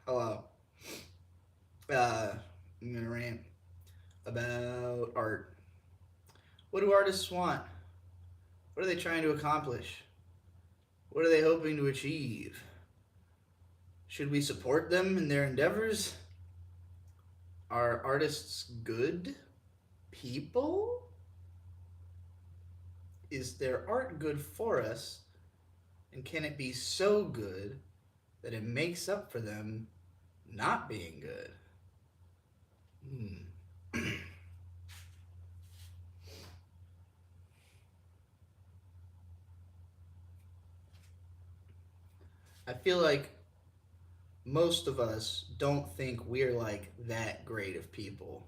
Hello. Uh, I'm gonna rant about art. What do artists want? What are they trying to accomplish? What are they hoping to achieve? Should we support them in their endeavors? Are artists good people? Is their art good for us? And can it be so good that it makes up for them not being good? Hmm. I feel like most of us don't think we're like that great of people.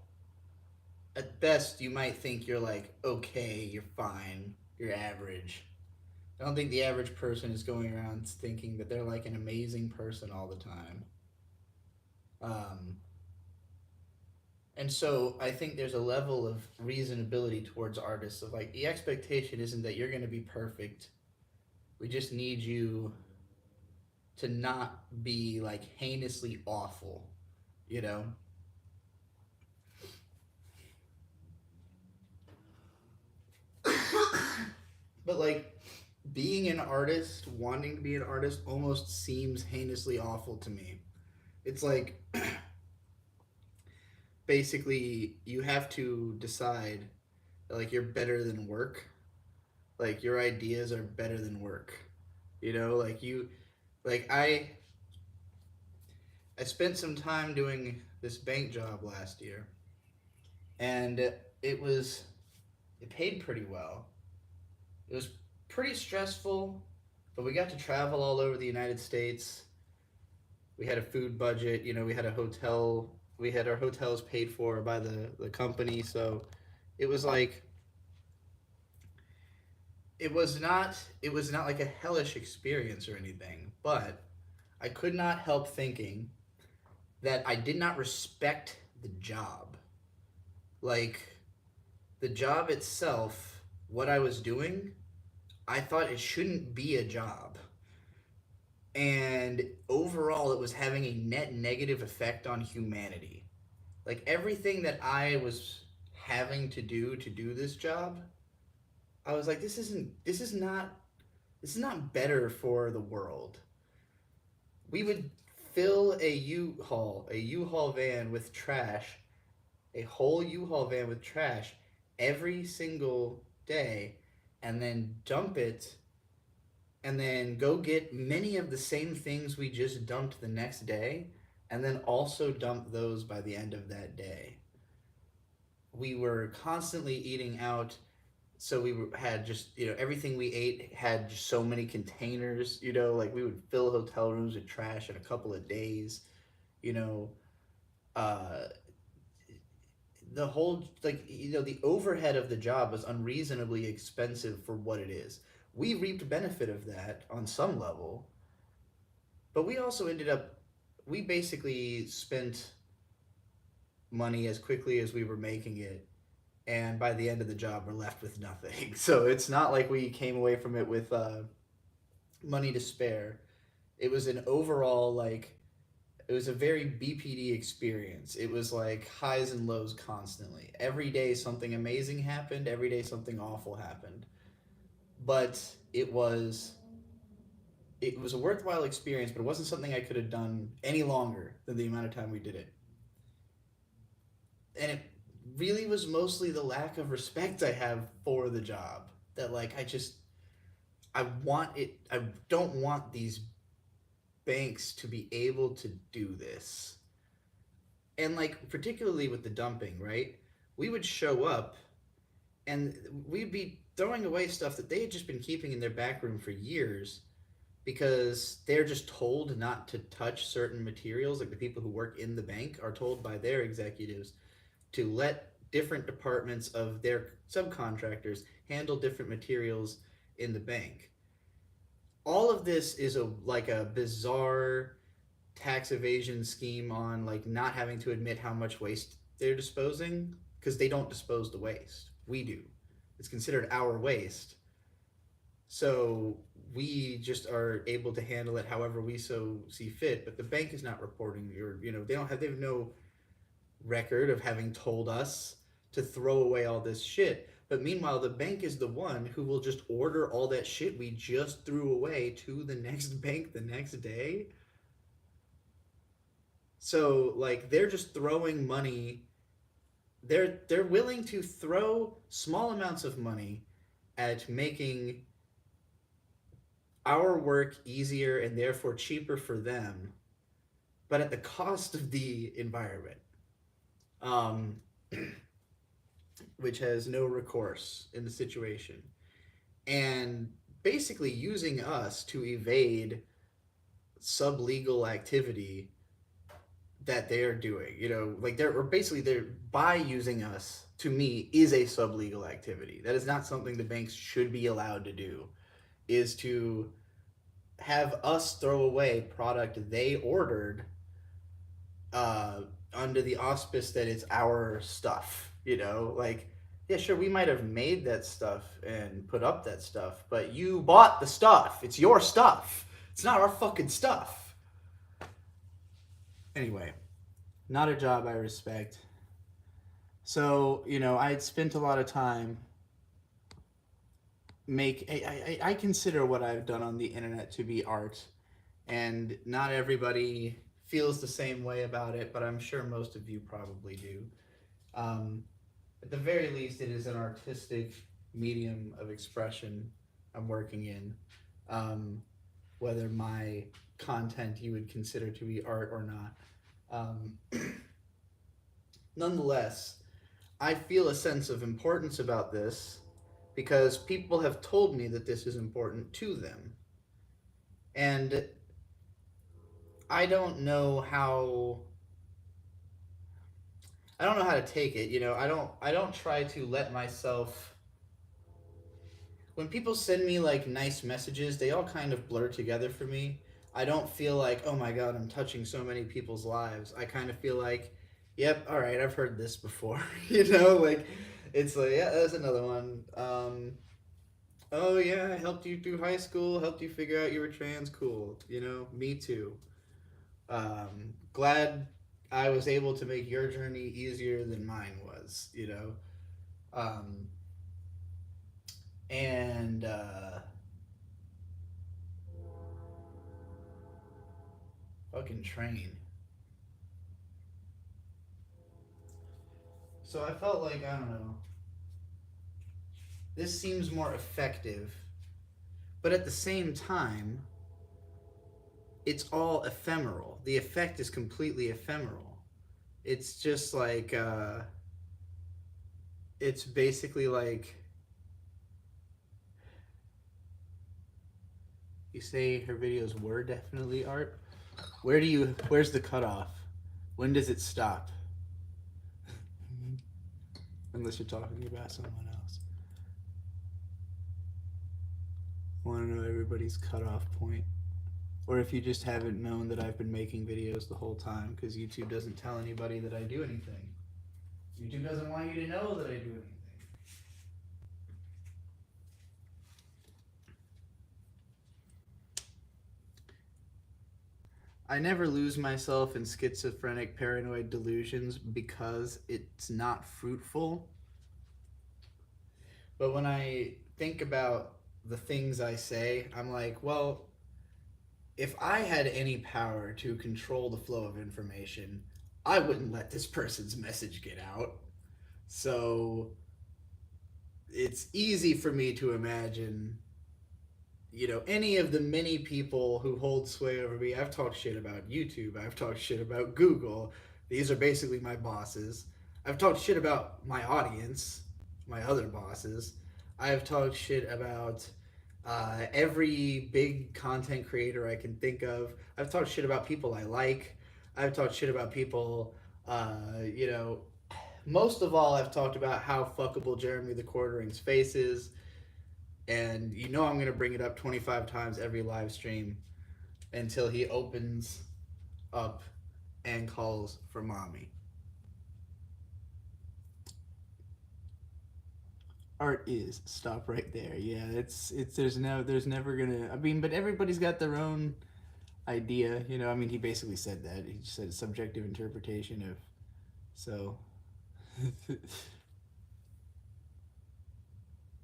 At best, you might think you're like okay, you're fine, you're average. I don't think the average person is going around thinking that they're like an amazing person all the time. Um, and so I think there's a level of reasonability towards artists of like the expectation isn't that you're going to be perfect. We just need you to not be like heinously awful, you know? But like being an artist, wanting to be an artist, almost seems heinously awful to me. It's like basically you have to decide that like you're better than work. Like your ideas are better than work. You know, like you like I spent some time doing this bank job last year and it paid pretty well. It was pretty stressful, but we got to travel all over the United States. We had a food budget. You know, we had a hotel. We had our hotels paid for by the company. So it was like it was not like a hellish experience or anything. But I could not help thinking that I did not respect the job. Like the job itself, what I was doing, I thought it shouldn't be a job. And overall, it was having a net negative effect on humanity. Like everything that I was having to do this job, I was like, this is not better for the world. We would fill a U-Haul van with trash, a whole U-Haul van with trash every single day, and then dump it, and then go get many of the same things we just dumped the next day, and then also dump those by the end of that day. We were constantly eating out, so had just everything we ate had just so many containers. Like we would fill hotel rooms with trash in a couple of days. you know uh the whole, the overhead of the job was unreasonably expensive for what it is. We reaped benefit of that on some level, but we basically spent money as quickly as we were making it, and by the end of the job we're left with nothing. So it's not like we came away from it with money to spare. It was an overall, like, it was a very BPD experience. It was like highs and lows constantly. Every day something amazing happened, every day something awful happened. But it was it was a worthwhile experience, but it wasn't something I could have done any longer than the amount of time we did it. And it really was mostly the lack of respect I have for the job. That like I don't want these banks to be able to do this. And like particularly with the dumping, right? We would show up and we'd be throwing away stuff that they had just been keeping in their back room for years because they're just told not to touch certain materials. Like the people who work in the bank are told by their executives to let different departments of their subcontractors handle different materials in the bank. All of this is a bizarre tax evasion scheme on like not having to admit how much waste they're disposing, because they don't dispose the waste. We do. It's considered our waste. So we just are able to handle it however we so see fit. But the bank is not reporting, or they have no record of having told us to throw away all this shit. But meanwhile, the bank is the one who will just order all that shit we just threw away to the next bank the next day. So like they're just throwing money. They're willing to throw small amounts of money at making our work easier and therefore cheaper for them, but at the cost of the environment, um, which has no recourse in the situation, and basically using us to evade sublegal activity that they are doing. Like they're by using us, to me, is a sublegal activity. That is not something the banks should be allowed to do. Is to have us throw away product they ordered uh, under the auspice that it's our stuff. Like, yeah, sure, we might have made that stuff and put up that stuff, but you bought the stuff. It's your stuff. It's not our fucking stuff. Anyway, not a job I respect. So, I had spent a lot of time I consider what I've done on the internet to be art, and not everybody feels the same way about it, but I'm sure most of you probably do. Um, at the very least, it is an artistic medium of expression I'm working in. Um, whether my content you would consider to be art or not. Nonetheless, I feel a sense of importance about this because people have told me that this is important to them. And I don't know how to take it. I don't try to let myself, when people send me like nice messages, they all kind of blur together for me. I don't feel like, oh my god, I'm touching so many people's lives. I kind of feel like, yep, all right, I've heard this before. Like it's like, yeah, that's another one. Oh yeah, I helped you through high school, helped you figure out you were trans. Cool. Me too. Glad I was able to make your journey easier than mine was. Um, and fucking train. So I felt like, I don't know. This seems more effective, but at the same time, it's all ephemeral. The effect is completely ephemeral. It's just like it's basically like, you say her videos were definitely art. Where's the cutoff? When does it stop? Unless you're talking about someone else. I want to know everybody's cutoff point. Or if you just haven't known that I've been making videos the whole time, because YouTube doesn't tell anybody that I do anything. YouTube doesn't want you to know that I do anything. I never lose myself in schizophrenic paranoid delusions because it's not fruitful. But when I think about the things I say, I'm like, well, if I had any power to control the flow of information, I wouldn't let this person's message get out. So it's easy for me to imagine, any of the many people who hold sway over me. I've talked shit about YouTube. I've talked shit about Google. These are basically my bosses. I've talked shit about my audience, my other bosses. I've talked shit about every big content creator I can think of. I've talked shit about people I like. I've talked shit about people, most of all, I've talked about how fuckable Jeremy the Quartering's face is. And I'm going to bring it up 25 times every live stream until he opens up and calls for mommy. Art is. Stop right there. Yeah, it's there's never gonna. I mean, but everybody's got their own idea. You know, I mean, he basically said that. He said subjective interpretation of. So,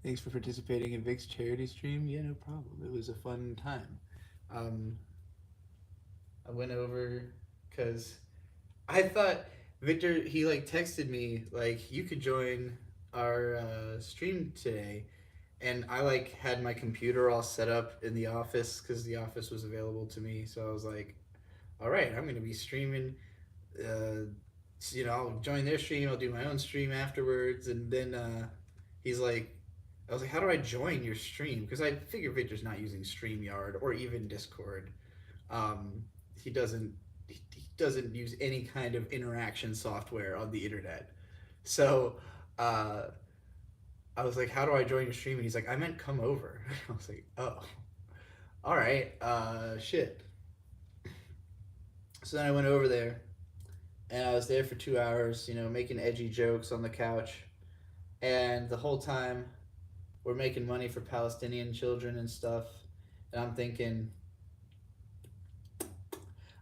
thanks for participating in Vic's charity stream. Yeah, no problem. It was a fun time. Um, I went over because I thought Victor, he like texted me like you could join our stream today, and I like had my computer all set up in the office because the office was available to me. So I was like, all right, I'm gonna be streaming. Uh, I'll join their stream. I'll do my own stream afterwards, and then he's like, I was like, how do I join your stream? Because I figure Victor's not using StreamYard or even Discord. Um, he doesn't he doesn't use any kind of interaction software on the internet. So uh, I was like, how do I join your stream? And he's like, I meant come over. I was like, oh, all right, shit. So then I went over there and I was there for 2 hours, making edgy jokes on the couch. And the whole time we're making money for Palestinian children and stuff. And I'm thinking,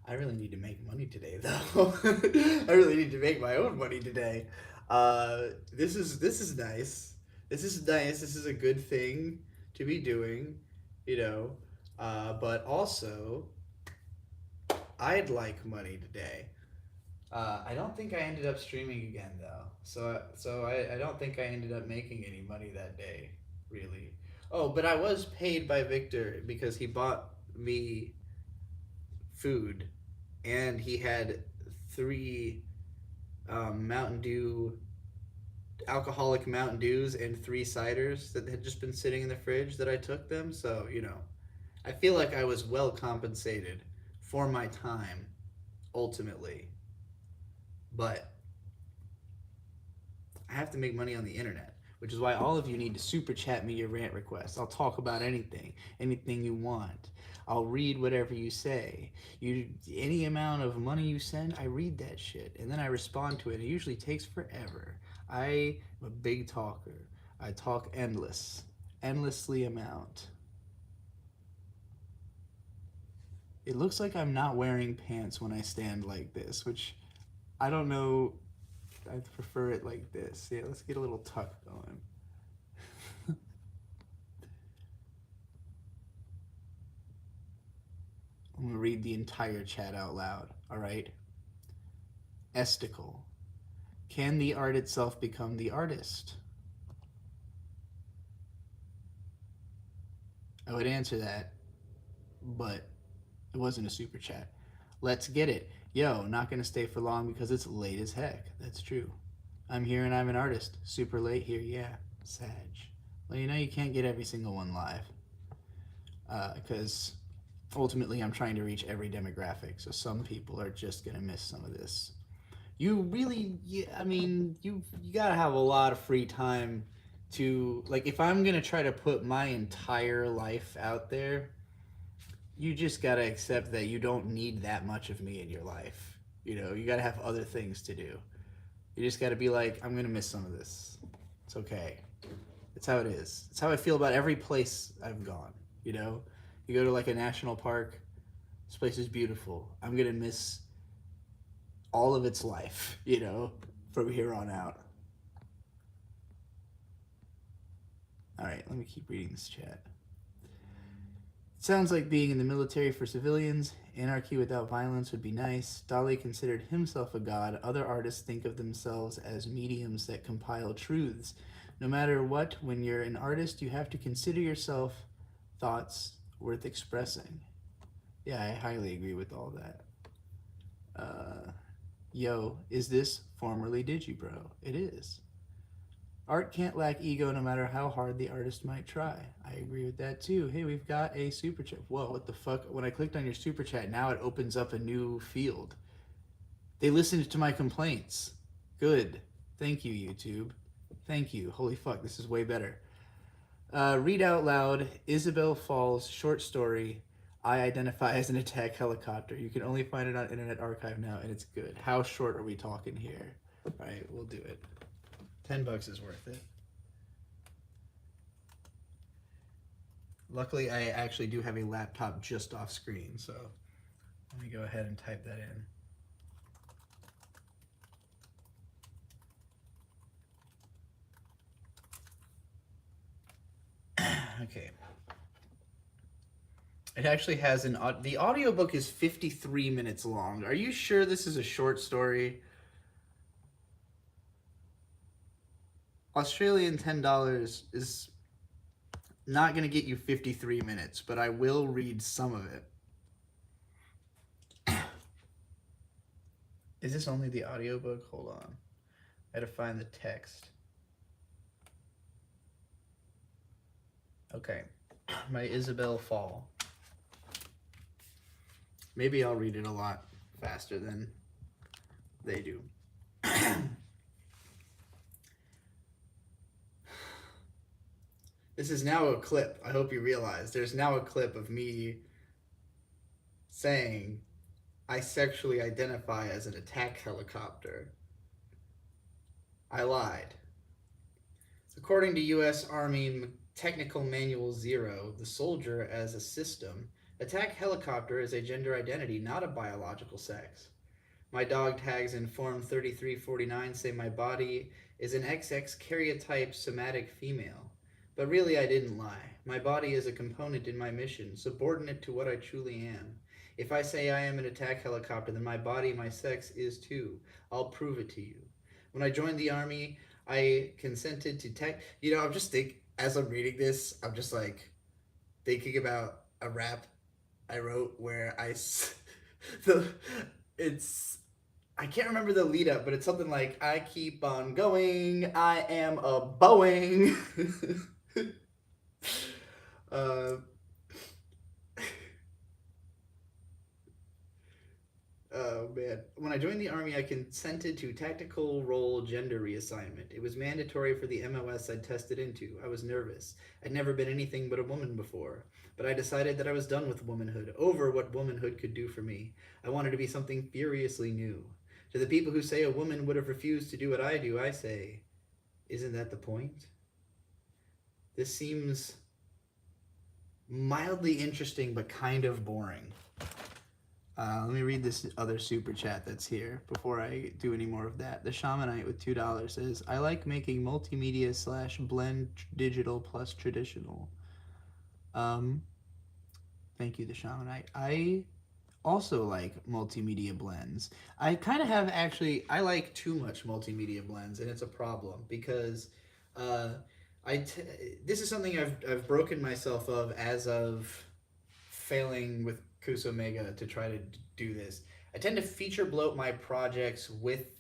I really need to make money today, though. I really need to make my own money today. This is nice. This is nice. This is a good thing to be doing, you know. But also, I'd like money today. I don't think I ended up streaming again though. So I don't think I ended up making any money that day, really. Oh, but I was paid by Victor because he bought me food, and he had three Mountain Dew, alcoholic Mountain Dews, and three ciders that had just been sitting in the fridge that I took them. So I feel like I was well compensated for my time ultimately, but I have to make money on the internet. Which is why all of you need to super chat me your rant requests. I'll talk about anything, anything you want. I'll read whatever you say. Any amount of money you send, I read that shit and then I respond to it. It usually takes forever. I am a big talker. I talk endlessly amount. It looks like I'm not wearing pants when I stand like this, which I don't know. I prefer it like this. Yeah, let's get a little tuck going. I'm gonna read the entire chat out loud. All right. Esticle. Can the art itself become the artist? I would answer that, but it wasn't a super chat. Let's get it. Yo, not gonna stay for long because it's late as heck. That's true. I'm here and I'm an artist. Super late here, yeah. Sag. Well, you can't get every single one live. Because ultimately I'm trying to reach every demographic. So some people are just gonna miss some of this. You really, yeah, I mean, you gotta have a lot of free time to like. If I'm gonna try to put my entire life out there, you just gotta accept that you don't need that much of me in your life. You gotta have other things to do. You just gotta be like, I'm gonna miss some of this. It's okay. It's how it is. It's how I feel about every place I've gone. You go to like a national park. This place is beautiful. I'm gonna miss all of its life. From here on out. All right, let me keep reading this chat. It sounds like being in the military for civilians. Anarchy without violence would be nice. Dali considered himself a god. Other artists think of themselves as mediums that compile truths. No matter what, when you're an artist, you have to consider yourself thoughts worth expressing. Yeah, I highly agree with all that. Yo, is this formerly Digibro? It is. Art can't lack ego no matter how hard the artist might try. I agree with that too. Hey, we've got a super chat. Whoa, what the fuck? When I clicked on your super chat, now it opens up a new field. They listened to my complaints. Good. Thank you, YouTube. Thank you. Holy fuck, this is way better. Read out loud Isabel Falls short story. I identify as an attack helicopter. You can only find it on Internet Archive now, and it's good. How short are we talking here? All right, we'll do it. $10 is worth it. Luckily, I actually do have a laptop just off screen, so let me go ahead and type that in. Okay. It actually has the audiobook is 53 minutes long. Are you sure this is a short story? Australian $10 is not going to get you 53 minutes, but I will read some of it. Is this only the audiobook? Hold on. I gotta find the text. Okay. My Isabel Fall. Maybe I'll read it a lot faster than they do. This is now a clip. I hope you realize there's now a clip of me saying I sexually identify as an attack helicopter. I lied. According to U.S. Army Technical Manual 0, the soldier as a system, attack helicopter is a gender identity, not a biological sex. My dog tags in Form 3349 say my body is an XX karyotype somatic female. But really, I didn't lie. My body is a component in my mission, subordinate to what I truly am. If I say I am an attack helicopter, then my body, my sex, is too. I'll prove it to you. When I joined the Army, I consented to tech. You know, I'm just as I'm reading this, I'm just like thinking about a rap I wrote where it's I can't remember the lead up, but it's something like I keep on going, I am a Boeing. uh, oh man. When I joined the Army, I consented to tactical role gender reassignment. It was mandatory for the MOS I'd tested into. I was nervous. I'd never been anything but a woman before. But I decided that I was done with womanhood, over what womanhood could do for me. I wanted to be something furiously new. To the people who say a woman would have refused to do what I do, I say, isn't that the point? This seems mildly interesting but kind of boring. Let me read this other super chat that's here before I do any more of that. The Shamanite with $2 says, I like making multimedia / blend digital plus traditional. Thank you, the Shamanite. I also like multimedia blends. I kind of have actually, I like too much multimedia blends, and it's a problem because uh, this is something I've broken myself of failing with Kusomega to try to do this. I tend to feature bloat my projects with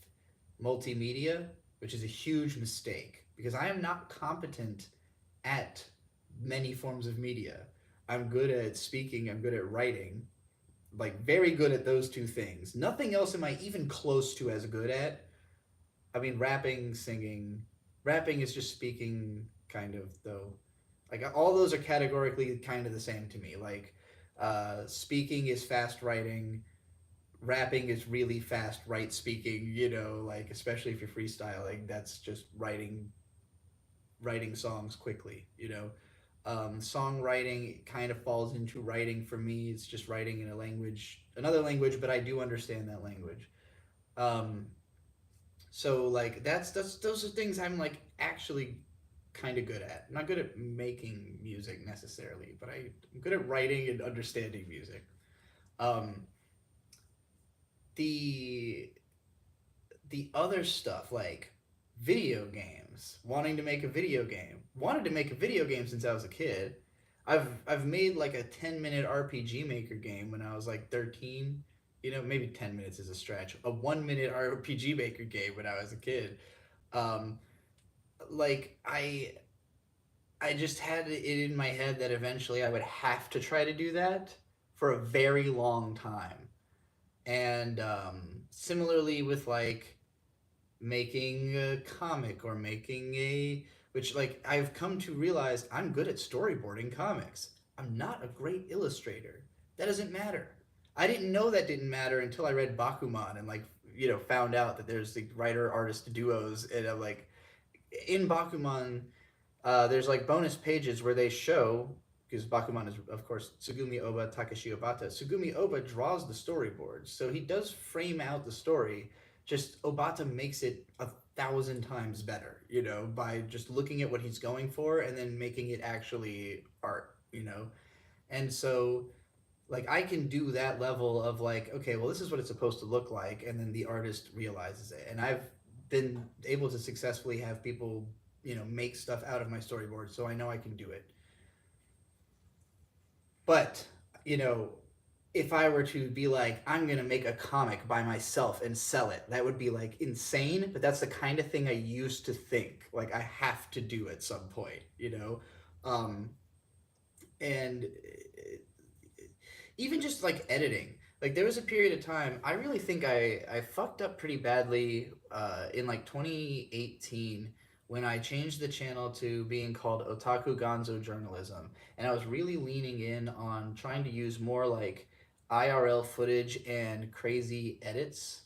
multimedia, which is a huge mistake because I am not competent at many forms of media. I'm good at speaking, I'm good at writing, like very good at those two things. Nothing else am I even close to as good at. I mean, rapping, singing. Rapping is just speaking, kind of, though. Like, all those are categorically kind of the same to me. Like, speaking is fast writing. Rapping is really fast right speaking, you know, like, especially if you're freestyling. That's just writing songs quickly, you know. Songwriting kind of falls into writing for me. It's just writing in another language, but I do understand that language. Um, so like that's those are things I'm like actually kind of good at. I'm not good at making music necessarily, but I'm good at writing and understanding music. Um, the the other stuff like video games, wanting to make a video game. Wanted to make a video game since I was a kid. I've made like a 10-minute RPG Maker game when I was like 13. You know, maybe 10 minutes is a stretch. A 1-minute RPG Maker game when I was a kid. Um, like I just had it in my head that eventually I would have to try to do that for a very long time. And similarly with like making a comic or making a which like I've come to realize I'm good at storyboarding comics. I'm not a great illustrator. That doesn't matter. I didn't know that didn't matter until I read Bakuman and like found out that there's the writer artist duos and I'm like in Bakuman there's like bonus pages where they show because Bakuman is, of course, Tsugumi Oba, Takeshi Obata. Tsugumi Oba draws the storyboards, so he does frame out the story. Just Obata makes it 1,000 times better, by just looking at what he's going for and then making it actually art. And so, like, I can do that level of like, okay, well, this is what it's supposed to look like, and then the artist realizes it. And I've been able to successfully have people, make stuff out of my storyboard, so I know I can do it. But, you know, if I were to be like, I'm gonna make a comic by myself and sell it, that would be like insane. But that's the kind of thing I used to think like I have to do at some point. Um, and even just like editing. Like there was a period of time I really think I fucked up pretty badly in like 2018 when I changed the channel to being called Otaku Gonzo Journalism, and I was really leaning in on trying to use more like IRL footage and crazy edits,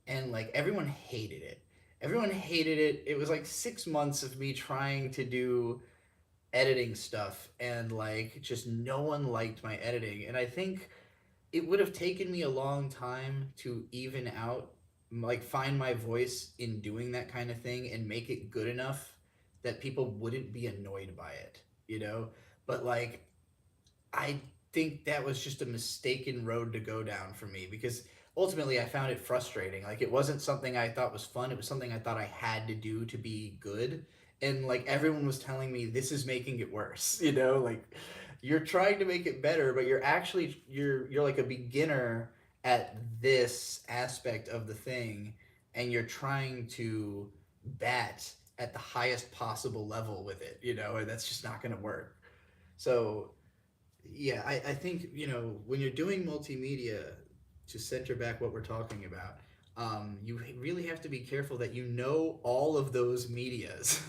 and like everyone hated it. Everyone hated it. It was like 6 months of me trying to do editing stuff, and like just no one liked my editing, and I think it would have taken me a long time to even out, like find my voice in doing that kind of thing and make it good enough that people wouldn't be annoyed by it. But like I think that was just a mistaken road to go down for me, because ultimately I found it frustrating. Like it wasn't something I thought was fun, it was something I thought I had to do to be good. And like everyone was telling me this is making it worse, like you're trying to make it better, but you're like a beginner at this aspect of the thing, and you're trying to bat at the highest possible level with it, and that's just not going to work. So yeah, I think, when you're doing multimedia, to center back what we're talking about, you really have to be careful that you know all of those medias.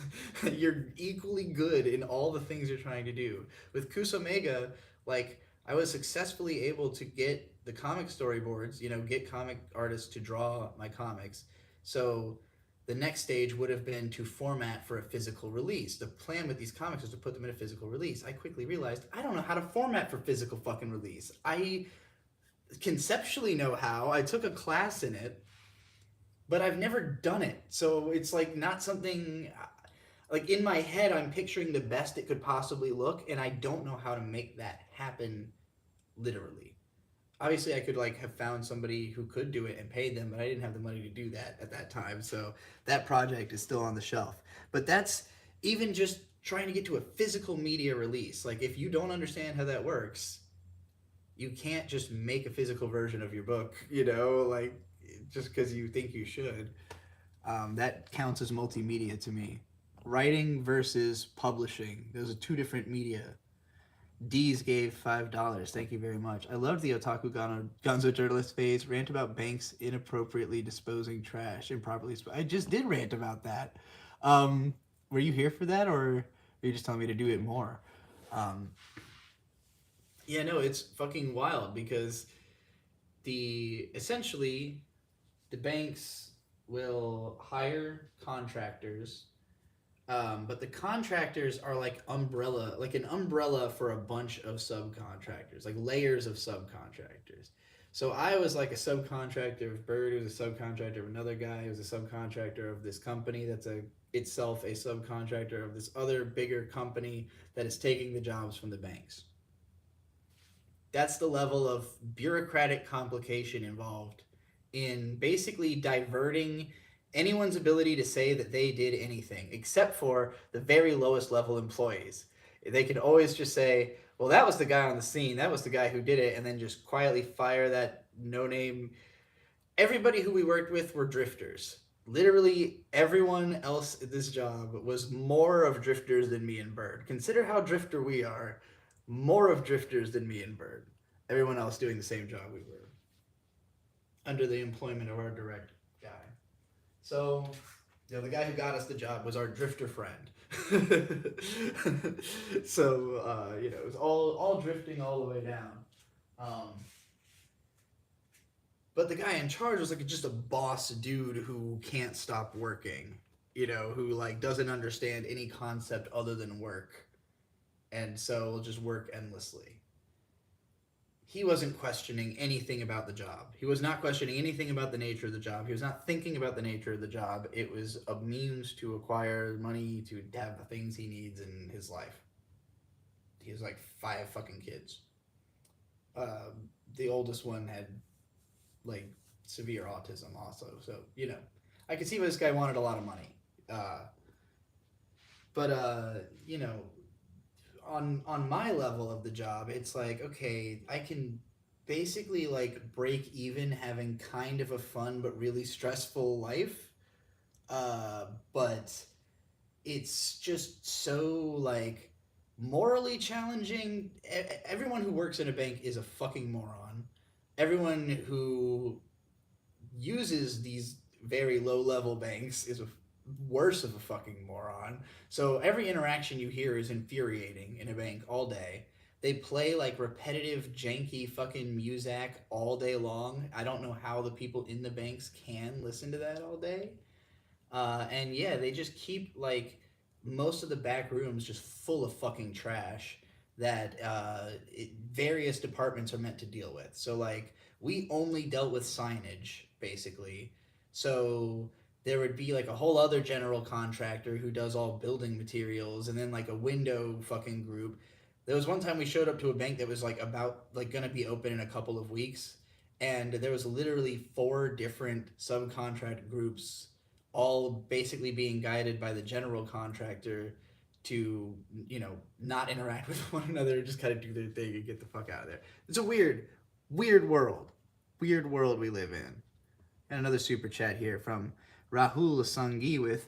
You're equally good in all the things you're trying to do. With Kusomega, like, I was successfully able to get the comic storyboards, get comic artists to draw my comics. So the next stage would have been to format for a physical release. The plan with these comics was to put them in a physical release. I quickly realized I don't know how to format for physical fucking release. I conceptually know how. I took a class in it, but I've never done it. So it's like not something, like in my head I'm picturing the best it could possibly look, and I don't know how to make that happen literally. Obviously I could like have found somebody who could do it and paid them, but I didn't have the money to do that at that time. So that project is still on the shelf. But that's even just trying to get to a physical media release. Like if you don't understand how that works, you can't just make a physical version of your book, like just because you think you should. That counts as multimedia to me. Writing versus publishing, those are two different media. D's gave $5. Thank you very much. I loved the Otaku Gonzo journalist phase. Rant about banks inappropriately disposing trash improperly. I just did rant about that. Were you here for that, or are you just telling me to do it more? Yeah, no, it's fucking wild because essentially the banks will hire contractors, but the contractors are like an umbrella for a bunch of subcontractors, like layers of subcontractors. So I was like a subcontractor of Bird, who was a subcontractor of another guy, who was a subcontractor of this company that's itself a subcontractor of this other bigger company that is taking the jobs from the banks. That's the level of bureaucratic complication involved in basically diverting anyone's ability to say that they did anything, except for the very lowest level employees. They can always just say, well, that was the guy on the scene, that was the guy who did it, and then just quietly fire that no name. Everybody who we worked with were drifters. Literally everyone else at this job was more of drifters than me and Bird. Consider how drifter we are. More of drifters than me and Bird. Everyone else doing the same job we were, under the employment of our direct guy. So, the guy who got us the job was our drifter friend. So, it was all drifting all the way down. But the guy in charge was like just a boss dude who can't stop working, who like doesn't understand any concept other than work. and so we'll just work endlessly. He wasn't questioning anything about the job. He was not questioning anything about the nature of the job. He was not thinking about the nature of the job. It was a means to acquire money to have the things he needs in his life. He has like 5 fucking kids. The oldest one had like severe autism also. So, I could see why this guy wanted a lot of money. Uh, but on my level of the job, it's like, okay, I can basically like break even having kind of a fun but really stressful life. But it's just so like morally challenging. Everyone who works in a bank is a fucking moron. Everyone who uses these very low level banks is a worse of a fucking moron. So every interaction you hear is infuriating in a bank all day. They play like repetitive, janky fucking music all day long. I don't know how the people in the banks can listen to that all day. And yeah, they just keep like most of the back rooms just full of fucking trash that various departments are meant to deal with. So like we only dealt with signage basically. So there would be like a whole other general contractor who does all building materials, and then like a window fucking group. There was one time we showed up to a bank that was like about like gonna be open in a couple of weeks, and there was literally 4 different subcontract groups all basically being guided by the general contractor to not interact with one another, just kind of do their thing and get the fuck out of there. It's a weird world we live in. And another super chat here from Rahul Sangi with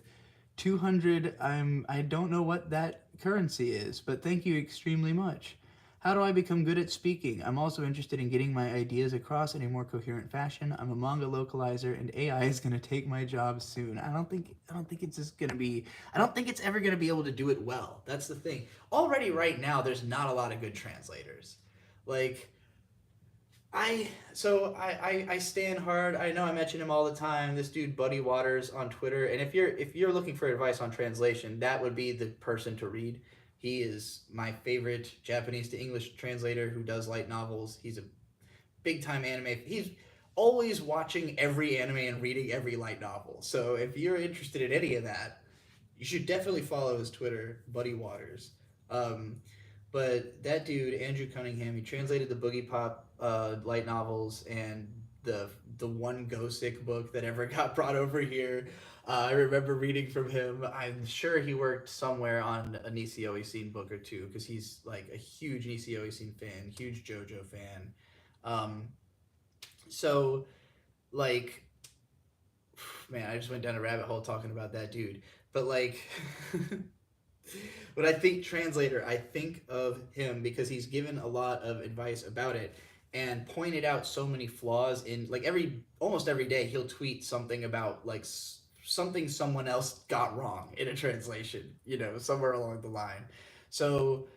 200. I don't know what that currency is, but thank you extremely much. How do I become good at speaking? I'm also interested in getting my ideas across in a more coherent fashion. I'm a manga localizer, and AI is going to take my job soon. I don't think it's just going to be. I don't think it's ever going to be able to do it well. That's the thing. Already, right now, there's not a lot of good translators. Like, I stand hard. I know I mention him all the time. This dude Buddy Waters on Twitter, and if you're looking for advice on translation, that would be the person to read. He is my favorite Japanese to English translator who does light novels. He's a big time anime. He's always watching every anime and reading every light novel. So if you're interested in any of that, you should definitely follow his Twitter, Buddy Waters. Um, but that dude, Andrew Cunningham, he translated the Boogie Pop light novels and the one Gosick book that ever got brought over here. I remember reading from him. I'm sure he worked somewhere on a Nisio Isin book or two because he's like a huge Nisio Isin fan, huge JoJo fan. Um, so, like, man, I just went down a rabbit hole talking about that dude. But like, when I think translator, I think of him because he's given a lot of advice about it and pointed out so many flaws in like almost every day he'll tweet something about like something someone else got wrong in a translation, somewhere along the line. So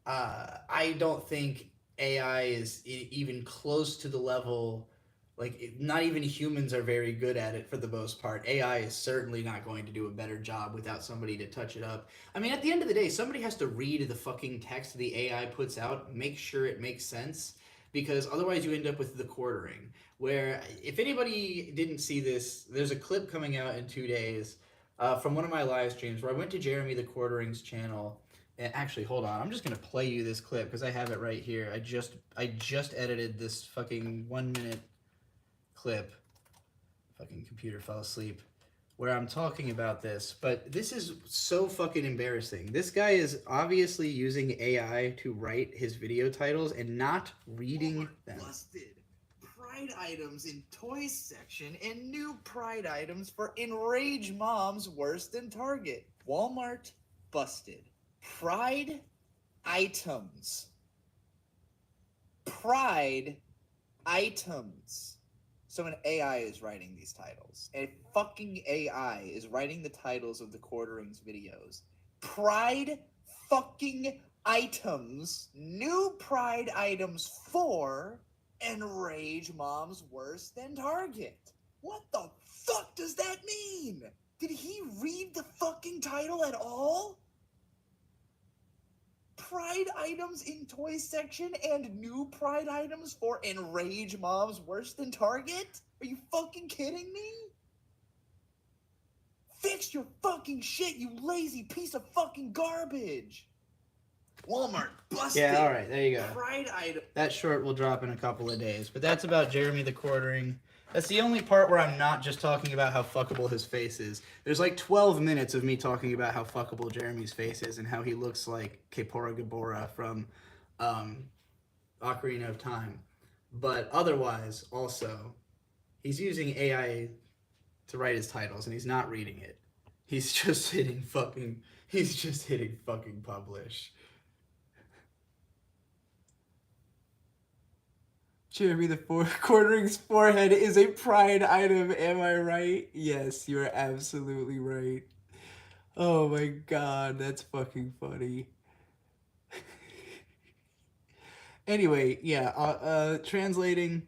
I don't think AI is even close to the level. Like, not even humans are very good at it for the most part. AI is certainly not going to do a better job without somebody to touch it up. I mean, at the end of the day, somebody has to read the fucking text the AI puts out, make sure it makes sense, because otherwise you end up with the quartering. Where, if anybody didn't see this, there's a clip coming out in 2 days from one of my live streams where I went to Jeremy the Quartering's channel. And actually, hold on, I'm just gonna play you this clip because I have it right here. I just edited this fucking 1 minute clip. Fucking computer fell asleep. Where I'm talking about this, but this is so fucking embarrassing. This guy is obviously using AI to write his video titles and not reading them. Busted. Pride items in toys section and new pride items for enraged moms worse than Target. Walmart busted. Pride items. Pride items. So an AI is writing these titles. A fucking AI is writing the titles of the Quarterings videos. Pride fucking items. New pride items for enrage moms worse than Target. What the fuck does that mean? Did he read the fucking title at all? Pride items in toy section and new Pride items for Enrage Moms worse than Target? Are you fucking kidding me? Fix your fucking shit, you lazy piece of fucking garbage! Walmart, busted! Yeah, all right, there you go. Pride item. That short will drop in a couple of days, but that's about Jeremy the Quartering. That's the only part where I'm not just talking about how fuckable his face is. There's like 12 minutes of me talking about how fuckable Jeremy's face is and how he looks like Kaepora Gabora from Ocarina of Time. But otherwise, also, he's using AI to write his titles and he's not reading it. He's just hitting fucking publish. Jeremy the Quartering's forehead is a pride item, am I right? Yes, you are absolutely right. Oh my god, that's fucking funny. Anyway, yeah, translating,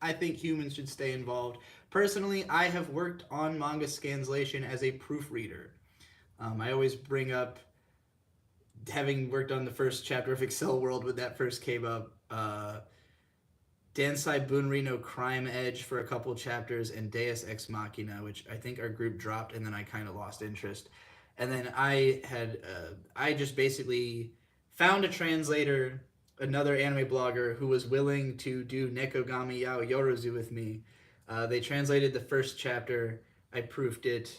I think humans should stay involved. Personally, I have worked on manga scanslation as a proofreader. I always bring up having worked on the first chapter of Excel World when that first came up. Dansai Bunri no Crime Edge for a couple chapters, and Deus Ex Machina, which I think our group dropped, and then I kind of lost interest. And then I just basically found a translator, another anime blogger who was willing to do Nekogami Yao Yorozu with me. They translated the first chapter, I proofed it,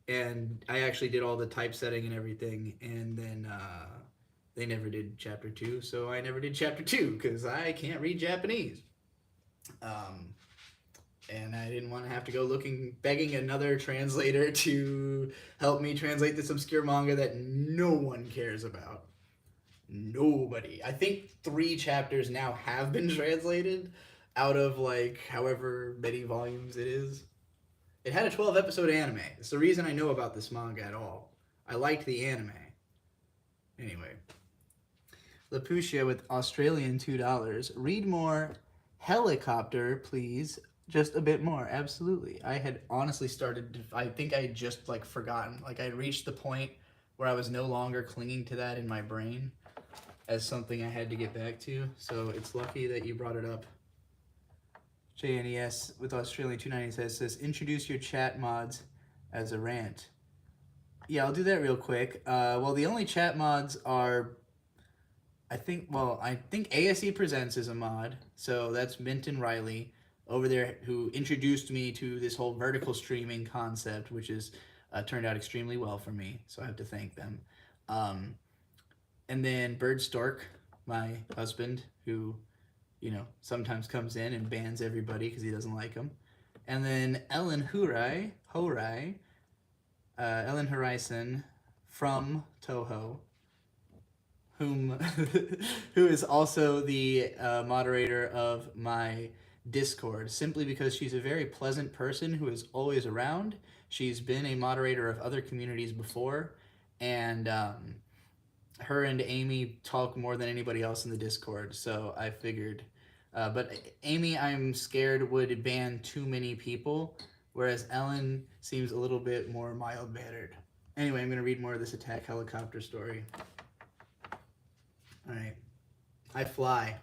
and I actually did all the typesetting and everything, and then they never did chapter 2, so I never did chapter 2 because I can't read Japanese. And I didn't want to have to go begging another translator to help me translate this obscure manga that no one cares about. Nobody. I think 3 chapters now have been translated out of like however many volumes it is. It had a 12-episode anime. It's the reason I know about this manga at all. I liked the anime. Anyway. Laputia with Australian $2. Read more. Helicopter, please. Just a bit more. Absolutely. I had honestly I think I had just like forgotten. Like I reached the point where I was no longer clinging to that in my brain as something I had to get back to. So it's lucky that you brought it up. JNES with Australian 290 says, introduce your chat mods as a rant. Yeah, I'll do that real quick. Well, the only chat mods are I think ASE Presents is a mod, so that's Minton Riley over there who introduced me to this whole vertical streaming concept, which has turned out extremely well for me, so I have to thank them. And then Bird Stork, my husband, who, sometimes comes in and bans everybody because he doesn't like them. And then Ellen Ellen Horizon from Toho, who is also the moderator of my Discord, simply because she's a very pleasant person who is always around. She's been a moderator of other communities before, and her and Amy talk more than anybody else in the Discord, so I figured. But Amy, I'm scared, would ban too many people, whereas Ellen seems a little bit more mild-mannered. Anyway, I'm going to read more of this attack helicopter story. Alright. I fly.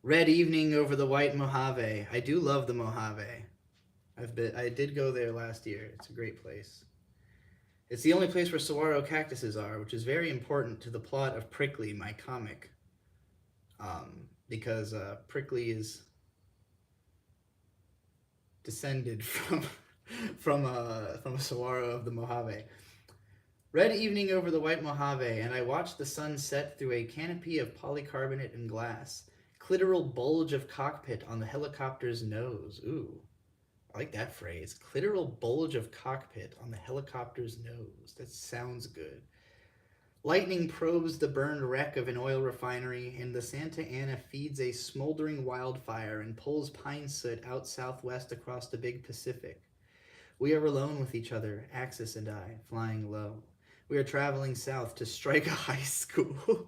Red evening over the white Mojave. I do love the Mojave. I did go there last year. It's a great place. It's the only place where saguaro cactuses are, which is very important to the plot of Prickly, my comic. Because Prickly is descended from a saguaro of the Mojave. Red evening over the white Mojave, and I watched the sun set through a canopy of polycarbonate and glass. Clitoral bulge of cockpit on the helicopter's nose. Ooh, I like that phrase. Clitoral bulge of cockpit on the helicopter's nose. That sounds good. Lightning probes the burned wreck of an oil refinery, and the Santa Ana feeds a smoldering wildfire and pulls pine soot out southwest across the big Pacific. We are alone with each other, Axis and I, flying low. We are traveling south to strike a high school.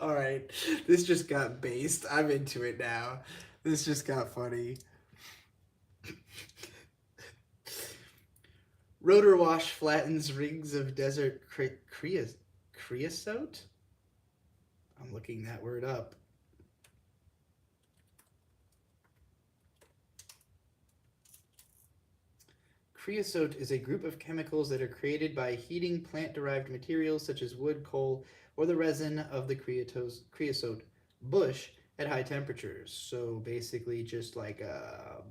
Alright, this just got based. I'm into it now. This just got funny. Rotor wash flattens rings of desert creosote. Creosote? I'm looking that word up. Creosote is a group of chemicals that are created by heating plant-derived materials such as wood, coal, or the resin of the creosote bush at high temperatures. So basically just like a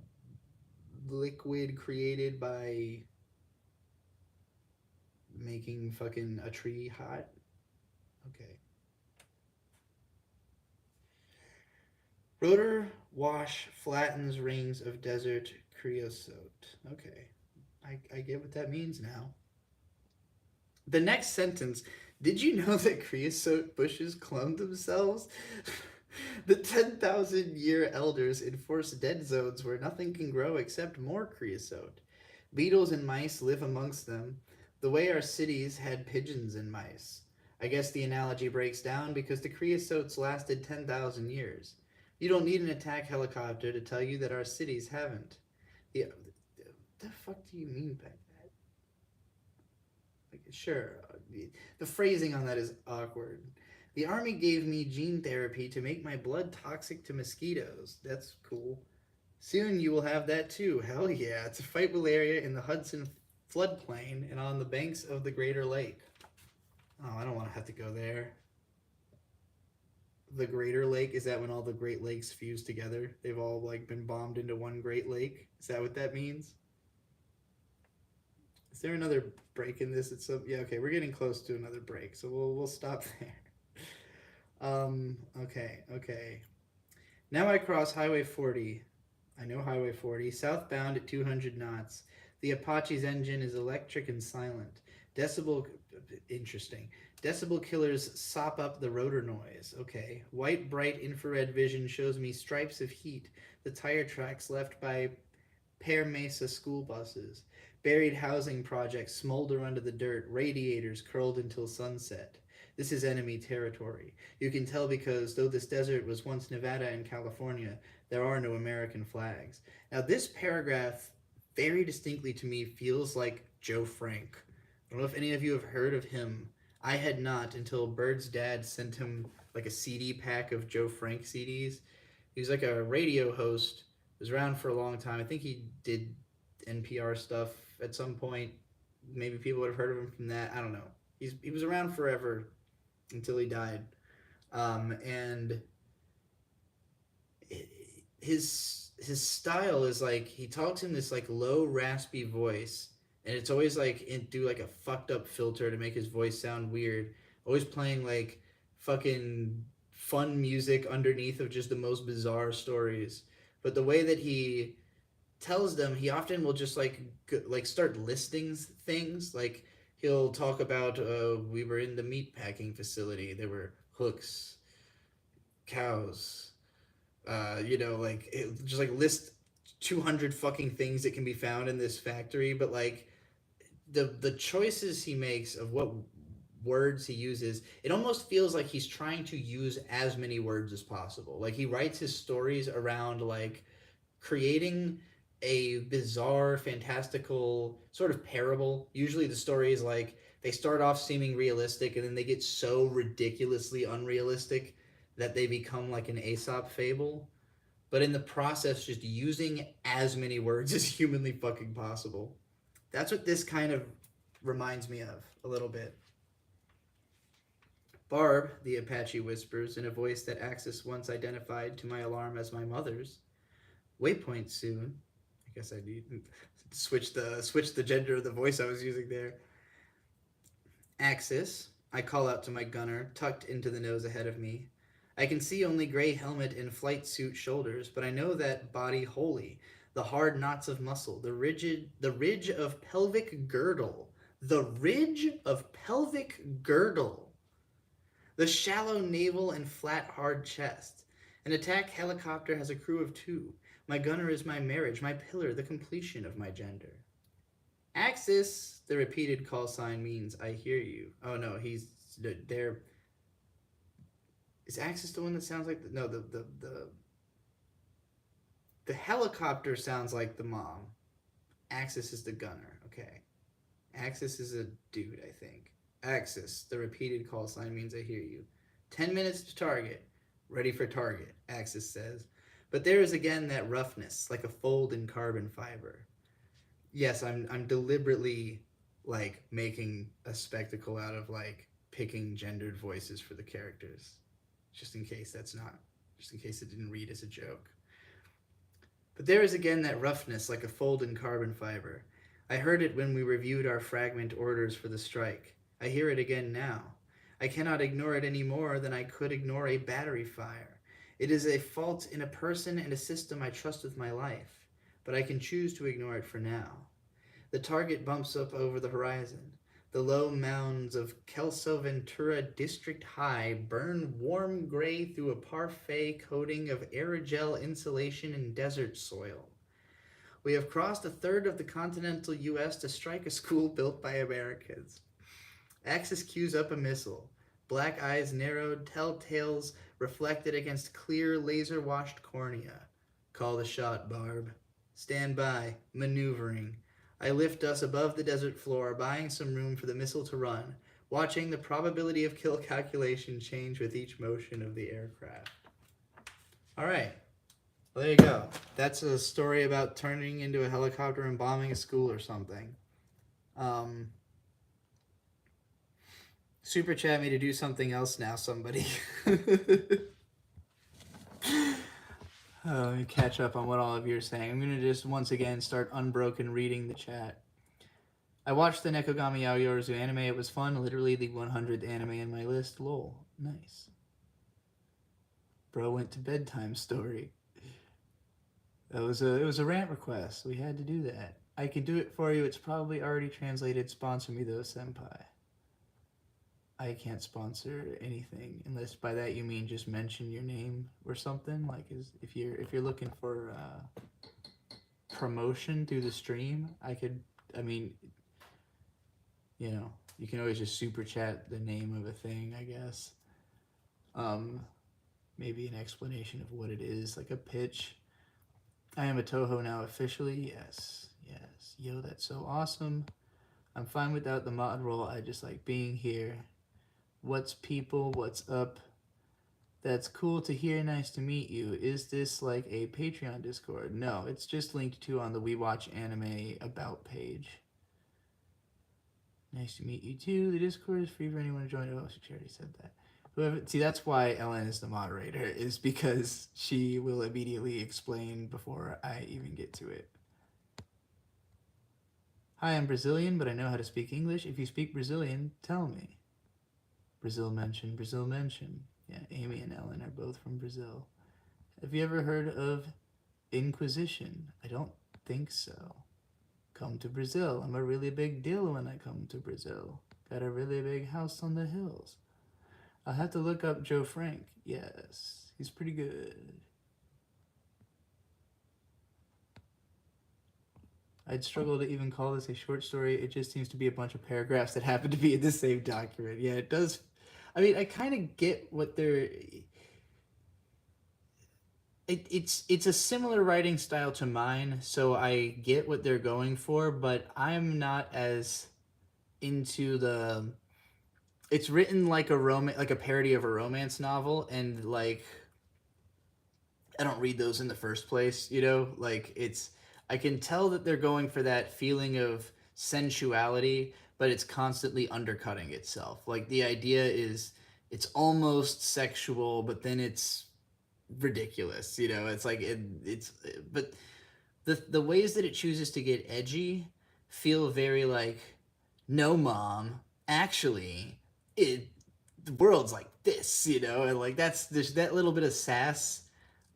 liquid created by making fucking a tree hot. Okay. Rotor wash flattens rings of desert creosote. Okay. I get what that means now. The next sentence, did you know that creosote bushes clone themselves? The 10,000 year elders enforce dead zones where nothing can grow except more creosote. Beetles and mice live amongst them, the way our cities had pigeons and mice. I guess the analogy breaks down because the creosotes lasted 10,000 years. You don't need an attack helicopter to tell you that our cities haven't. The fuck do you mean by that? Like, sure, the phrasing on that is awkward. The army gave me gene therapy to make my blood toxic to mosquitoes. That's cool. Soon you will have that too. Hell yeah, to fight malaria in the Hudson floodplain and on the banks of the Greater Lake. Oh, I don't want to have to go there. The Greater Lake, is that when all the Great Lakes fuse together? They've all like been bombed into one Great Lake? Is that what that means? Is there another break in this? It's so yeah, okay, we're getting close to another break, so we'll stop there. Okay. Now I cross Highway 40. I know Highway 40, southbound at 200 knots. The Apache's engine is electric and silent. Interesting. Decibel killers sop up the rotor noise. Okay. White, bright infrared vision shows me stripes of heat, the tire tracks left by Pear Mesa school buses. Buried housing projects smolder under the dirt, radiators curled until sunset. This is enemy territory. You can tell because, though this desert was once Nevada and California, there are no American flags. Now, this paragraph, very distinctly to me, feels like Joe Frank. I don't know if any of you have heard of him. I had not until Bird's dad sent him like a CD pack of Joe Frank CDs. He was like a radio host. Was around for a long time. I think he did NPR stuff at some point. Maybe people would have heard of him from that. I don't know. He was around forever until he died. And his style is like he talks in this like low raspy voice, and it's always like do like a fucked up filter to make his voice sound weird. Always playing like fucking fun music underneath of just the most bizarre stories. But the way that he tells them, he often will just like start listing things. Like he'll talk about we were in the meat packing facility. There were hooks, cows. Just like list 200 fucking things that can be found in this factory. But like the choices he makes of what words he uses, it almost feels like he's trying to use as many words as possible. Like he writes his stories around like creating a bizarre, fantastical sort of parable. Usually the story is like they start off seeming realistic and then they get so ridiculously unrealistic that they become like an Aesop fable. But in the process, just using as many words as humanly fucking possible. That's what this kind of reminds me of a little bit. Barb, the Apache whispers in a voice that Axis once identified to my alarm as my mother's. Waypoint soon. I guess I need to switch the gender of the voice I was using there. Axis, I call out to my gunner, tucked into the nose ahead of me. I can see only gray helmet and flight suit shoulders, but I know that body wholly. The hard knots of muscle, the ridge of pelvic girdle. The ridge of pelvic girdle. The shallow navel and flat, hard chest. An attack helicopter has a crew of 2. My gunner is my marriage, my pillar, the completion of my gender. Axis, the repeated call sign means I hear you. Oh no, he's there. Is Axis the one that sounds like the helicopter sounds like the mom. Axis is the gunner. Okay. Axis is a dude, I think. Axis. The repeated call sign means I hear you. 10 minutes to target. Ready for target, Axis says. But there is again that roughness, like a fold in carbon fiber. Yes, I'm deliberately like making a spectacle out of like picking gendered voices for the characters. Just in case that's not just in case it didn't read as a joke. But there is again that roughness like a fold in carbon fiber. I heard it when we reviewed our fragment orders for the strike. I hear it again now. I cannot ignore it any more than I could ignore a battery fire. It is a fault in a person and a system I trust with my life, but I can choose to ignore it for now. The target bumps up over the horizon. The low mounds of Kelso Ventura District High burn warm gray through a parfait coating of aerogel insulation and desert soil. We have crossed a third of the continental U.S. to strike a school built by Americans. Axis cues up a missile. Black eyes narrowed, telltales reflected against clear, laser-washed cornea. Call the shot, Barb. Stand by. Maneuvering. I lift us above the desert floor, buying some room for the missile to run, watching the probability of kill calculation change with each motion of the aircraft. All right. Well, there you go. That's a story about turning into a helicopter and bombing a school or something. Super chat me to do something else now, somebody. Let me catch up on what all of you are saying. I'm going to just once again start unbroken reading the chat. I watched the Nekogami Yaoyorozu anime. It was fun. Literally the 100th anime in my list. Lol. Nice. Bro went to bedtime story. It was a rant request. We had to do that. I can do it for you. It's probably already translated. Sponsor me though, senpai. I can't sponsor anything unless by that you mean just mention your name or something. Like if you're looking for promotion through the stream, you can always just super chat the name of a thing, I guess. Maybe an explanation of what it is, like a pitch. I am a Toho now officially. Yes. Yo, that's so awesome. I'm fine without the mod role. I just like being here. What's people? What's up? That's cool to hear. Nice to meet you. Is this like a Patreon Discord? No, it's just linked to on the We Watch Anime About page. Nice to meet you too. The Discord is free for anyone to join. Oh, she already said that. See, that's why Ellen is the moderator, is because she will immediately explain before I even get to it. Hi, I'm Brazilian, but I know how to speak English. If you speak Brazilian, tell me. Brazil mention. Yeah, Amy and Ellen are both from Brazil. Have you ever heard of Inquisition? I don't think so. Come to Brazil. I'm a really big deal when I come to Brazil. Got a really big house on the hills. I'll have to look up Joe Frank. Yes, he's pretty good. I'd struggle to even call this a short story. It just seems to be a bunch of paragraphs that happen to be in the same document. Yeah, it does. I mean, I kind of get what they're... It's a similar writing style to mine, so I get what they're going for, but I'm not as into the... It's written like a parody of a romance novel, and like I don't read those in the first place, Like I can tell that they're going for that feeling of sensuality, but it's constantly undercutting itself. Like the idea is it's almost sexual, but then it's ridiculous, It's like but the ways that it chooses to get edgy feel very like, no, mom, actually the world's like this, and like there's that little bit of sass.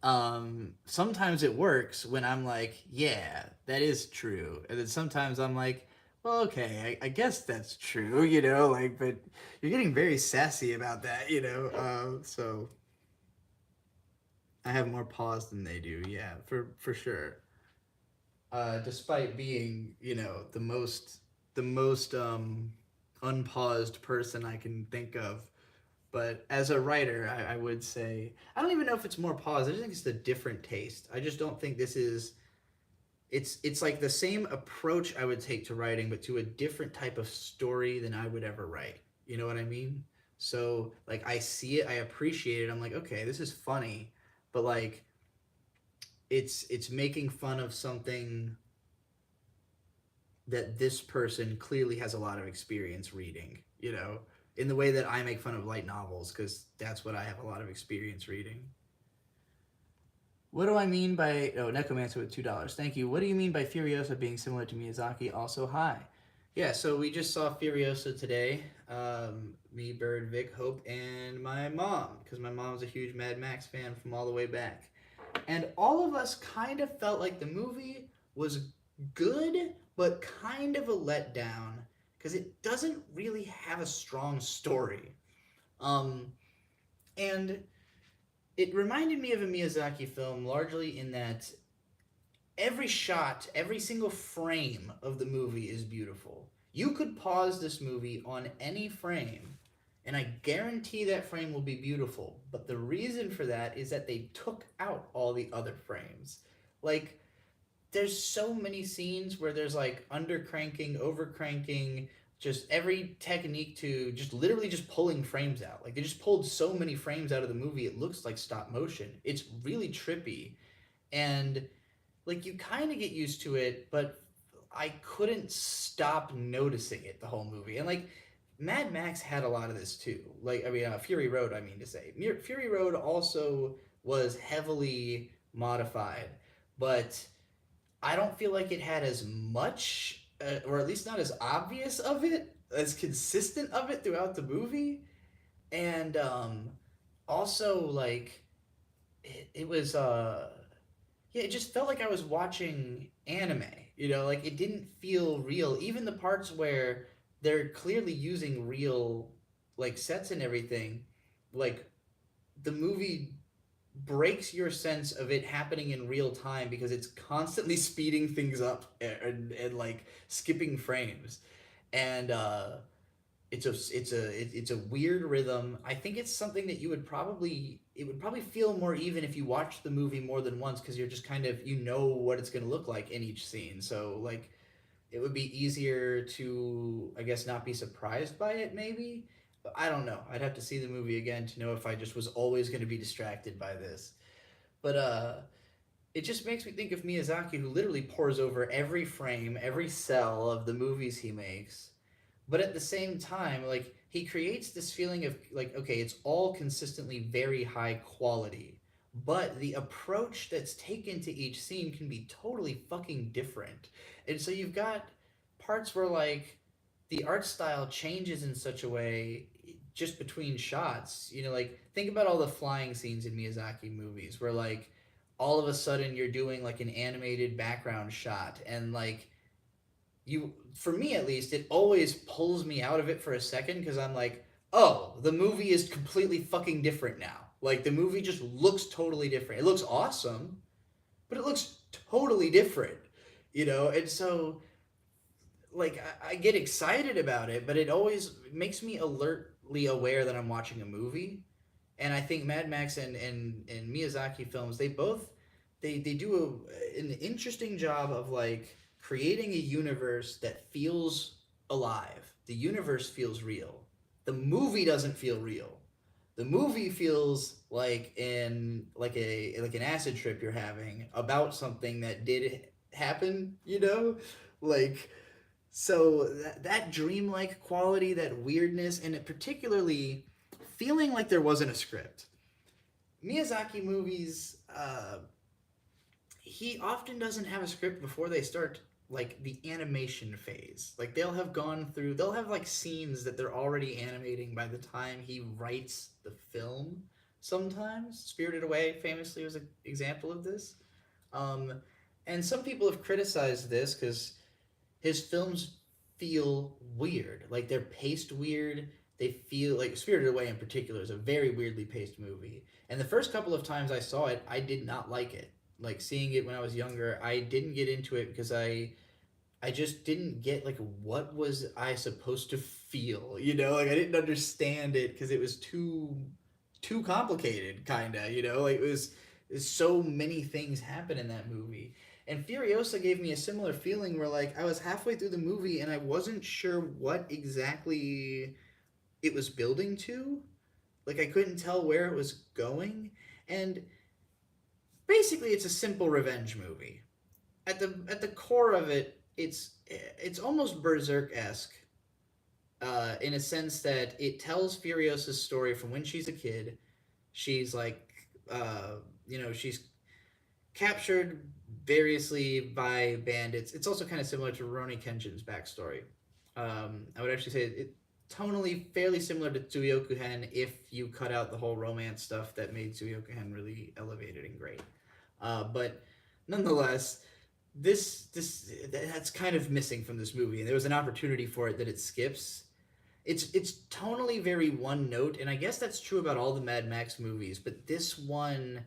Sometimes it works when I'm like, yeah, that is true, and then sometimes I'm like, well, okay, I guess that's true, like, but you're getting very sassy about that, so I have more pause than they do, yeah, for sure. Despite being, the most unpaused person I can think of. But as a writer, I would say, I don't even know if it's more pause. I just think it's a different taste. I just don't think this is, it's like the same approach I would take to writing, but to a different type of story than I would ever write. You know what I mean? So like I see it, I appreciate it. I'm like, okay, this is funny, but like it's making fun of something that this person clearly has a lot of experience reading, you know, in the way that I make fun of light novels because that's what I have a lot of experience reading. What do I mean by Necromancer with $2? Thank you. What do you mean by Furiosa being similar to Miyazaki? Also, hi. Yeah, so we just saw Furiosa today. Me, Bird, Vic, Hope, and my mom, because my mom's a huge Mad Max fan from all the way back. And all of us kind of felt like the movie was good, but kind of a letdown because it doesn't really have a strong story. Um, and it reminded me of a Miyazaki film largely in that every shot, every single frame of the movie is beautiful. You could pause this movie on any frame, and I guarantee that frame will be beautiful. But the reason for that is that they took out all the other frames. Like, there's so many scenes where there's like under cranking, over cranking, just every technique to just literally just pulling frames out. Like, they just pulled so many frames out of the movie, it looks like stop motion. It's really trippy. And like you kind of get used to it, but I couldn't stop noticing it the whole movie. And like Mad Max had a lot of this too. Like I mean, Fury Road. I mean to say, Fury Road also was heavily modified, but I don't feel like it had as much, or at least not as obvious of it, as consistent of it throughout the movie. And also like it was yeah, it just felt like I was watching anime. You know, like it didn't feel real. Even the parts where they're clearly using real like sets and everything, like the movie breaks your sense of it happening in real time because it's constantly speeding things up and like skipping frames. And it's a weird rhythm. I think it's something that it would probably feel more even if you watched the movie more than once because you're just kind of you know what it's going to look like in each scene. So like it would be easier to I guess not be surprised by it maybe. But I don't know. I'd have to see the movie again to know if I just was always going to be distracted by this. But it just makes me think of Miyazaki who literally pores over every frame, every cell of the movies he makes, but at the same time like he creates this feeling of like okay it's all consistently very high quality but the approach that's taken to each scene can be totally fucking different. And so you've got parts where like the art style changes in such a way just between shots, you know, like think about all the flying scenes in Miyazaki movies where like all of a sudden you're doing like an animated background shot and like you for me at least it always pulls me out of it for a second because I'm like oh the movie is completely fucking different now, like the movie just looks totally different. It looks awesome but it looks totally different, you know. And so like I get excited about it but it always makes me alertly aware that I'm watching a movie. And I think Mad Max and Miyazaki films they both they do an interesting job of like creating a universe that feels alive. The universe feels real. The movie doesn't feel real. The movie feels like an acid trip you're having about something that did happen, you know? Like so that dreamlike quality, that weirdness, and it particularly feeling like there wasn't a script. Miyazaki movies, he often doesn't have a script before they start like the animation phase. Like they'll have like scenes that they're already animating by the time he writes the film. Sometimes Spirited Away famously was an example of this. Um, and some people have criticized this because his films feel weird. Like they're paced weird. They feel like Spirited Away in particular is a very weirdly paced movie. And the first couple of times I saw it, I did not like it. Like seeing it when I was younger, I didn't get into it because I just didn't get like what was I supposed to feel, you know? Like I didn't understand it because it was too complicated kind of, you know? Like it was so many things happen in that movie. And Furiosa gave me a similar feeling where like I was halfway through the movie and I wasn't sure what exactly it was building to. Like I couldn't tell where it was going, and basically it's a simple revenge movie. At the core of it, it's almost Berserk esque, in a sense that it tells Furiosa's story from when she's a kid. She's like, she's captured variously by bandits. It's also kind of similar to Rurouni Kenshin's backstory. I would actually say it tonally fairly similar to Tsuyoku Hen if you cut out the whole romance stuff that made Tsuyoku Hen really elevated and great. But nonetheless, this that's kind of missing from this movie, and there was an opportunity for it that it skips. It's tonally very one note, and I guess that's true about all the Mad Max movies, but this one,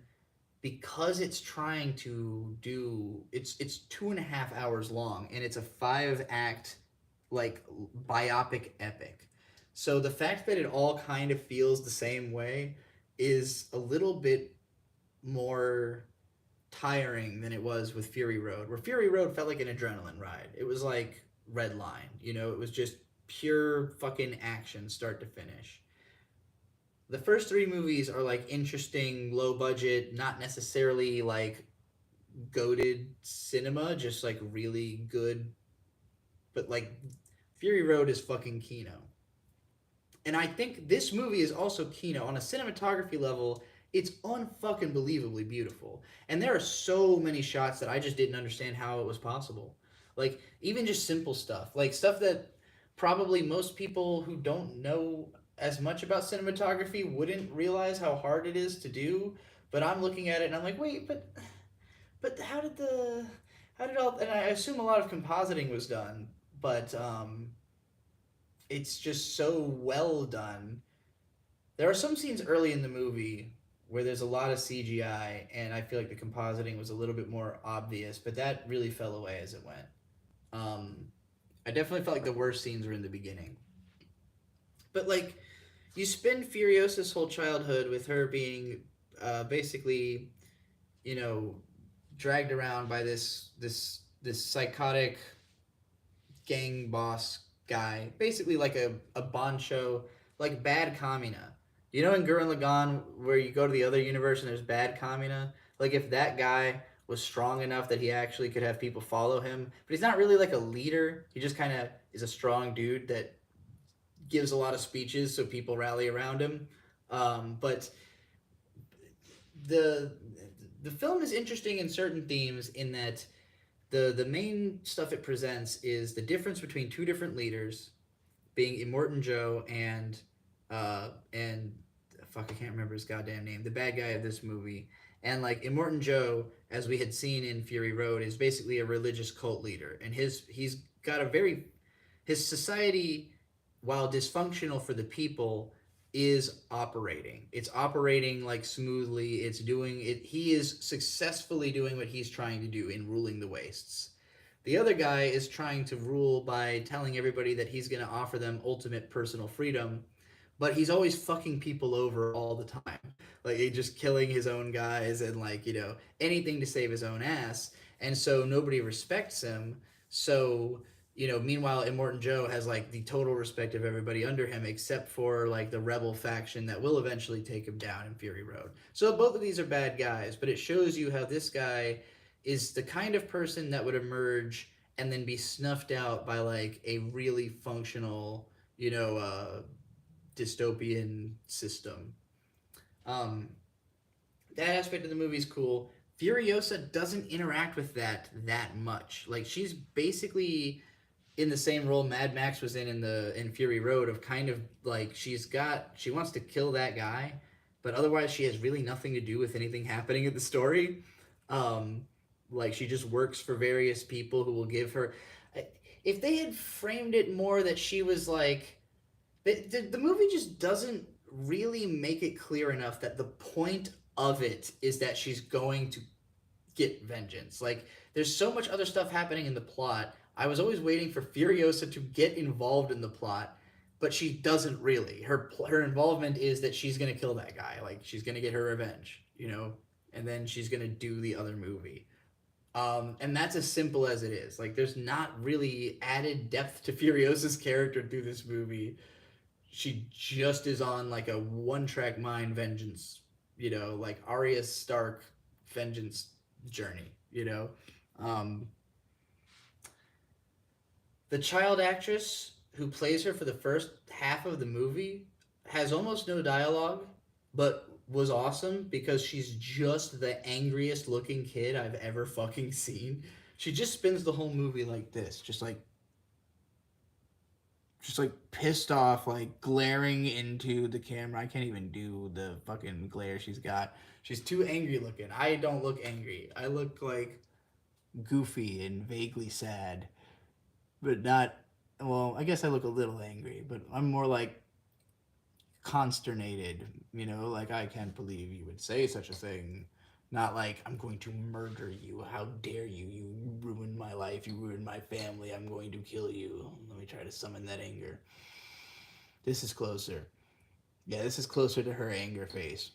because it's trying to do, it's 2.5 hours long, and it's a 5 act like biopic epic. So the fact that it all kind of feels the same way is a little bit more tiring than it was with Fury Road, where Fury Road felt like an adrenaline ride. It was like Red Line, it was just pure fucking action start to finish. The first three movies are like interesting, low budget, not necessarily like goated cinema, just like really good, but like Fury Road is fucking Kino. And I think this movie is also Kino on a cinematography level. It's unfucking believably beautiful, and there are so many shots that I just didn't understand how it was possible. Like even just simple stuff, like stuff that probably most people who don't know as much about cinematography wouldn't realize how hard it is to do. But I'm looking at it and I'm like, wait, but how did all? And I assume a lot of compositing was done, but it's just so well done. There are some scenes early in the movie where there's a lot of CGI, and I feel like the compositing was a little bit more obvious, but that really fell away as it went. Um, I definitely felt like the worst scenes were in the beginning. But like, you spend Furiosa's whole childhood with her being basically, you know, dragged around by this psychotic gang boss guy, basically like a Bancho, like bad Kamina. You know in Gurren Lagann where you go to the other universe and there's bad Kamina? Like if that guy was strong enough that he actually could have people follow him, but he's not really like a leader. He just kind of is a strong dude that gives a lot of speeches so people rally around him. But the the film is interesting in certain themes in that the main stuff it presents is the difference between two different leaders, being Immortan Joe and fuck, I can't remember his goddamn name, the bad guy of this movie. And like Immortan Joe, as we had seen in Fury Road, is basically a religious cult leader, and he's got a very his society, while dysfunctional for the people, is operating. It's operating like smoothly. It's doing it. He is successfully doing what he's trying to do in ruling the wastes. The other guy is trying to rule by telling everybody that he's going to offer them ultimate personal freedom, but he's always fucking people over all the time. Like he just killing his own guys and like, anything to save his own ass. And so nobody respects him. So, meanwhile, Immortan Joe has like the total respect of everybody under him, except for like the rebel faction that will eventually take him down in Fury Road. So both of these are bad guys, but it shows you how this guy is the kind of person that would emerge and then be snuffed out by like a really functional, dystopian system. Um, that aspect of the movie is cool. Furiosa doesn't interact with that much. Like she's basically in the same role Mad Max was in Fury Road, of kind of like she wants to kill that guy, but otherwise she has really nothing to do with anything happening in the story. Like she just works for various people who will give her. If they had framed it more that she was like, the movie just doesn't really make it clear enough that the point of it is that she's going to get vengeance. Like there's so much other stuff happening in the plot. I was always waiting for Furiosa to get involved in the plot, but she doesn't really. Her involvement is that she's gonna kill that guy. Like she's gonna get her revenge, and then she's gonna do the other movie. And that's as simple as it is. Like there's not really added depth to Furiosa's character through this movie. she just is on like a one-track mind vengeance, like Arya Stark vengeance journey, Um, the child actress who plays her for the first half of the movie has almost no dialogue, but was awesome because she's just the angriest looking kid I've ever fucking seen. She just spends the whole movie like this, just like pissed off, like glaring into the camera. I can't even do the fucking glare she's got. She's too angry looking. I don't look angry. I look like goofy and vaguely sad, but not. Well, I guess I look a little angry, but I'm more like consternated. Like I can't believe you would say such a thing. Not like I'm going to murder you. How dare you? You ruined my life. You ruined my family. I'm going to kill you. Let me try to summon that anger. This is closer. Yeah, this is closer to her anger face.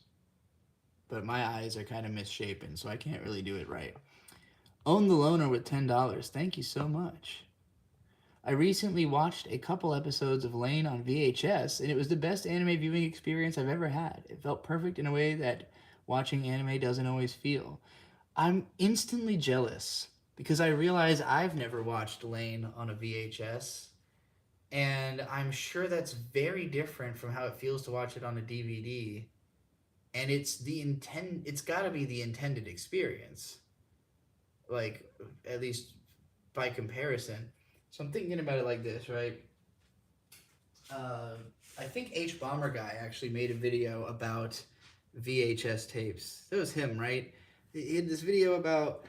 But my eyes are kind of misshapen, so I can't really do it right. Own the Loner with $10. Thank you so much. I recently watched a couple episodes of Lane on VHS, and it was the best anime viewing experience I've ever had. It felt perfect in a way that watching anime doesn't always feel. I'm instantly jealous because I realize I've never watched Lane on a VHS, and I'm sure that's very different from how it feels to watch it on a DVD. And it's got to be the intended experience, like at least by comparison. So I'm thinking about it like this, right? Uh, I think H Bomber Guy actually made a video about VHS tapes. That was him, right? He had this video about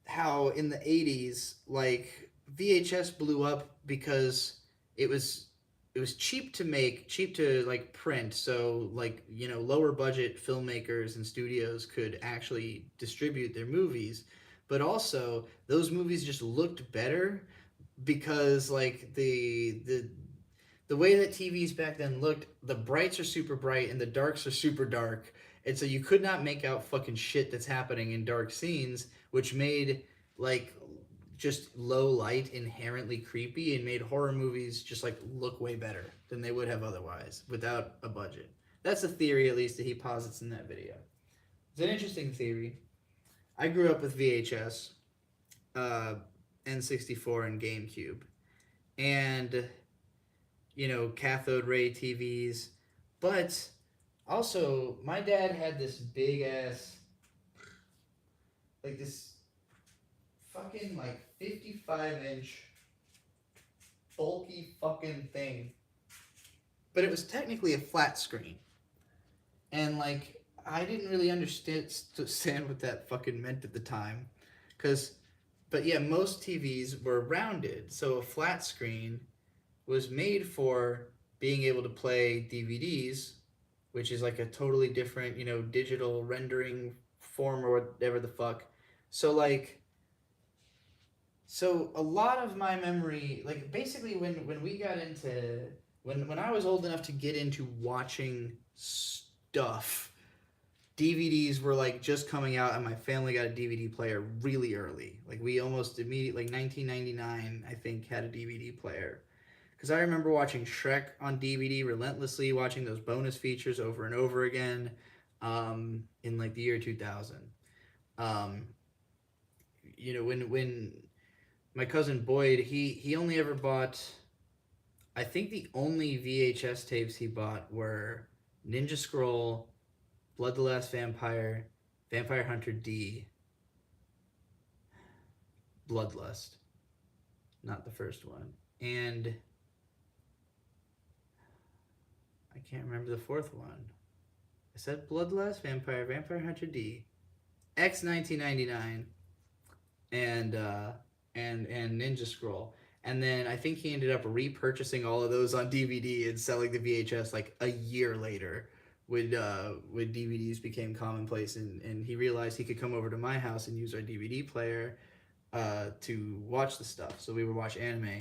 how in the 80s, like VHS blew up because it was it was cheap to make, cheap to like print, so like, lower budget filmmakers and studios could actually distribute their movies, but also those movies just looked better because like the way that TVs back then looked, the brights are super bright and the darks are super dark. And so you could not make out fucking shit that's happening in dark scenes, which made like just low light inherently creepy and made horror movies just like look way better than they would have otherwise without a budget. That's a theory, at least, that he posits in that video. It's an interesting theory. I grew up with VHS, uh, N64, and GameCube. And cathode ray TVs. But also, my dad had this big ass, like this fucking like 55-inch bulky fucking thing. But it was technically a flat screen. And like, I didn't really understand what that fucking meant at the time. But yeah, most TVs were rounded. So a flat screen was made for being able to play DVDs, which is like a totally different, digital rendering form or whatever the fuck. So a lot of my memory, like basically when we got into when I was old enough to get into watching stuff, DVDs were like just coming out, and my family got a DVD player really early. Like we almost immediately, like 1999, I think, had a DVD player. Because I remember watching Shrek on DVD relentlessly, watching those bonus features over and over again, in like the year 2000. Um, when my cousin Boyd, he only ever bought, I think the only VHS tapes he bought were Ninja Scroll, Blood the Last Vampire, Vampire Hunter D, Bloodlust, not the first one, and I can't remember the fourth one. I said Bloodlust, Vampire, Vampire Hunter D, X 1999, and Ninja Scroll. And then I think he ended up repurchasing all of those on DVD and selling the VHS like a year later when DVDs became commonplace, and he realized he could come over to my house and use our DVD player to watch the stuff. So we would watch anime.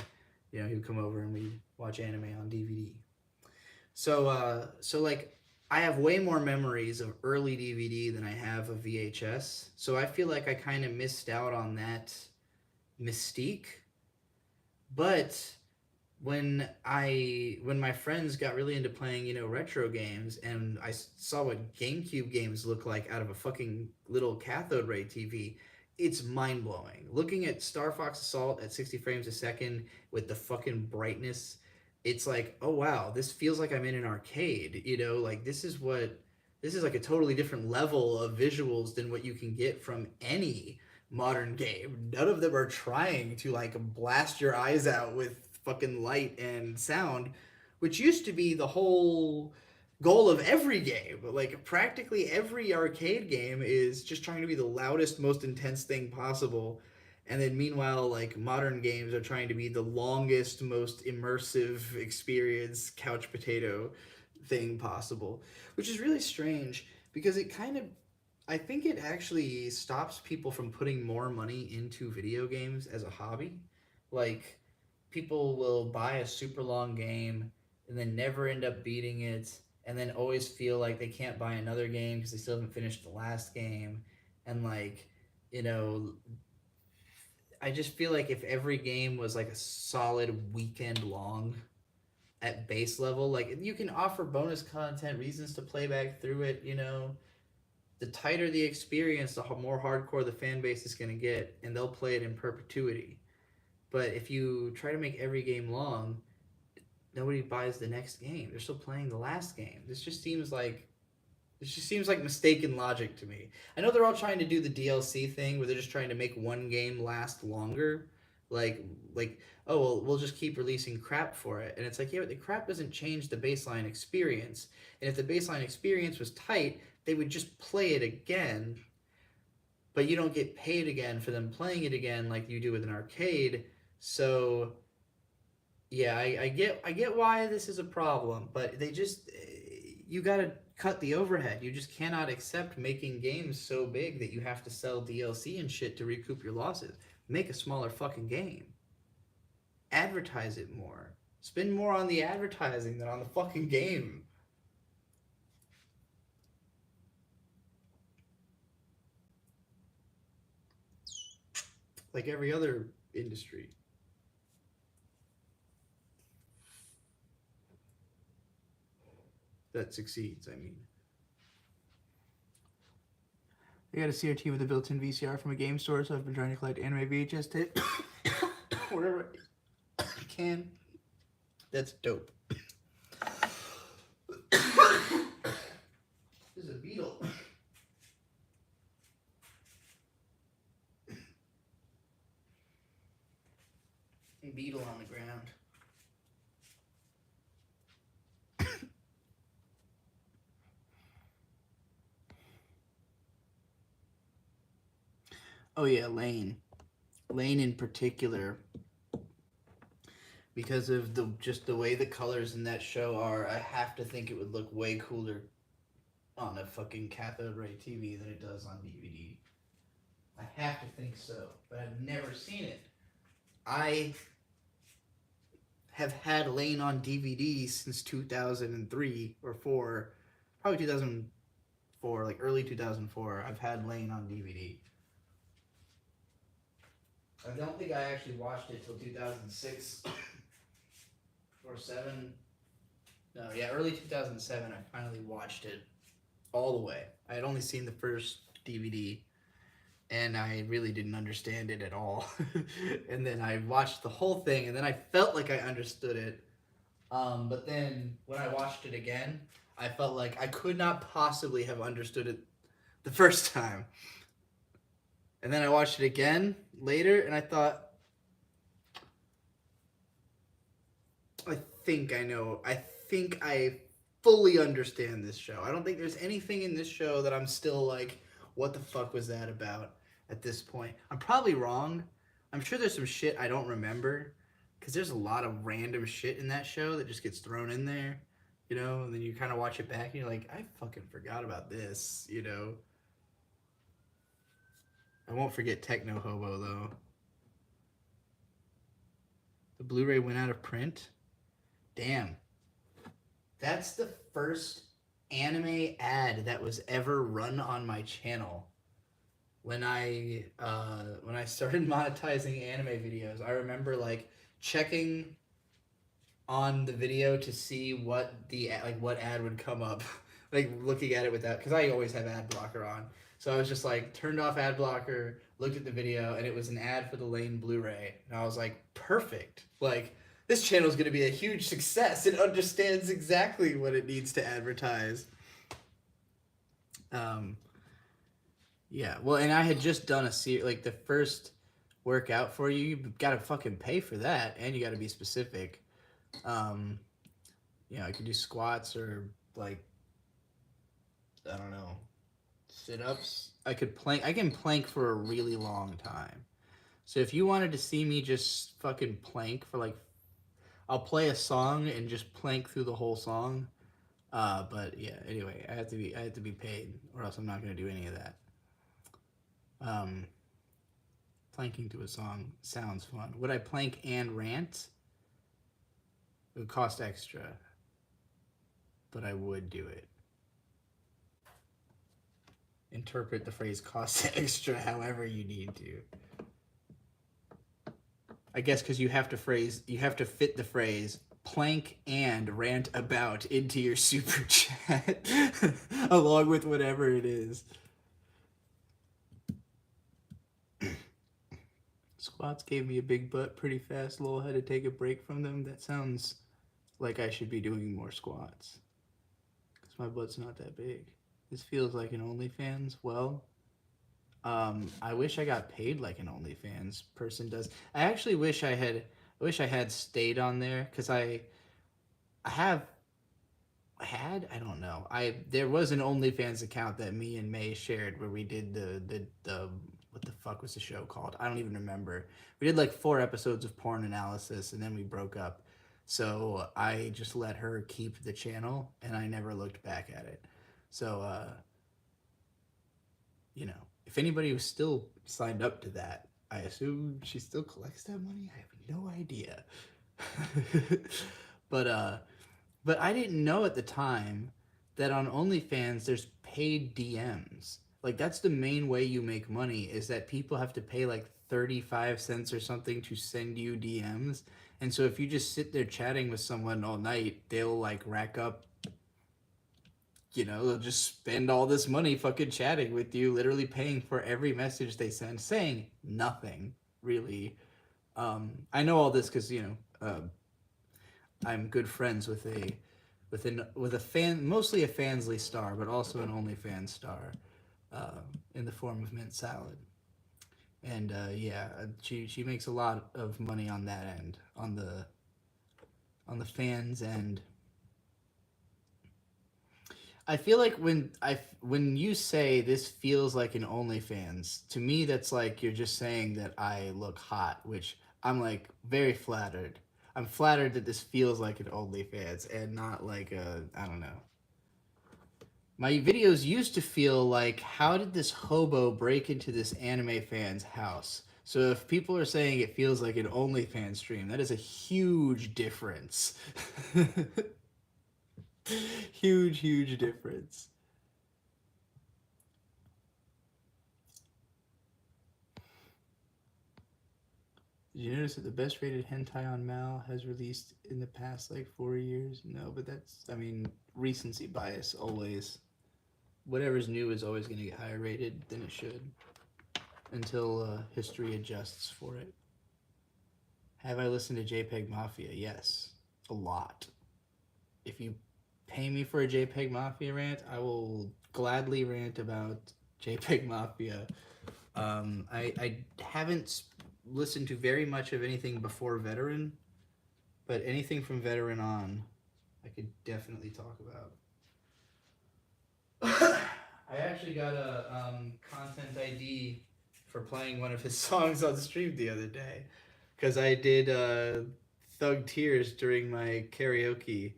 He would come over and we'd watch anime on DVD. So like I have way more memories of early DVD than I have of VHS. So I feel like I kind of missed out on that mystique. But when my friends got really into playing, retro games, and I saw what GameCube games look like out of a fucking little cathode ray TV, it's mind blowing. Looking at Star Fox Assault at 60 frames a second with the fucking brightness, it's like, oh wow, this feels like I'm in an arcade. Like this is like a totally different level of visuals than what you can get from any modern game. None of them are trying to like blast your eyes out with fucking light and sound, which used to be the whole goal of every game. Like practically every arcade game is just trying to be the loudest, most intense thing possible. And then meanwhile, like modern games are trying to be the longest, most immersive experience, couch potato thing possible, which is really strange because it kind of I think it actually stops people from putting more money into video games as a hobby. Like, people will buy a super long game and then never end up beating it, and then always feel like they can't buy another game because they still haven't finished the last game. And, like, you know, I just feel like if every game was like a solid weekend long at base level, like, you can offer bonus content, reasons to play back through it. The tighter the experience, the more hardcore the fan base is going to get, and they'll play it in perpetuity. But if you try to make every game long, nobody buys the next game. They're still playing the last game. This just seems like mistaken logic to me. I know they're all trying to do the DLC thing where they're just trying to make one game last longer. Like oh well, we'll just keep releasing crap for it. And it's like, yeah, but the crap doesn't change the baseline experience. And if the baseline experience was tight, they would just play it again, but you don't get paid again for them playing it again like you do with an arcade. So yeah, I get why this is a problem, but you gotta cut the overhead. You just cannot accept making games so big that you have to sell DLC and shit to recoup your losses. Make a smaller fucking game. Advertise it more. Spend more on the advertising than on the fucking game. Like every other industry. That succeeds, I mean. I got a CRT with a built-in VCR from a game store, so I've been trying to collect anime VHS tape Wherever I can. That's dope. There's a beetle. A beetle on the ground. Oh yeah, Lane in particular, Because of the way the colors in that show are, I have to think it would look way cooler on a fucking cathode ray TV than it does on DVD. I have to think so, but I've never seen it. I have had Lane on DVD since 2003 or 4, probably 2004, like early 2004. I've had Lane on DVD. I don't think I actually watched it till 2006 or 7. No, yeah, early 2007 I finally watched it all the way. I had only seen the first DVD and I really didn't understand it at all. And then I watched the whole thing and then I felt like I understood it. But then when I watched it again, I felt like I could not possibly have understood it the first time. And then I watched it again later, and I thought, I think I know. I think I fully understand this show. I don't think there's anything in this show that I'm still like, what the fuck was that about at this point? I'm probably wrong. I'm sure there's some shit I don't remember, because there's a lot of random shit in that show that just gets thrown in there, and then you kind of watch it back and you're like, I fucking forgot about this. I won't forget Techno Hobo, though. The Blu-ray went out of print? Damn. That's the first anime ad that was ever run on my channel. When I started monetizing anime videos, I remember, like, checking on the video to see what what ad would come up, like looking at it without, because I always have ad blocker on. So I was just like turned off ad blocker, looked at the video, and it was an ad for the Lane Blu-ray, and I was like, perfect. Like this channel is going to be a huge success. It understands exactly what it needs to advertise. Yeah, well, and I had just done like the first workout for you. You got to fucking pay for that, and you got to be specific. I could do squats or like, I don't know, sit-ups. I can plank for a really long time. So if you wanted to see me just fucking plank for like, I'll play a song and just plank through the whole song. But yeah, anyway, I have to be paid, or else I'm not gonna do any of that. Planking to a song sounds fun. Would I plank and rant? It would cost extra, but I would do it. Interpret the phrase cost extra however you need to. I guess because you have to fit the phrase plank and rant about into your super chat along with whatever it is. Squats gave me a big butt pretty fast. Lol, had to take a break from them. That sounds like I should be doing more squats. Because my butt's not that big. This feels like an OnlyFans. Well, I wish I got paid like an OnlyFans person does. I actually wish I had stayed on there, because I don't know. There was an OnlyFans account that me and May shared where we did the what the fuck was the show called? I don't even remember. We did like 4 episodes of porn analysis, and then we broke up. So I just let her keep the channel, and I never looked back at it. So if anybody was still signed up to that, I assume she still collects that money. I have no idea. But I didn't know at the time that on OnlyFans there's paid DMs. Like, that's the main way you make money, is that people have to pay like 35 cents or something to send you DMs. And so if you just sit there chatting with someone all night, they'll like rack up, they'll just spend all this money fucking chatting with you, literally paying for every message they send, saying nothing really. I know all this because I'm good friends with a fan, mostly a Fansly star, but also an OnlyFans star, in the form of Mint Salad. And she makes a lot of money on that end, on the fans end. I feel like when you say this feels like an OnlyFans, to me that's like you're just saying that I look hot, which I'm like very flattered. I'm flattered that this feels like an OnlyFans and not like I don't know. My videos used to feel like, how did this hobo break into this anime fan's house? So if people are saying it feels like an OnlyFans stream, that is a huge difference. Huge difference. Did you notice that the best rated hentai on Mal has released in the past like 4 years? No, but that's, recency bias always. Whatever's new is always going to get higher rated than it should, until history adjusts for it. Have I listened to JPEG Mafia? Yes, a lot. If you pay me for a JPEG Mafia rant, I will gladly rant about JPEG Mafia. I haven't listened to very much of anything before Veteran, but anything from Veteran on, I could definitely talk about. I actually got a content ID for playing one of his songs on stream the other day, because I did Thug Tears during my karaoke,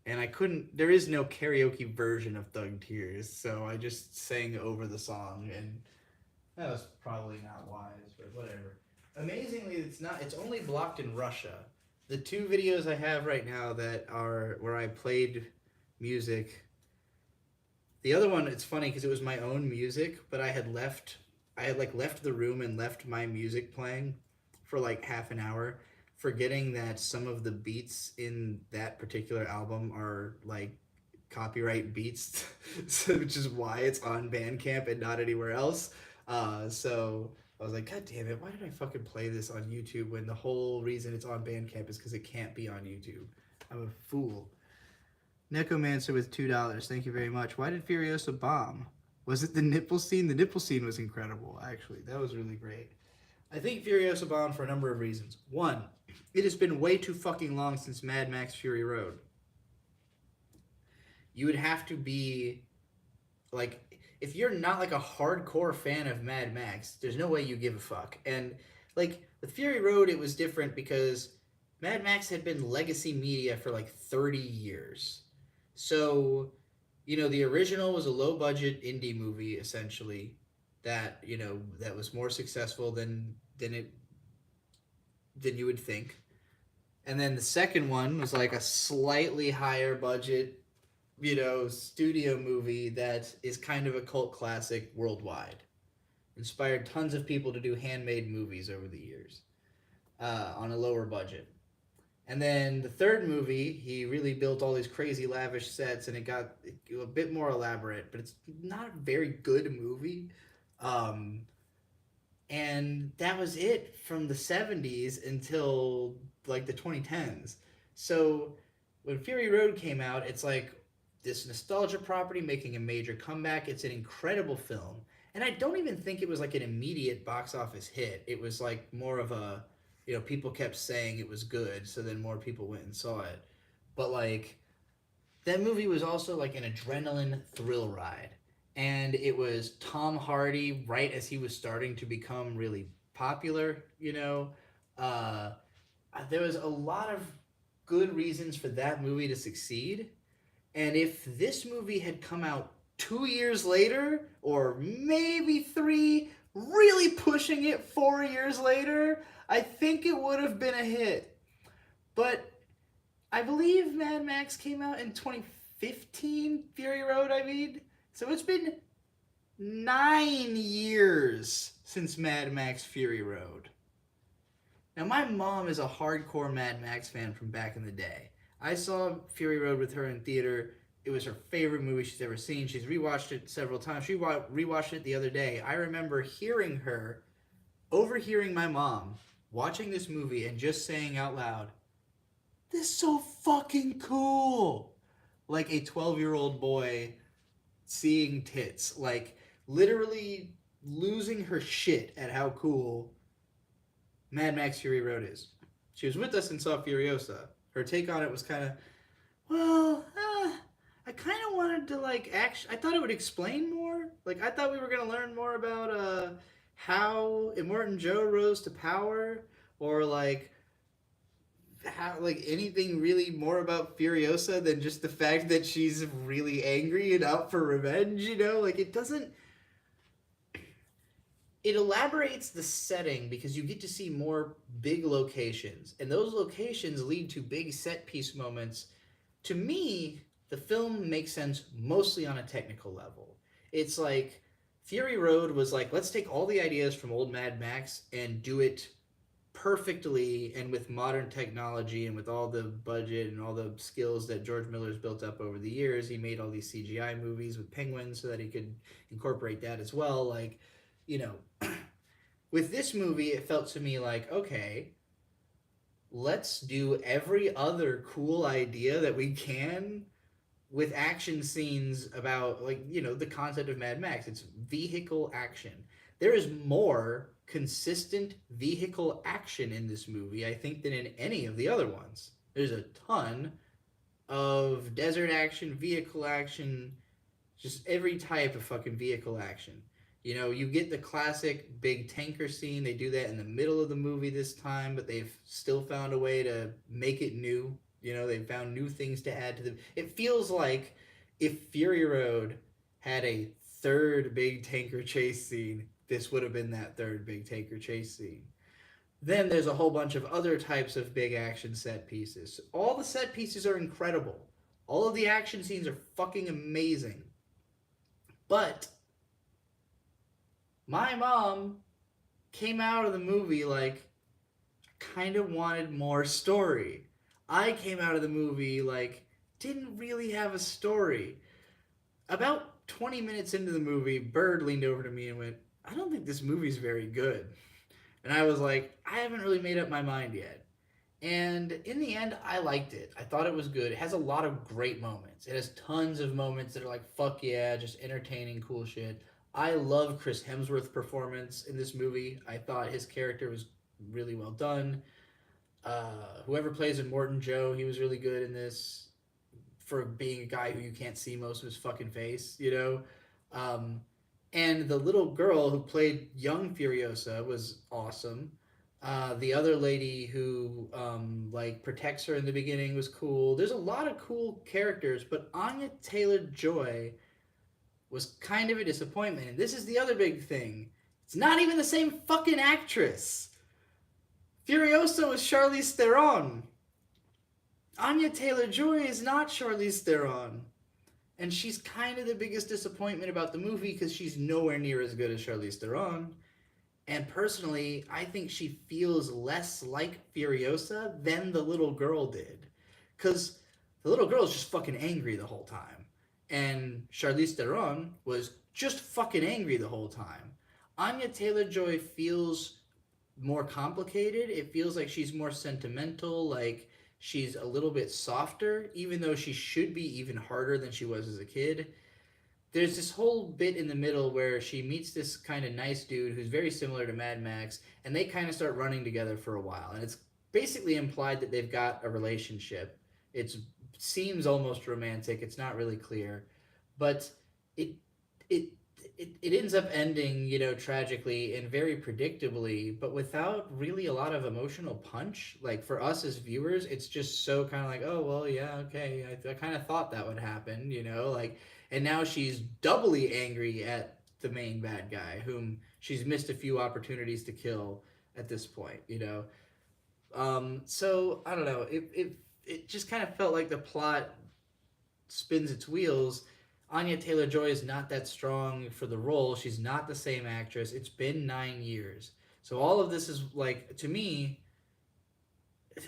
and I couldn't. There is no karaoke version of Thug Tears, so I just sang over the song, and that was probably not wise, but whatever. Amazingly, it's not. It's only blocked in Russia. The 2 videos I have right now that are where I played music. The other one, it's funny because it was my own music, but I had left the room and left my music playing for like half an hour, forgetting that some of the beats in that particular album are like copyright beats, so, which is why it's on Bandcamp and not anywhere else. So I was like, God damn it, why did I fucking play this on YouTube when the whole reason it's on Bandcamp is because it can't be on YouTube? I'm a fool. Necromancer with $2. Thank you very much. Why did Furiosa bomb? Was it the nipple scene? The nipple scene was incredible, actually. That was really great. I think Furiosa bombed for a number of reasons. One, it has been way too fucking long since Mad Max Fury Road. You would have to be like, if you're not like a hardcore fan of Mad Max, there's no way you give a fuck. And like with Fury Road, it was different because Mad Max had been legacy media for like 30 years. So, the original was a low budget indie movie essentially that, that was more successful than you would think. And then the second one was like a slightly higher budget, studio movie that is kind of a cult classic worldwide. Inspired tons of people to do handmade movies over the years on a lower budget. And then the third movie, he really built all these crazy lavish sets, and it got a bit more elaborate, but it's not a very good movie. And that was it from the 70s until like the 2010s. So when Fury Road came out, it's like this nostalgia property making a major comeback. It's an incredible film. And I don't even think it was like an immediate box office hit. It was like more of a, people kept saying it was good, so then more people went and saw it. But like, that movie was also like an adrenaline thrill ride. And it was Tom Hardy right as he was starting to become really popular, Uh, there was a lot of good reasons for that movie to succeed. And if this movie had come out 2 years later, or maybe three, really pushing it 4 years later, I think it would have been a hit. But I believe Mad Max came out in 2015, Fury Road, I mean. So it's been 9 years since Mad Max Fury Road. Now, my mom is a hardcore Mad Max fan from back in the day. I saw Fury Road with her in theater. It was her favorite movie she's ever seen. She's rewatched it several times. She rewatched it the other day. I remember overhearing my mom watching this movie and just saying out loud, "This is so fucking cool!" Like a 12-year-old boy seeing tits. Like, literally losing her shit at how cool Mad Max Fury Road is. She was with us and saw Furiosa. Her take on it was kind of, I kind of wanted to I thought it would explain more. Like, I thought we were going to learn more about how Immortan Joe rose to power, or how anything really more about Furiosa than just the fact that she's really angry and out for revenge. It elaborates the setting because you get to see more big locations, and those locations lead to big set piece moments. To me, the film makes sense mostly on a technical level. It's like Fury Road was like, let's take all the ideas from old Mad Max and do it perfectly, and with modern technology and with all the budget and all the skills that George Miller's built up over the years. He made all these CGI movies with penguins so that he could incorporate that as well. With this movie, it felt to me like, okay, let's do every other cool idea that we can with action scenes about, the concept of Mad Max. It's vehicle action. There is more consistent vehicle action in this movie, I think, than in any of the other ones. There's a ton of desert action, vehicle action, just every type of fucking vehicle action. You get the classic big tanker scene. They do that in the middle of the movie this time, but they've still found a way to make it new. They've found new things to add to the... It feels like if Fury Road had a third big tanker chase scene, this would have been that third big tanker chase scene. Then there's a whole bunch of other types of big action set pieces. All the set pieces are incredible. All of the action scenes are fucking amazing. But my mom came out of the movie like, kind of wanted more story. I came out of the movie like didn't really have a story. About 20 minutes into the movie, Bird leaned over to me and went, "I don't think this movie's very good." And I was like, "I haven't really made up my mind yet." And in the end, I liked it. I thought it was good. It has a lot of great moments. It has tons of moments that are like, fuck yeah, just entertaining, cool shit. I love Chris Hemsworth's performance in this movie. I thought his character was really well done. Whoever plays Immortan Joe, he was really good in this for being a guy who you can't see most of his fucking face, you know? Um, and the little girl who played young Furiosa was awesome. The other lady who like protects her in the beginning was cool. There's a lot of cool characters, but Anya Taylor Joy was kind of a disappointment. And this is the other big thing. It's not even the same fucking actress. Furiosa was Charlize Theron. Anya Taylor Joy is not Charlize Theron. And she's kind of the biggest disappointment about the movie because she's nowhere near as good as Charlize Theron. And personally, I think she feels less like Furiosa than the little girl did. Because the little girl is just fucking angry the whole time. And Charlize Theron was just fucking angry the whole time. Anya Taylor Joy feels more complicated. It feels like she's more sentimental, like she's a little bit softer, even though she should be even harder than she was as a kid. There's this whole bit in the middle where she meets this kind of nice dude who's very similar to Mad Max, and they kind of start running together for a while. And it's basically implied that they've got a relationship. It seems almost romantic. It's not really clear, but it it it ends up ending, you know, tragically and very predictably, but without really a lot of emotional punch. Like for us as viewers, it's just so kind of like, oh well, yeah, okay, I kind of thought that would happen, you know, like, and now she's doubly angry at the main bad guy, whom she's missed a few opportunities to kill at this point, you know. So I don't know. It just kind of felt like the plot spins its wheels. Anya Taylor Joy is not that strong for the role. She's not the same actress. It's been 9 years. So all of this is like, to me,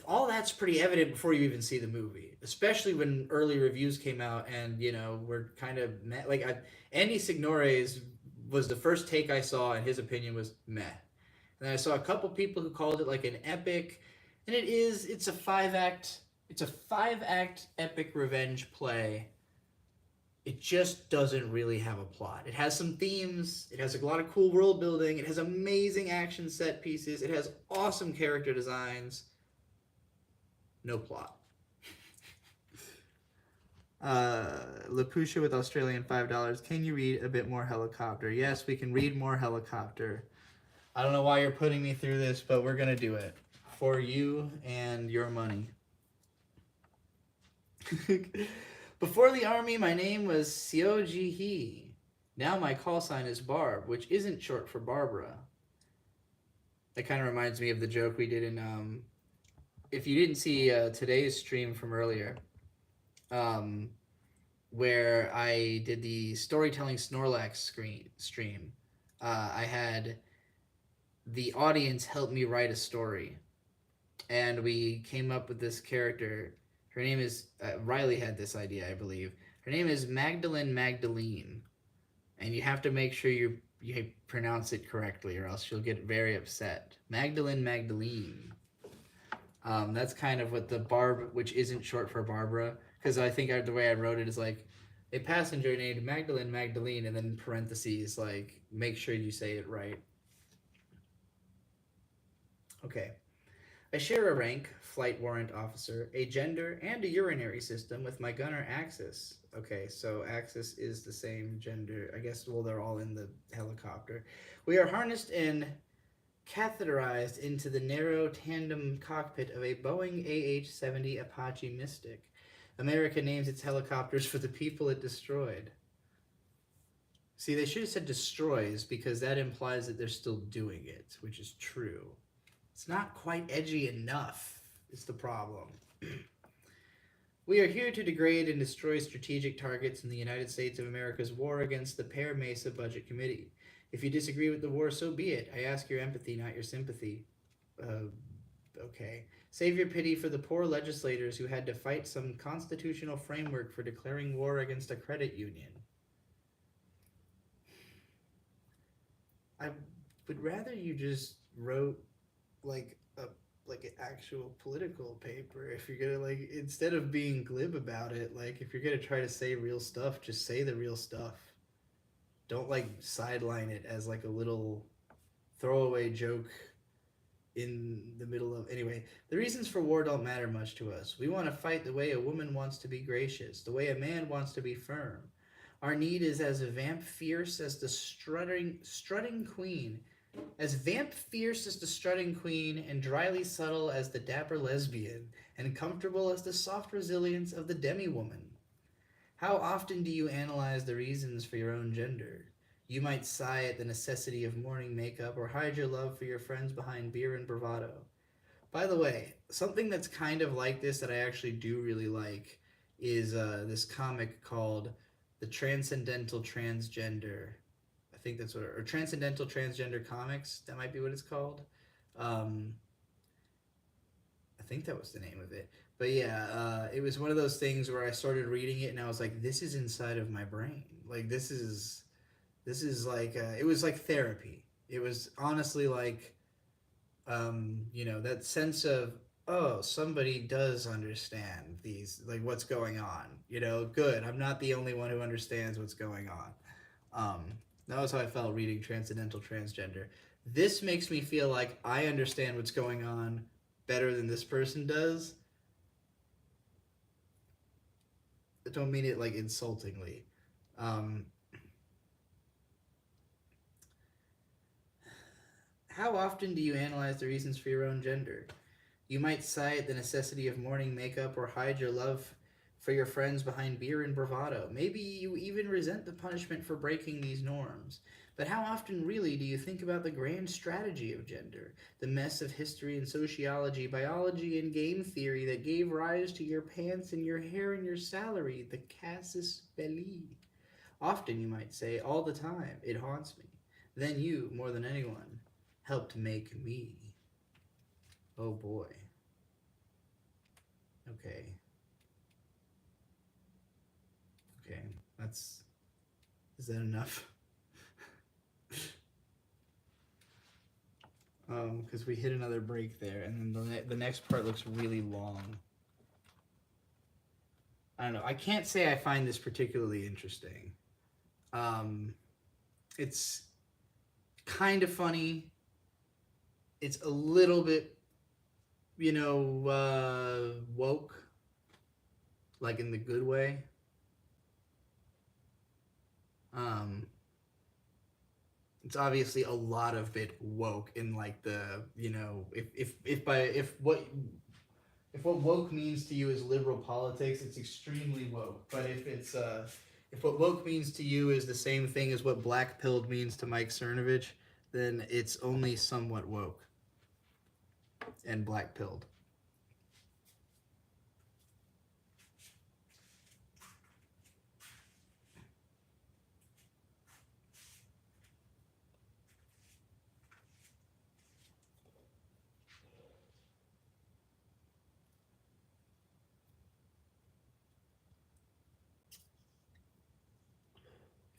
all that's pretty evident before you even see the movie, especially when early reviews came out and, you know, we're kind of like Andy Signore's was the first take I saw, and his opinion was meh. And then I saw a couple people who called it like an epic, and it's a 5 act epic revenge play. It just doesn't really have a plot. It has some themes, it has a lot of cool world building, it has amazing action set pieces, it has awesome character designs. No plot. Lapusha with Australian $5. Can you read a bit more helicopter? Yes, we can read more helicopter. I don't know why you're putting me through this, but we're gonna do it for you and your money. Before the army, my name was Seo Ji Hee. Now my call sign is Barb, which isn't short for Barbara. That kind of reminds me of the joke we did in if you didn't see today's stream from earlier, where I did the storytelling Snorlax stream, I had the audience help me write a story, and we came up with this character. Her name is Riley had this idea, I believe. Her name is Magdalene, and you have to make sure you pronounce it correctly, or else she'll get very upset. Magdalene. That's kind of what the Barb, which isn't short for Barbara, because I think the way I wrote it is like a passenger named Magdalene, and then in parentheses, like, make sure you say it right. Okay. I share a rank, flight warrant officer, a gender, and a urinary system with my gunner Axis. Okay, so Axis is the same gender. I guess, well, they're all in the helicopter. We are harnessed and catheterized into the narrow tandem cockpit of a Boeing AH-70 Apache Mystic. America names its helicopters for the people it destroyed. See, they should have said destroys, because that implies that they're still doing it, which is true. It's not quite edgy enough, is the problem. We are here to degrade and destroy strategic targets in the United States of America's war against the Pear Mesa Budget Committee. If you disagree with the war, so be it. I ask your empathy, not your sympathy. okay. Save your pity for the poor legislators who had to fight some constitutional framework for declaring war against a credit union. I would rather you just wrote like a like an actual political paper if you're gonna like instead of being glib about it, like if you're gonna try to say real stuff, just say the real stuff. Don't like sideline it as like a little throwaway joke in the middle of anyway. The reasons for war don't matter much to us. We want to fight the way a woman wants to be gracious, the way a man wants to be firm. Our need is as vamp fierce as the strutting queen, as vamp fierce as the strutting queen, and dryly subtle as the dapper lesbian, and comfortable as the soft resilience of the demi-woman. How often do you analyze the reasons for your own gender? You might sigh at the necessity of morning makeup or hide your love for your friends behind beer and bravado. By the way, something that's kind of like this that I actually do really like is this comic called The Transcendental Transgender. I think that's what, or Transcendental Transgender Comics, that might be what it's called. Um, I think that was the name of it. But yeah, it was one of those things where I started reading it and I was like, this is inside of my brain. Like this is like it was like therapy. It was honestly like that sense of, oh, somebody does understand these, like what's going on. Good. I'm not the only one who understands what's going on. That was how I felt reading Transcendental Transgender. This makes me feel like I understand what's going on better than this person does. I don't mean it like insultingly. How often do you analyze the reasons for your own gender? You might sigh at the necessity of morning makeup or hide your love for your friends behind beer and bravado. Maybe you even resent the punishment for breaking these norms. But how often really do you think about the grand strategy of gender, the mess of history and sociology, biology and game theory that gave rise to your pants and your hair and your salary, the casus belli? Often, you might say, all the time, it haunts me. Then you, more than anyone, helped make me. Oh boy. Okay. Okay. Is that enough? Because we hit another break there, and then the next part looks really long. I don't know. I can't say I find this particularly interesting. It's kind of funny. It's a little bit, woke, like in the good way. It's obviously a lot of bit woke in like the, if what woke means to you is liberal politics, it's extremely woke. But if what woke means to you is the same thing as what black pilled means to Mike Cernovich, then it's only somewhat woke and black pilled.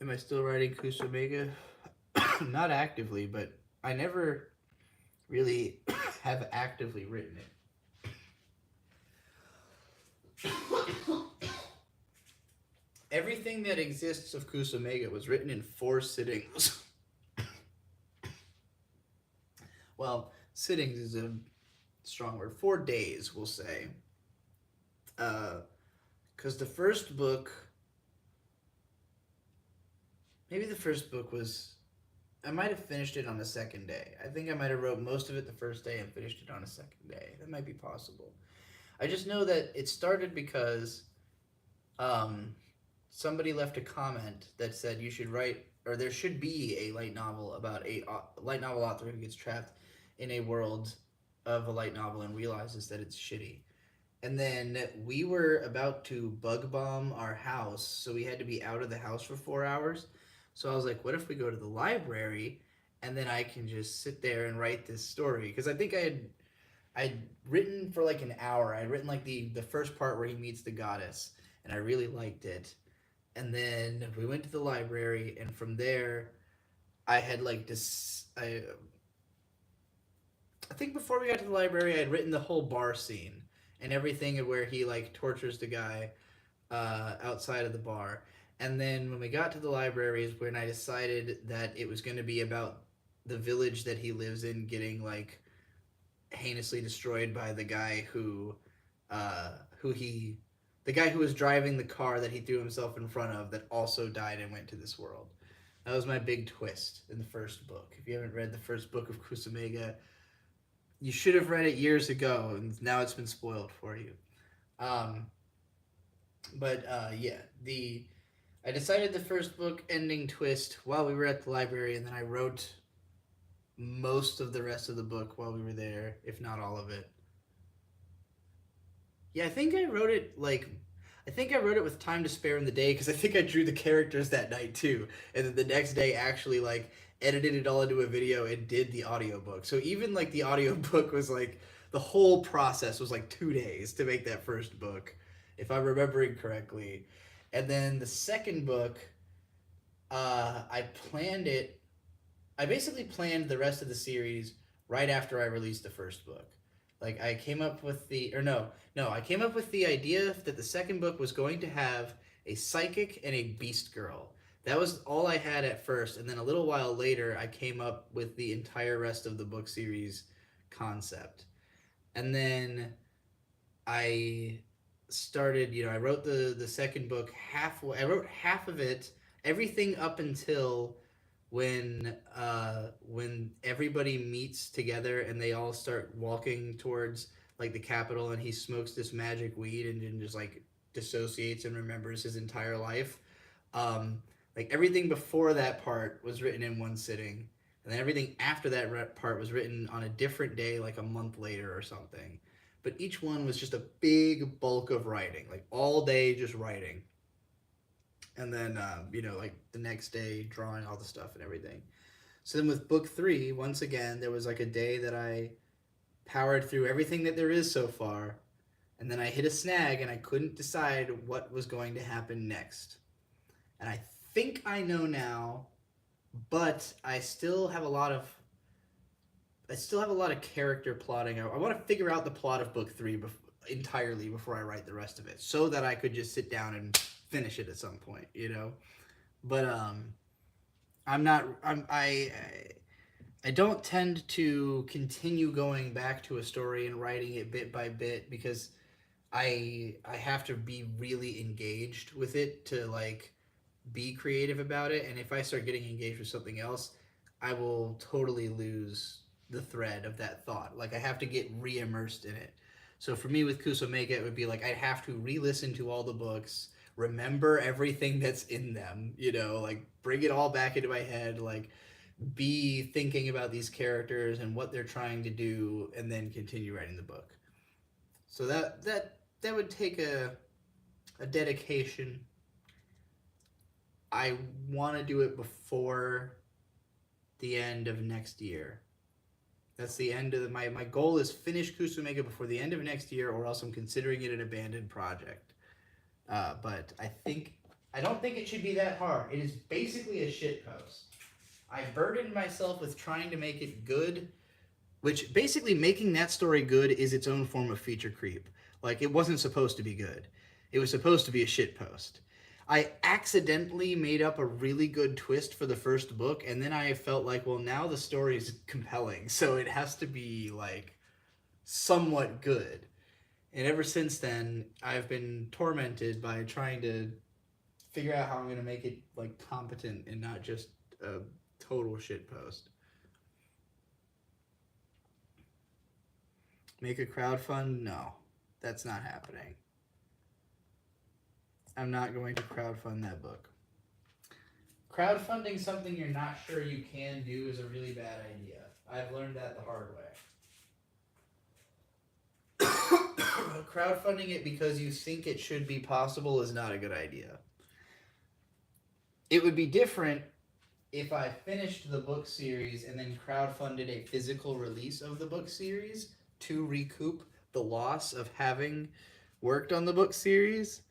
Am I still writing Kusomega? Not actively, but I never really have actively written it. Everything that exists of Kusomega was written in 4 sittings. Well, sittings is a strong word. 4 days, we'll say. Because the first book, maybe the first book was, I might have finished it on the second day. I think I might have wrote most of it the first day and finished it on the second day. That might be possible. I just know that it started because somebody left a comment that said you should write, or there should be a light novel about a light novel author who gets trapped in a world of a light novel and realizes that it's shitty. And then we were about to bug bomb our house, so we had to be out of the house for 4 hours. So I was like, what if we go to the library and then I can just sit there and write this story? Because I think I had I'd written for like an hour. I'd written like the first part where he meets the goddess, and I really liked it. And then we went to the library, and from there, I had like this. I think before we got to the library, I'd written the whole bar scene and everything where he like tortures the guy outside of the bar. And then when we got to the library is when I decided that it was going to be about the village that he lives in getting like heinously destroyed by who he the guy who was driving the car that he threw himself in front of that also died and went to this world. That was my big twist in the first book. If you haven't read the first book of Kusumega, you should have read it years ago, and now it's been spoiled for you. Um, yeah, the I decided the first book ending twist while we were at the library, and then I wrote most of the rest of the book while we were there, if not all of it. Yeah, I think I wrote it with time to spare in the day because I think I drew the characters that night too, and then the next day actually like edited it all into a video and did the audiobook. So even like the audiobook was like the whole process was like 2 days to make that first book, if I'm remembering correctly. And then the second book, I planned it. I basically planned the rest of the series right after I released the first book. Like I came up with the or no, I came up with the idea that the second book was going to have a psychic and a beast girl. That was all I had at first, and then a little while later I came up with the entire rest of the book series concept. And then I started, I wrote the second book halfway. I wrote half of it, everything up until when everybody meets together and they all start walking towards like the capital, and he smokes this magic weed and just like dissociates and remembers his entire life. Um, like everything before that part was written in one sitting, and then everything after that part was written on a different day, like a month later or something. But each one was just a big bulk of writing, like all day just writing, and then like the next day drawing all the stuff and everything. So then with book three, once again, there was like a day that I powered through everything that there is so far, and then I hit a snag and I couldn't decide what was going to happen next. And I think I know now, but I still have a lot of character plotting. I want to figure out the plot of book three entirely before I write the rest of it, so that I could just sit down and finish it at some point. But I'm not. I don't tend to continue going back to a story and writing it bit by bit because I have to be really engaged with it to like be creative about it. And if I start getting engaged with something else, I will totally lose the thread of that thought. Like I have to get re-immersed in it. So for me with Kusomeka, it would be like I'd have to re-listen to all the books, remember everything that's in them, like bring it all back into my head, like be thinking about these characters and what they're trying to do, and then continue writing the book. So that would take a dedication. I want to do it before the end of next year. That's the end of my goal is finish Kusumega before the end of next year, or else I'm considering it an abandoned project. But I don't think it should be that hard. It is basically a shit post. I burdened myself with trying to make it good, which basically making that story good is its own form of feature creep. Like it wasn't supposed to be good. It was supposed to be a shit post. I accidentally made up a really good twist for the first book, and then I felt like, well, now the story is compelling, so it has to be like somewhat good. And ever since then, I've been tormented by trying to figure out how I'm going to make it like competent and not just a total shit post. Make a crowdfund? No, that's not happening. I'm not going to crowdfund that book. Crowdfunding something you're not sure you can do is a really bad idea. I've learned that the hard way. Crowdfunding it because you think it should be possible is not a good idea. It would be different if I finished the book series and then crowdfunded a physical release of the book series to recoup the loss of having worked on the book series.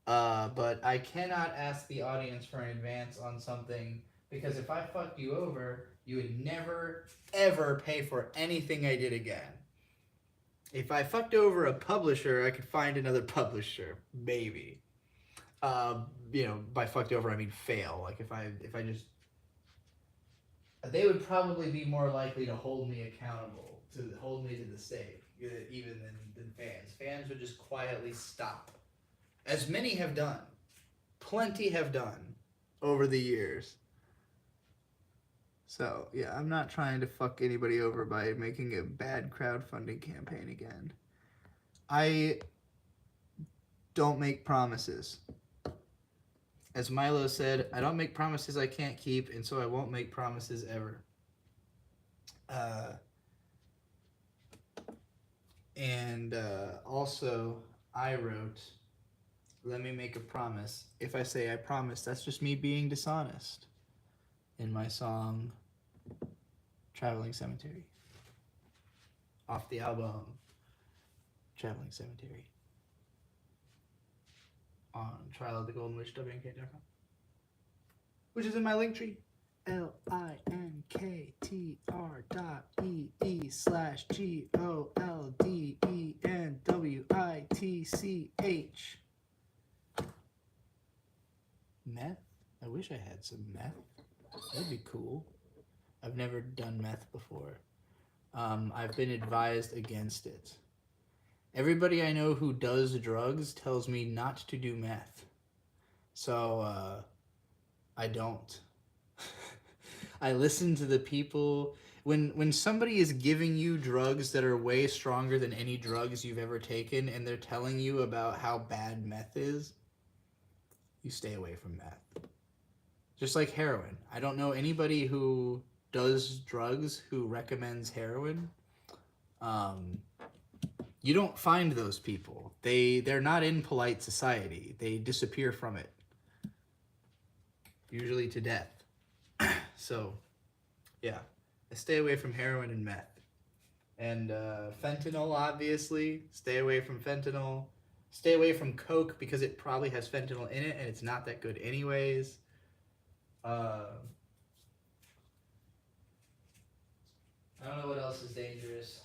But I cannot ask the audience for an advance on something because if I fucked you over, you would never, ever pay for anything I did again. If I fucked over a publisher, I could find another publisher, maybe. By fucked over I mean fail. Like if I just, they would probably be more likely to hold me accountable, to hold me to the stake, even than fans. Fans would just quietly stop, as many have done, plenty have done over the years. So yeah, I'm not trying to fuck anybody over by making a bad crowdfunding campaign again. I don't make promises. As Milo said, I don't make promises I can't keep, and so I won't make promises ever. Also, I wrote, let me make a promise. If I say I promise, that's just me being dishonest. In my song, Traveling Cemetery. Off the album, Traveling Cemetery. On trialofthegoldenwitch.com, which is in my link tree. linktr.ee/GOLDENWITCH. Meth? I wish I had some meth. That'd be cool. I've never done meth before. I've been advised against it. Everybody I know who does drugs tells me not to do meth. So, I don't. I listen to the people. When somebody is giving you drugs that are way stronger than any drugs you've ever taken, and they're telling you about how bad meth is, you stay away from meth. Just like heroin. I don't know anybody who does drugs who recommends heroin. You don't find those people. They're not in polite society. They disappear from it. Usually to death. So, yeah. I stay away from heroin and meth. And fentanyl, obviously. Stay away from fentanyl. Stay away from coke because it probably has fentanyl in it and it's not that good anyways. I don't know what else is dangerous.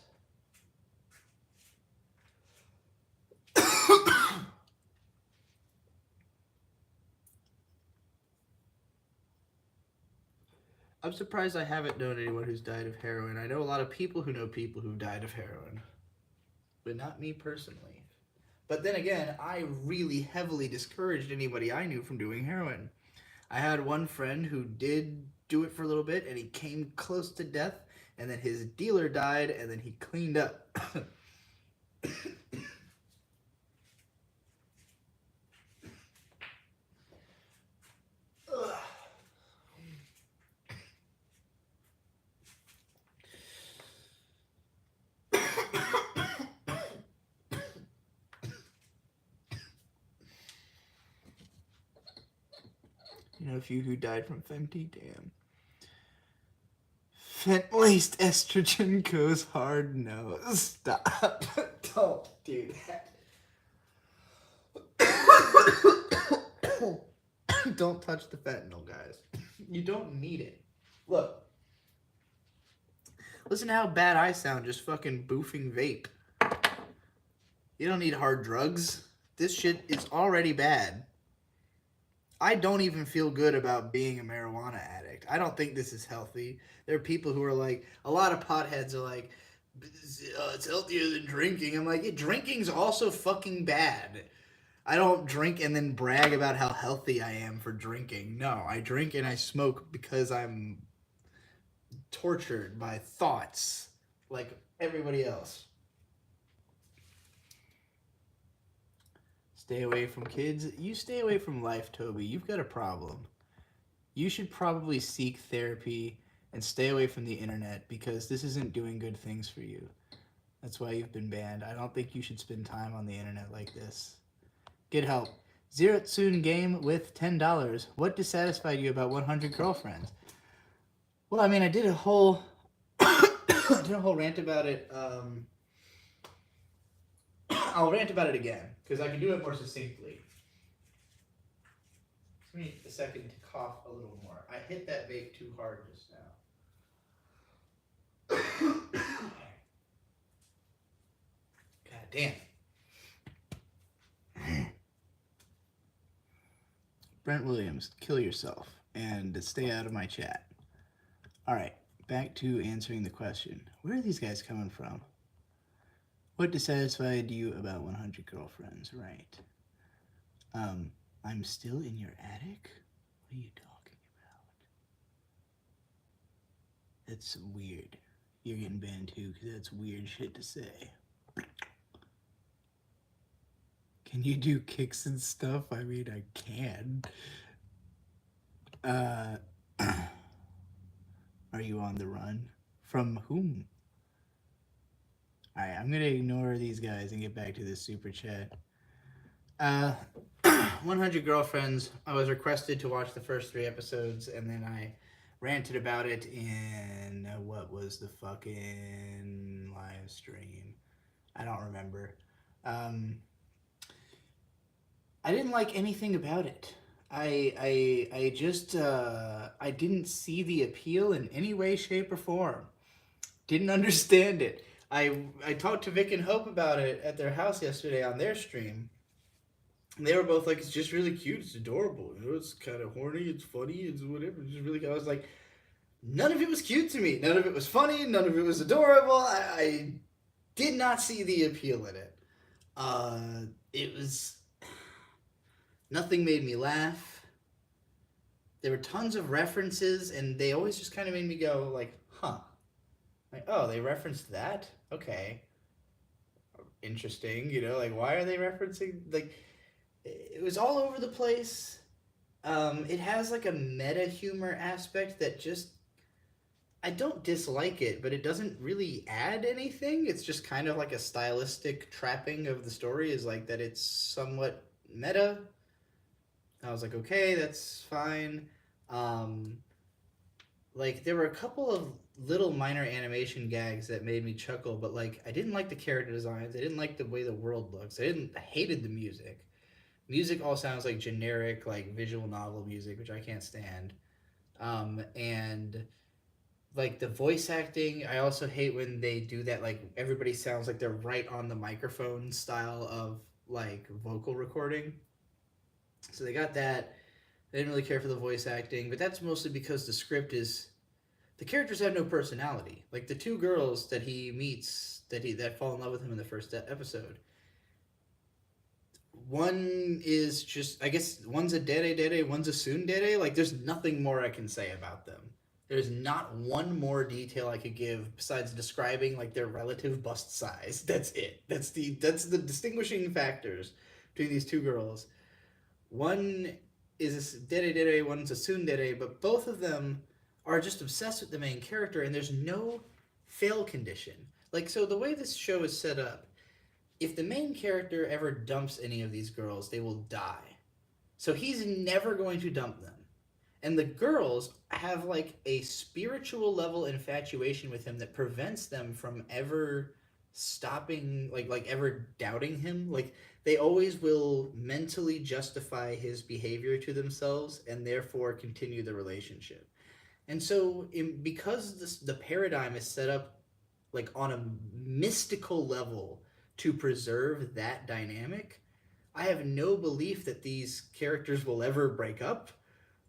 I'm surprised I haven't known anyone who's died of heroin. I know a lot of people who know people who've died of heroin, but not me personally. But then again, I really heavily discouraged anybody I knew from doing heroin. I had one friend who did do it for a little bit, and he came close to death, and then his dealer died, and then he cleaned up. You know, a few who died from Femti, damn. Fent-laced estrogen goes hard, no. Stop. Don't do that. Don't touch the fentanyl, guys. You don't need it. Look. Listen to how bad I sound just fucking boofing vape. You don't need hard drugs. This shit is already bad. I don't even feel good about being a marijuana addict. I don't think this is healthy. There are people who are like, a lot of potheads are like, it's healthier than drinking. I'm like, yeah, drinking's also fucking bad. I don't drink and then brag about how healthy I am for drinking. No, I drink and I smoke because I'm tortured by thoughts like everybody else. Stay away from kids. You stay away from life, Toby. You've got a problem. You should probably seek therapy and stay away from the internet because this isn't doing good things for you. That's why you've been banned. I don't think you should spend time on the internet like this. Get help. Zerotsun game with $10. What dissatisfied you about 100 girlfriends? Well, I mean, I did a whole rant about it I'll rant about it again because I can do it more succinctly. Give me a second to cough a little more. I hit that vape too hard just now. God damn. Brent Williams, kill yourself and stay out of my chat. All right, back to answering the question. Where are these guys coming from? What dissatisfied you about 100 Girlfriends? Right. I'm still in your attic? What are you talking about? That's weird. You're getting banned too, because that's weird shit to say. Can you do kicks and stuff? I mean, I can. Are you on the run? From whom? Alright, I'm gonna ignore these guys and get back to this super chat. 100 Girlfriends. I was requested to watch the first 3 episodes, and then I ranted about it in what was the fucking live stream? I don't remember. I didn't like anything about it. I just I didn't see the appeal in any way, shape, or form. Didn't understand it. I talked to Vic and Hope about it at their house yesterday on their stream. And they were both like, "It's just really cute. It's adorable. You know, it's kind of horny. It's funny. It's whatever. It's just really." I was like, none of it was cute to me. None of it was funny. None of it was adorable. I did not see the appeal in it. It was nothing made me laugh. There were tons of references, and they always just kind of made me go like, "Huh." Like, oh, they referenced that? Okay. Interesting, you know, like, why are they referencing, like, it was all over the place. It has, like, a meta humor aspect that just, I don't dislike it, but it doesn't really add anything. It's just kind of like a stylistic trapping of the story is, like, that it's somewhat meta. I was like, okay, that's fine. Like, there were a couple of little minor animation gags that made me chuckle, but like I didn't like the character designs. I didn't like the way the world looks. I hated the music. Music all sounds like generic, like visual novel music, which I can't stand. And like the voice acting, I also hate when they do that. Like everybody sounds like they're right on the microphone style of like vocal recording. So they got that. They didn't really care for the voice acting, but that's mostly because the script is the characters have no personality. Like the 2 girls that he meets that fall in love with him in the first episode. One is just, I guess one's a dere, one's a tsundere. Like there's nothing more I can say about them. There's not one more detail I could give besides describing like their relative bust size. That's it. That's the distinguishing factors between these 2 girls. One is a dere, one's a tsundere, but both of them are just obsessed with the main character, and there's no fail condition. Like, so the way this show is set up, if the main character ever dumps any of these girls, they will die. So he's never going to dump them. And the girls have like a spiritual level infatuation with him that prevents them from ever stopping, like ever doubting him. Like they always will mentally justify his behavior to themselves and therefore continue the relationship. And so, because the paradigm is set up like on a mystical level to preserve that dynamic, I have no belief that these characters will ever break up.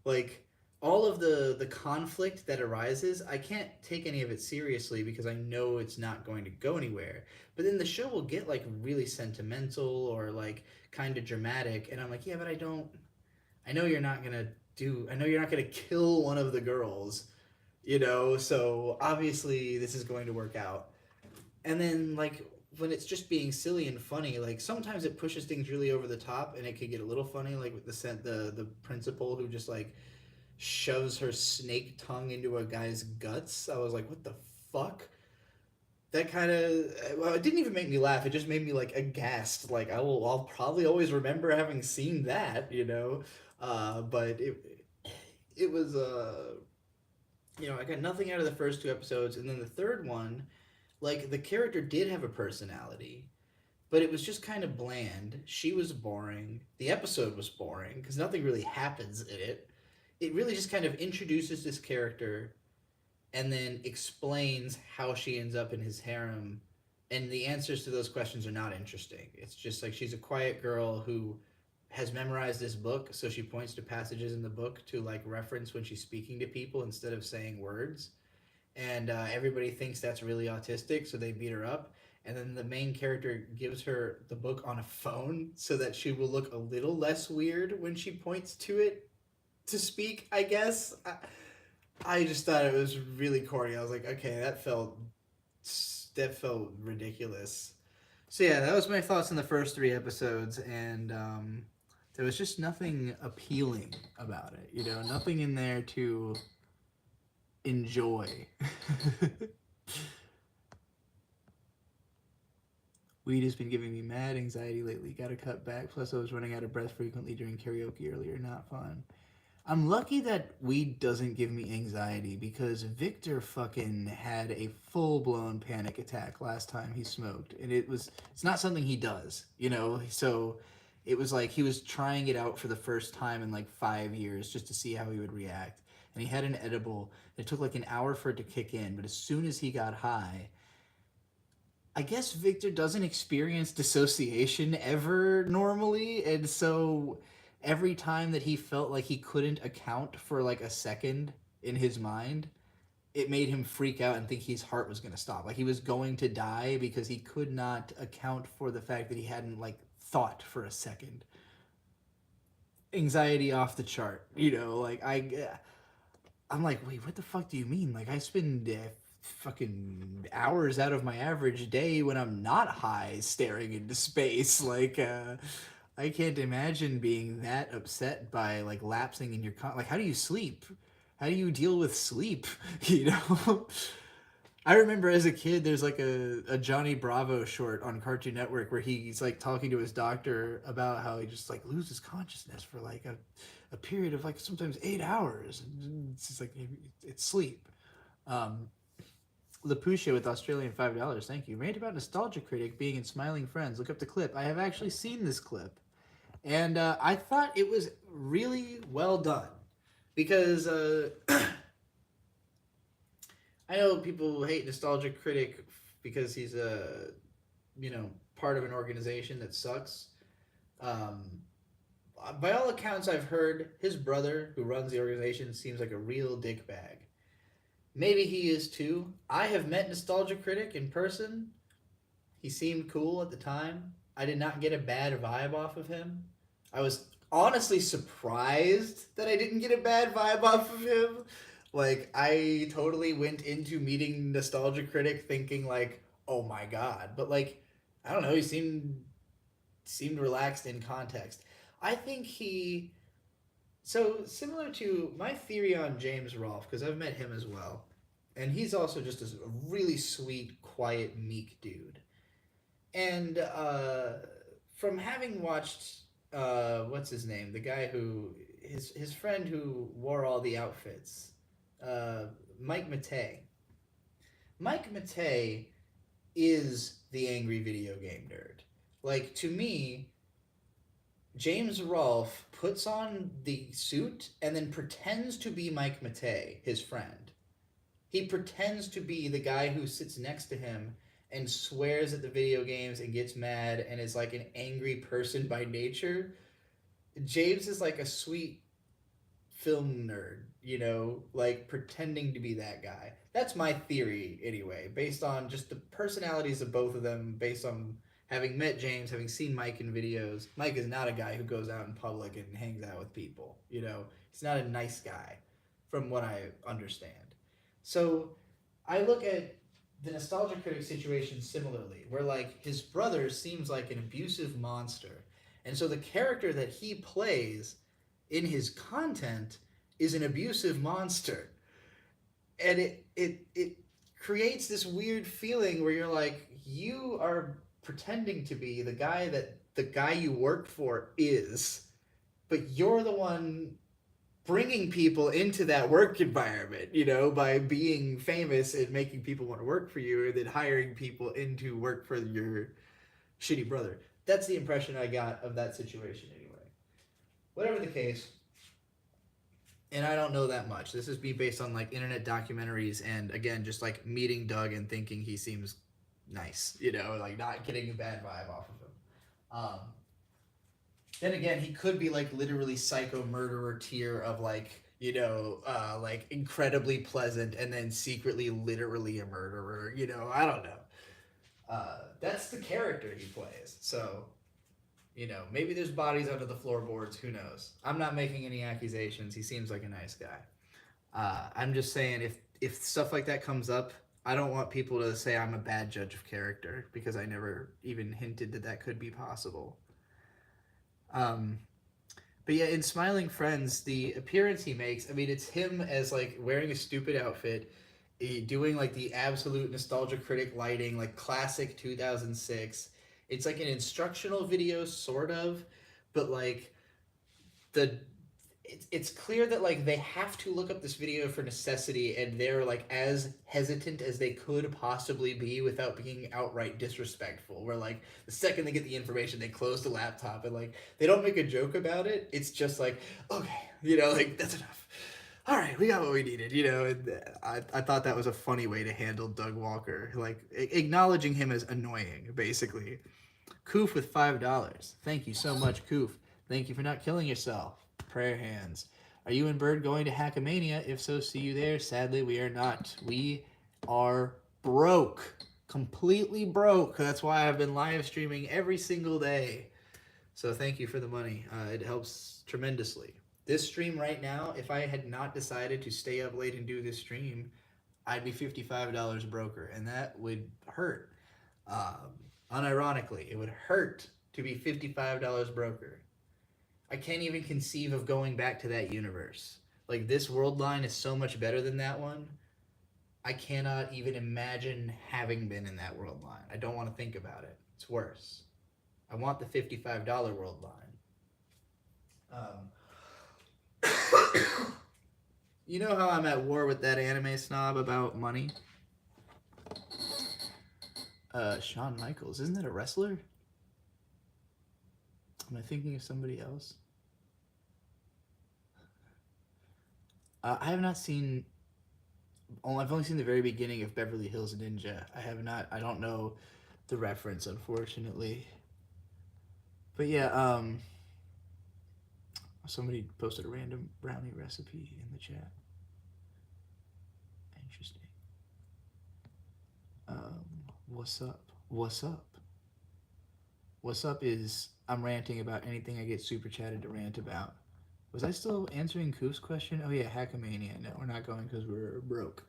Like all of the conflict that arises, I can't take any of it seriously because I know it's not going to go anywhere. But then the show will get like really sentimental or like kind of dramatic, and I'm like, yeah, but I know you're not gonna kill one of the girls, you know, so obviously this is going to work out. And then like when it's just being silly and funny, like sometimes it pushes things really over the top and it could get a little funny, like with the principal who just like shoves her snake tongue into a guy's guts. I was like, what the fuck? That kind of, well, it didn't even make me laugh. It just made me like aghast. Like I'll probably always remember having seen that, you know. But it was you know, I got nothing out of the first 2 episodes, and then the third one, like the character did have a personality, but it was just kind of bland. She was boring. The episode was boring because nothing really happens in it. It really just kind of introduces this character and then explains how she ends up in his harem. And the answers to those questions are not interesting. It's just like she's a quiet girl who has memorized this book, so she points to passages in the book to like reference when she's speaking to people instead of saying words. And everybody thinks that's really autistic, so they beat her up. And then the main character gives her the book on a phone so that she will look a little less weird when she points to it to speak, I guess. I just thought it was really corny. I was like, okay, that felt ridiculous. So yeah, that was my thoughts on the first 3 episodes, and there was just nothing appealing about it. You know, nothing in there to enjoy. Weed has been giving me mad anxiety lately. Gotta cut back. Plus, I was running out of breath frequently during karaoke earlier. Not fun. I'm lucky that weed doesn't give me anxiety because Victor fucking had a full blown panic attack last time he smoked. And it's not something he does, you know? So it was like he was trying it out for the first time in like 5 years just to see how he would react. And he had an edible. It took like an hour for it to kick in, but as soon as he got high, I guess Victor doesn't experience dissociation ever normally, and so every time that he felt like he couldn't account for like a second in his mind, it made him freak out and think his heart was going to stop. Like he was going to die because he could not account for the fact that he hadn't like thought for a second. Anxiety off the chart, you know, like I'm like, wait, what the fuck do you mean? Like, I spend fucking hours out of my average day when I'm not high staring into space. Like, I can't imagine being that upset by, like, lapsing in your... like, how do you sleep? How do you deal with sleep? You know? I remember as a kid, there's like a Johnny Bravo short on Cartoon Network where he's like talking to his doctor about how he just like loses consciousness for like a period of like sometimes 8 hours. It's just like it's sleep. Lapusha with Australian $5. Thank you. Rant about Nostalgia Critic being in Smiling Friends. Look up the clip. I have actually seen this clip, and I thought it was really well done because. I know people hate Nostalgia Critic because he's part of an organization that sucks. By all accounts I've heard, his brother, who runs the organization, seems like a real dickbag. Maybe he is too. I have met Nostalgia Critic in person. He seemed cool at the time. I did not get a bad vibe off of him. I was honestly surprised that I didn't get a bad vibe off of him. Like, I totally went into meeting Nostalgia Critic thinking, like, oh my god. But, like, I don't know, he seemed relaxed in context. I think he... So, similar to my theory on James Rolfe, because I've met him as well, and he's also just a really sweet, quiet, meek dude. And from having watched, what's his name? The guy who... His friend who wore all the outfits... Mike Matei. Mike Matei is the angry video game nerd. Like, to me, James Rolfe puts on the suit and then pretends to be Mike Matei, his friend. He pretends to be the guy who sits next to him and swears at the video games and gets mad and is like an angry person by nature. James is like a sweet film nerd, you know, like pretending to be that guy. That's my theory anyway, based on just the personalities of both of them, based on having met James, having seen Mike in videos. Mike is not a guy who goes out in public and hangs out with people, you know. He's not a nice guy from what I understand. So I look at the Nostalgia Critic situation similarly, where like his brother seems like an abusive monster. And so the character that he plays in his content is an abusive monster. And it creates this weird feeling where you're like, you are pretending to be the guy that the guy you work for is, but you're the one bringing people into that work environment, you know, by being famous and making people want to work for you, and then hiring people in to work for shitty brother. That's the impression I got of that situation anyway. Whatever the case, and I don't know that much. This is me based on like internet documentaries and again just like meeting Doug and thinking he seems nice, like not getting a bad vibe off of him. Um, then again, he could be like literally psycho murderer tier of like like incredibly pleasant and then secretly literally a murderer. I don't know. That's the character he plays. So maybe there's bodies under the floorboards. Who knows? I'm not making any accusations. He seems like a nice guy. I'm just saying if stuff like that comes up, I don't want people to say I'm a bad judge of character because I never even hinted that that could be possible. But yeah, in Smiling Friends, the appearance he makes, I mean, it's him as like wearing a stupid outfit, doing like the absolute nostalgia critic lighting, like classic 2006. It's like an instructional video, sort of, but like the it's clear that like they have to look up this video for necessity and they're like as hesitant as they could possibly be without being outright disrespectful, where like the second they get the information they close the laptop and like they don't make a joke about it. It's just like, okay, like that's enough, all right, we got what we needed. And I thought that was a funny way to handle Doug Walker, like acknowledging him as annoying basically. Koof with $5. Thank you so much, Koof. Thank you for not killing yourself. Prayer hands. Are you and Bird going to Hackamania? If so, see you there. Sadly, we are not. We are broke. Completely broke. That's why I've been live streaming every single day. So thank you for the money. It helps tremendously. This stream right now, if I had not decided to stay up late and do this stream, I'd be $55 broker, and that would hurt. Unironically, it would hurt to be $55 broker. I can't even conceive of going back to that universe. Like, this world line is so much better than that one. I cannot even imagine having been in that world line. I don't want to think about it. It's worse. I want the $55 world line. You know how I'm at war with that anime snob about money? Shawn Michaels. Isn't that a wrestler? Am I thinking of somebody else? I have not seen... I've only seen the very beginning of Beverly Hills Ninja. I don't know the reference, unfortunately. But yeah, somebody posted a random brownie recipe in the chat. Interesting. What's up? What's up? What's up is I'm ranting about anything I get super chatted to rant about. Was I still answering Koof's question? Oh yeah, Hackamania. No, we're not going because we're broke.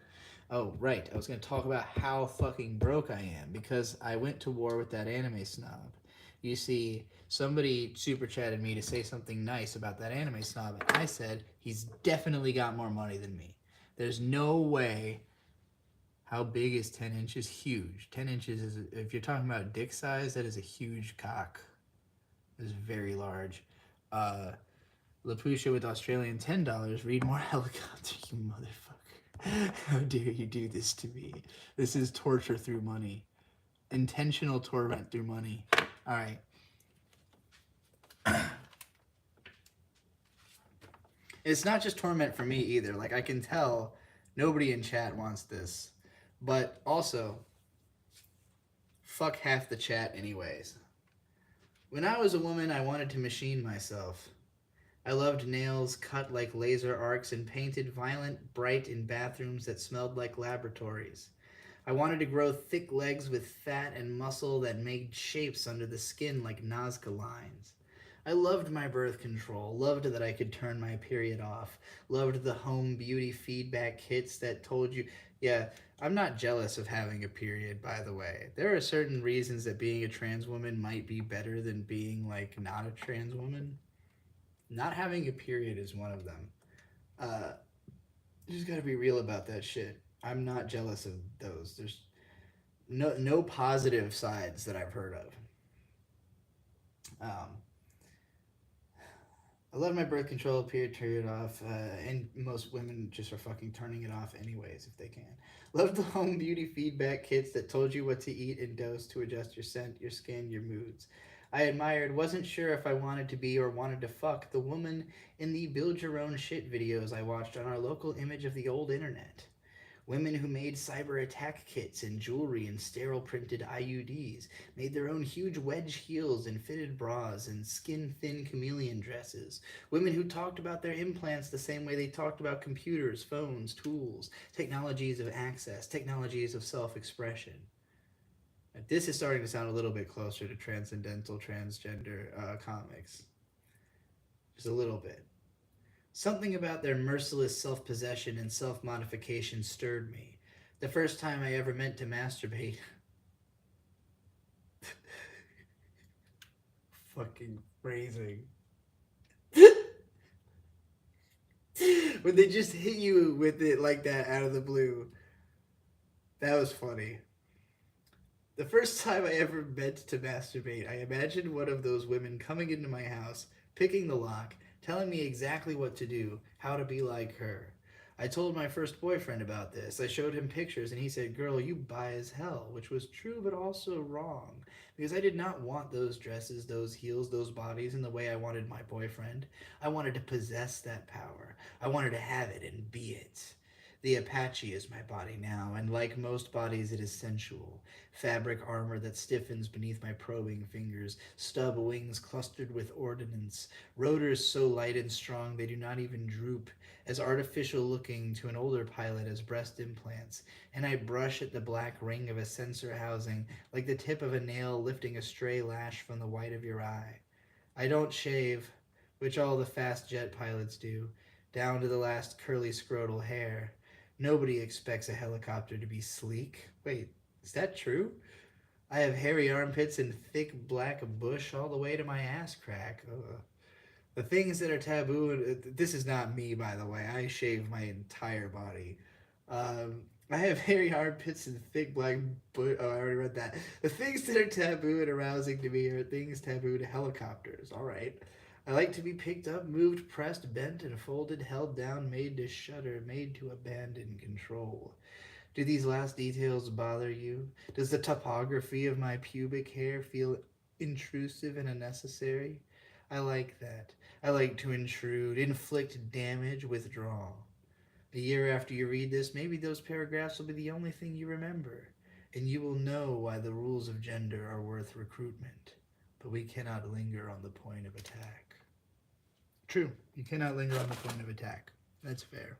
Oh, right. I was going to talk about how fucking broke I am because I went to war with that anime snob. You see, somebody super chatted me to say something nice about that anime snob, and I said, he's definitely got more money than me. There's no way. How big is 10 inches? Huge. 10 inches is, if you're talking about dick size, that is a huge cock. It is very large. Lapusha with Australian $10. Read more helicopter, you motherfucker. How dare you do this to me? This is torture through money. Intentional torment through money. All right. It's not just torment for me either. Like, I can tell nobody in chat wants this. But also, fuck half the chat anyways. When I was a woman, I wanted to machine myself. I loved nails cut like laser arcs and painted violent, bright in bathrooms that smelled like laboratories. I wanted to grow thick legs with fat and muscle that made shapes under the skin like Nazca lines. I loved my birth control, loved that I could turn my period off, loved the home beauty feedback kits that told you, yeah, I'm not jealous of having a period, by the way. There are certain reasons that being a trans woman might be better than being, like, not a trans woman. Not having a period is one of them. You just gotta be real about that shit. I'm not jealous of those. There's no positive sides that I've heard of. I love my birth control period, turn it off, and most women just are fucking turning it off anyways if they can. Love the home beauty feedback kits that told you what to eat and dose to adjust your scent, your skin, your moods. I admired, wasn't sure if I wanted to be or wanted to fuck the woman in the build your own shit videos I watched on our local image of the old internet. Women who made cyber attack kits and jewelry and sterile printed IUDs, made their own huge wedge heels and fitted bras and skin thin chameleon dresses. Women who talked about their implants the same way they talked about computers, phones, tools, technologies of access, technologies of self expression. This is starting to sound a little bit closer to transcendental transgender comics. Just a little bit. Something about their merciless self possession and self modification stirred me. The first time I ever meant to masturbate. Fucking phrasing. When they just hit you with it like that out of the blue. That was funny. The first time I ever meant to masturbate, I imagined one of those women coming into my house, picking the lock, telling me exactly what to do, how to be like her. I told my first boyfriend about this. I showed him pictures and he said, "Girl, you bi as hell," which was true but also wrong. Because I did not want those dresses, those heels, those bodies in the way I wanted my boyfriend. I wanted to possess that power. I wanted to have it and be it. The Apache is my body now, and like most bodies, it is sensual. Fabric armor that stiffens beneath my probing fingers, stub wings clustered with ordnance, rotors so light and strong they do not even droop, as artificial looking to an older pilot as breast implants, and I brush at the black ring of a sensor housing like the tip of a nail lifting a stray lash from the white of your eye. I don't shave, which all the fast jet pilots do, down to the last curly scrotal hair. Nobody expects a helicopter to be sleek. Wait, is that true? I have hairy armpits and thick black bush all the way to my ass crack. Ugh. The things that are taboo. This is not me, by the way. I shave my entire body. I have hairy armpits and thick black bush. Oh, I already read that. The things that are taboo and arousing to me are things taboo to helicopters. All right. I like to be picked up, moved, pressed, bent, and folded, held down, made to shudder, made to abandon control. Do these last details bother you? Does the topography of my pubic hair feel intrusive and unnecessary? I like that. I like to intrude, inflict damage, withdraw. A year after you read this, maybe those paragraphs will be the only thing you remember, and you will know why the rules of gender are worth recruitment. But we cannot linger on the point of attack. True, you cannot linger on the point of attack. That's fair.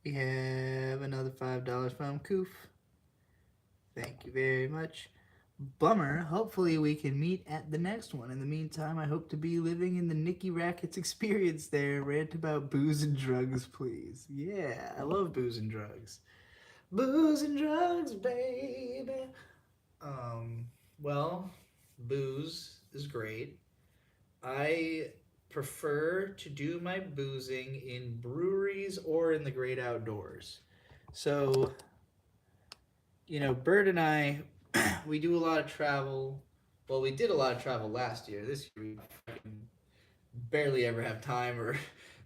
We have another $5 from Koof. Thank you very much. Bummer. Hopefully we can meet at the next one. In the meantime, I hope to be living in the Nicky Rackets experience there. Rant about booze and drugs, please. Yeah, I love booze and drugs. Booze and drugs, baby. Well, booze is great. I prefer to do my boozing in breweries or in the great outdoors. So, Bert and I, we do a lot of travel. Well, we did a lot of travel last year. This year, we fucking barely ever have time or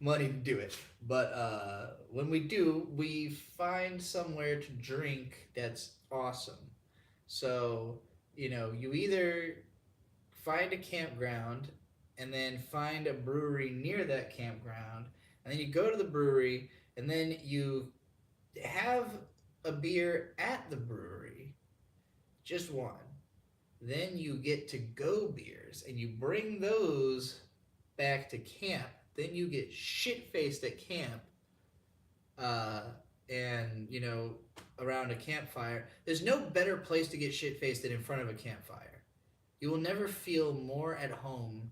money to do it. But when we do, we find somewhere to drink that's awesome. So, you either find a campground and then find a brewery near that campground, and then you go to the brewery, and then you have a beer at the brewery, just one. Then you get to go beers, and you bring those back to camp. Then you get shit faced at camp, uh, and around a campfire. There's no better place to get shit faced than in front of a campfire. You will never feel more at home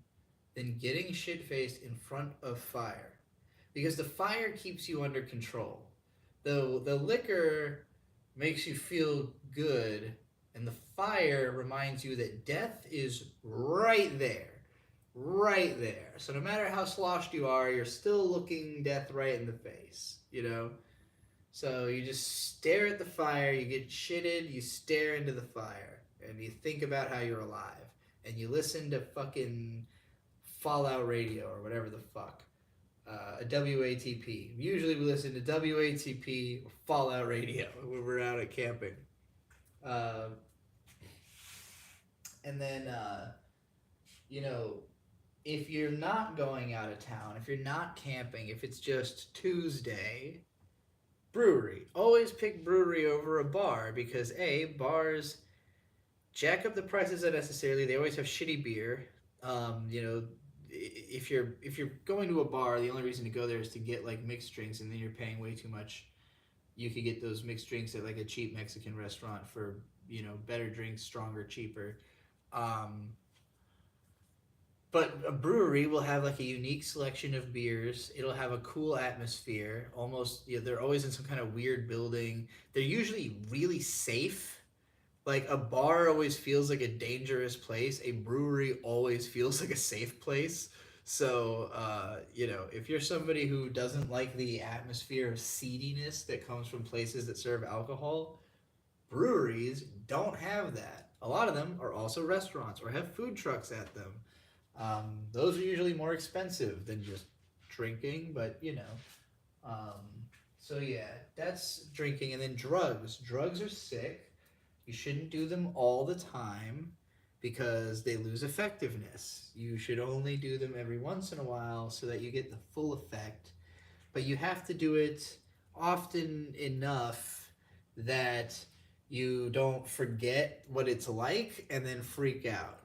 than getting shit faced in front of fire, because the fire keeps you under control. The liquor makes you feel good, and the fire reminds you that death is right there, right there. So no matter how sloshed you are, you're still looking death right in the face. So you just stare at the fire, you get shitted, you stare into the fire, and you think about how you're alive. And you listen to fucking Fallout Radio or whatever the fuck. A WATP. Usually we listen to WATP or Fallout Radio when we're out at camping. Uh, and then, you know, if you're not going out of town, if you're not camping, if it's just Tuesday, brewery. Always pick brewery over a bar because A, bars jack up the prices unnecessarily. They always have shitty beer. You know, if you're going to a bar, the only reason to go there is to get like mixed drinks, and then you're paying way too much. You could get those mixed drinks at like a cheap Mexican restaurant for better drinks, stronger, cheaper. Um, but a brewery will have like a unique selection of beers. It'll have a cool atmosphere. Almost, they're always in some kind of weird building. They're usually really safe. Like a bar always feels like a dangerous place. A brewery always feels like a safe place. So, if you're somebody who doesn't like the atmosphere of seediness that comes from places that serve alcohol, breweries don't have that. A lot of them are also restaurants or have food trucks at them. Those are usually more expensive than just drinking, but so yeah, that's drinking. And then drugs. Drugs are sick. You shouldn't do them all the time because they lose effectiveness. You should only do them every once in a while so that you get the full effect. But you have to do it often enough that you don't forget what it's like and then freak out.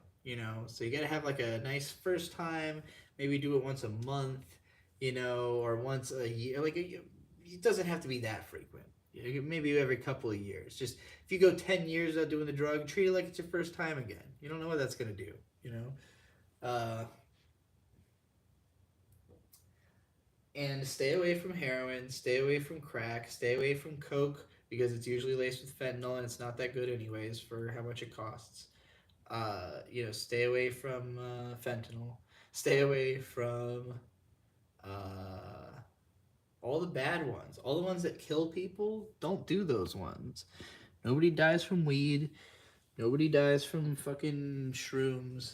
So you gotta have like a nice first time, maybe do it once a month, or once a year. It doesn't have to be that frequent. Maybe every couple of years. Just if you go 10 years without doing the drug, treat it like it's your first time again. You don't know what that's gonna do. And stay away from heroin, stay away from crack, stay away from coke because it's usually laced with fentanyl and it's not that good anyways for how much it costs. Stay away from fentanyl. Stay away from all the bad ones. All the ones that kill people, don't do those ones. Nobody dies from weed. Nobody dies from fucking shrooms.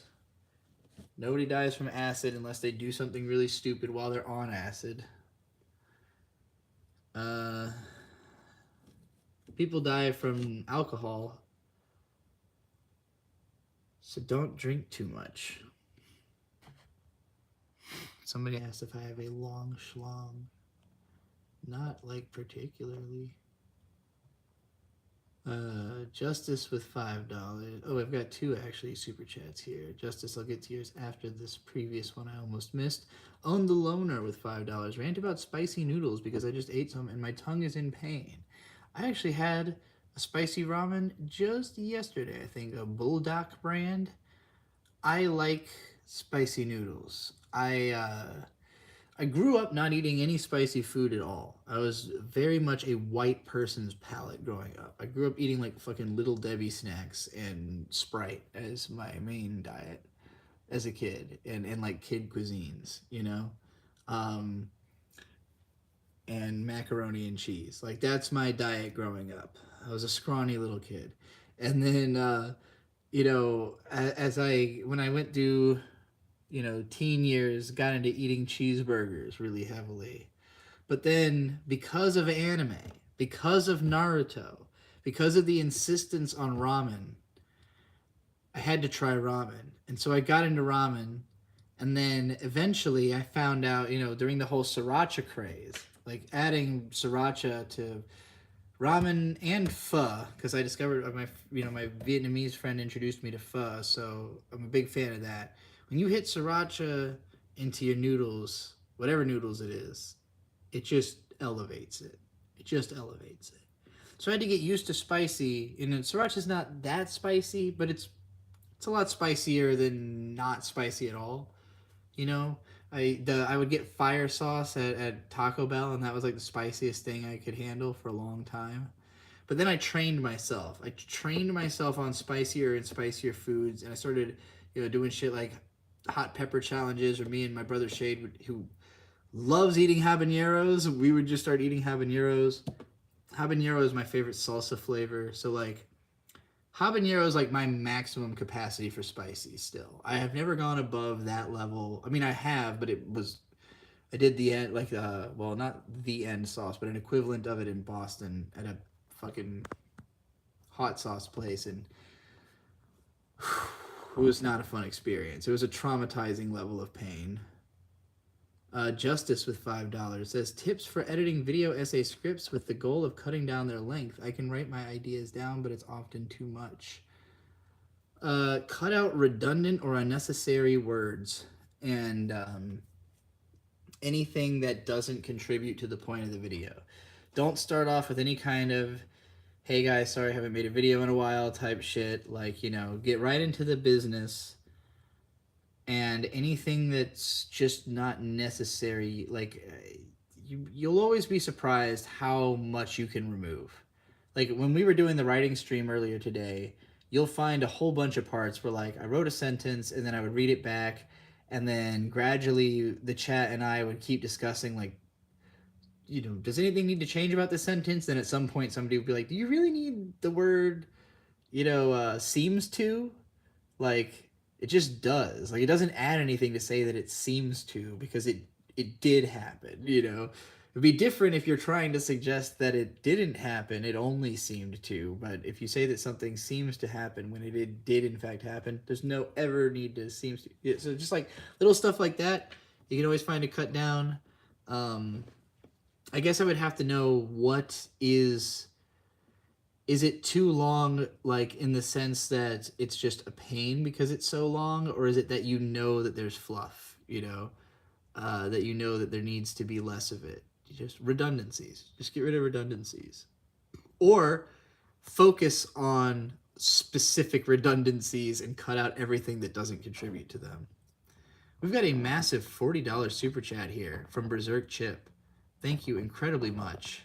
Nobody dies from acid unless they do something really stupid while they're on acid. People die from alcohol. So don't drink too much. Somebody asked if I have a long schlong. Not like particularly. Justice with $5. Oh, I've got two actually super chats here. Justice, I'll get to yours after this previous one I almost missed. Own the Loner with $5. Rant about spicy noodles because I just ate some and my tongue is in pain. I actually had a spicy ramen just yesterday, I think, a Bulldog brand. I like spicy noodles. I grew up not eating any spicy food at all. I was very much a white person's palate growing up. I grew up eating like fucking Little Debbie snacks and Sprite as my main diet as a kid, and like kid cuisines, and macaroni and cheese. Like that's my diet growing up. I was a scrawny little kid. And then, when I went through teen years, got into eating cheeseburgers really heavily. But then, because of anime, because of Naruto, because of the insistence on ramen, I had to try ramen. And so I got into ramen. And then eventually I found out, during the whole sriracha craze, like adding sriracha to ramen and pho, because I discovered my Vietnamese friend introduced me to pho, so I'm a big fan of that. When you hit sriracha into your noodles, whatever noodles it is, it just elevates it. It just elevates it. So I had to get used to spicy, and sriracha's not that spicy, but it's a lot spicier than not spicy at all. I would get fire sauce at Taco Bell, and that was like the spiciest thing I could handle for a long time. But then I trained myself. I trained myself on spicier and spicier foods, and I started, doing shit like hot pepper challenges, or me and my brother Shade, who loves eating habaneros, we would just start eating habaneros. Habanero is my favorite salsa flavor. So like habanero is like my maximum capacity for spicy still. I have never gone above that level. I mean, I have, but I did the end, like, well, not the end sauce, but an equivalent of it in Boston at a fucking hot sauce place. And it was not a fun experience. It was a traumatizing level of pain. Justice with $5 says tips for editing video essay scripts with the goal of cutting down their length. I can write my ideas down, but it's often too much. Cut out redundant or unnecessary words and anything that doesn't contribute to the point of the video. Don't start off with any kind of hey guys, sorry I haven't made a video in a while type shit. Like, get right into the business. And anything that's just not necessary, like you'll always be surprised how much you can remove. Like when we were doing the writing stream earlier today, you'll find a whole bunch of parts where like I wrote a sentence and then I would read it back, and then gradually the chat and I would keep discussing like, does anything need to change about this sentence? Then at some point somebody would be like, do you really need the word, seems to? Like, it just does. Like, it doesn't add anything to say that it seems to, because it did happen. It'd be different if you're trying to suggest that it didn't happen, it only seemed to. But if you say that something seems to happen when it did in fact happen, there's no ever need to seems to. Yeah, so just like little stuff like that, you can always find a cut down. I guess I would have to know what is it too long, like in the sense that it's just a pain because it's so long, or is it that that there's fluff, that there needs to be less of it? Just redundancies. Just get rid of redundancies. Or focus on specific redundancies and cut out everything that doesn't contribute to them. We've got a massive $40 super chat here from Berserk Chip. Thank you incredibly much.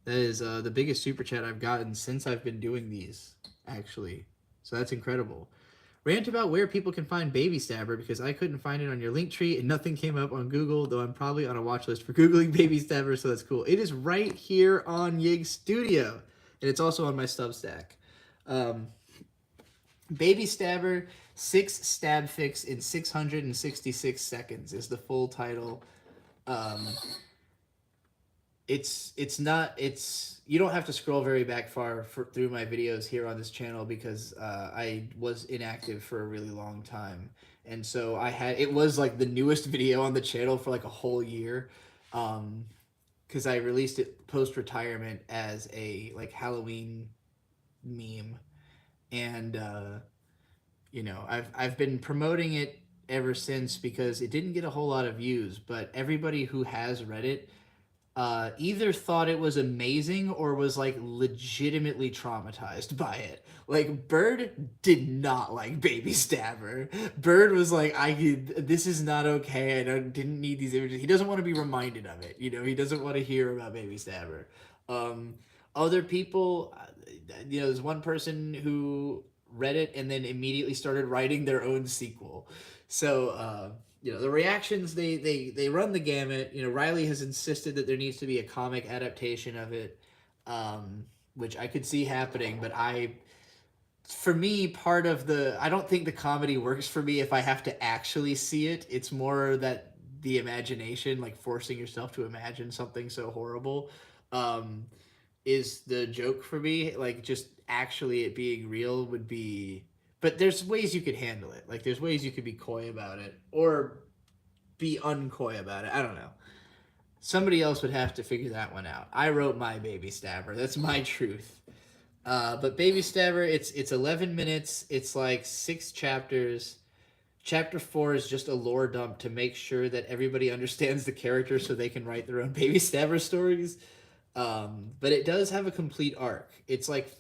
That is the biggest super chat I've gotten since I've been doing these, actually. So that's incredible. Rant about where people can find Baby Stabber, because I couldn't find it on your link tree and nothing came up on Google, though I'm probably on a watch list for Googling Baby Stabber, so that's cool. It is right here on Yig Studio, and it's also on my Substack. Baby Stabber, 6 stab fix in 666 seconds is the full title. You don't have to scroll very back far through my videos here on this channel, because I was inactive for a really long time, and so it was like the newest video on the channel for like a whole year, because I released it post-retirement as a like Halloween meme, and I've been promoting it ever since because it didn't get a whole lot of views, but everybody who has read it either thought it was amazing or was like legitimately traumatized by it. Like Bird did not like Baby Stabber. Bird was like, this is not okay. Didn't need these images. He doesn't want to be reminded of it. He doesn't want to hear about Baby Stabber. Other people, there's one person who read it and then immediately started writing their own sequel. So, the reactions, they run the gamut. Riley has insisted that there needs to be a comic adaptation of it, which I could see happening, but for me, I don't think the comedy works for me if I have to actually see it. It's more that the imagination, like forcing yourself to imagine something so horrible, is the joke for me. Like, just actually it being real would be... But there's ways you could handle it. Like, there's ways you could be coy about it, or be uncoy about it. I don't know. Somebody else would have to figure that one out. I wrote my Baby Stabber. That's my truth. But Baby Stabber, it's 11 minutes. It's like 6 chapters. Chapter 4 is just a lore dump to make sure that everybody understands the character so they can write their own Baby Stabber stories. But it does have a complete arc. It's like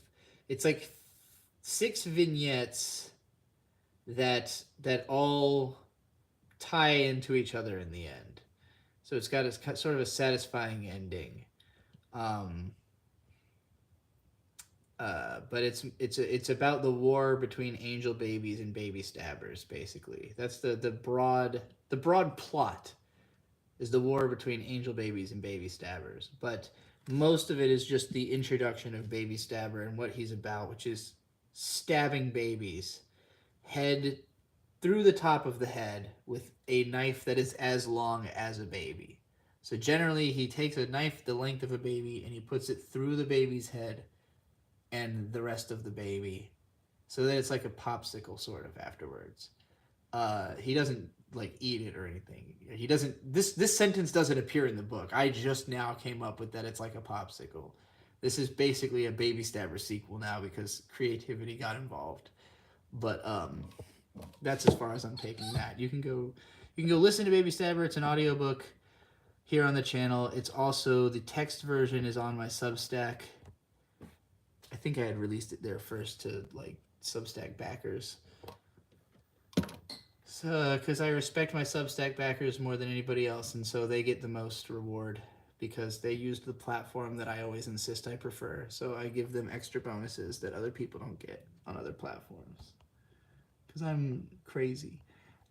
6 vignettes that all tie into each other in the end. So it's got a sort of a satisfying ending. But it's about the war between angel babies and baby stabbers, basically. That's the broad plot, is the war between angel babies and baby stabbers. But most of it is just the introduction of Baby Stabber and what he's about, which is stabbing babies head through the top of the head with a knife that is as long as a baby. So generally, he takes a knife the length of a baby and he puts it through the baby's head and the rest of the baby, so that it's like a popsicle sort of afterwards. He doesn't like eat it or anything. He doesn't. This sentence doesn't appear in the book. I just now came up with that it's like a popsicle. This is basically a Baby Stabber sequel now because creativity got involved. But that's as far as I'm taking that. You can go listen to Baby Stabber. It's an audiobook here on the channel. It's also the text version is on my Substack. I think I had released it there first to like Substack backers. So, because I respect my Substack backers more than anybody else, and so they get the most reward because they used the platform that I always insist I prefer. So I give them extra bonuses that other people don't get on other platforms. Because I'm crazy.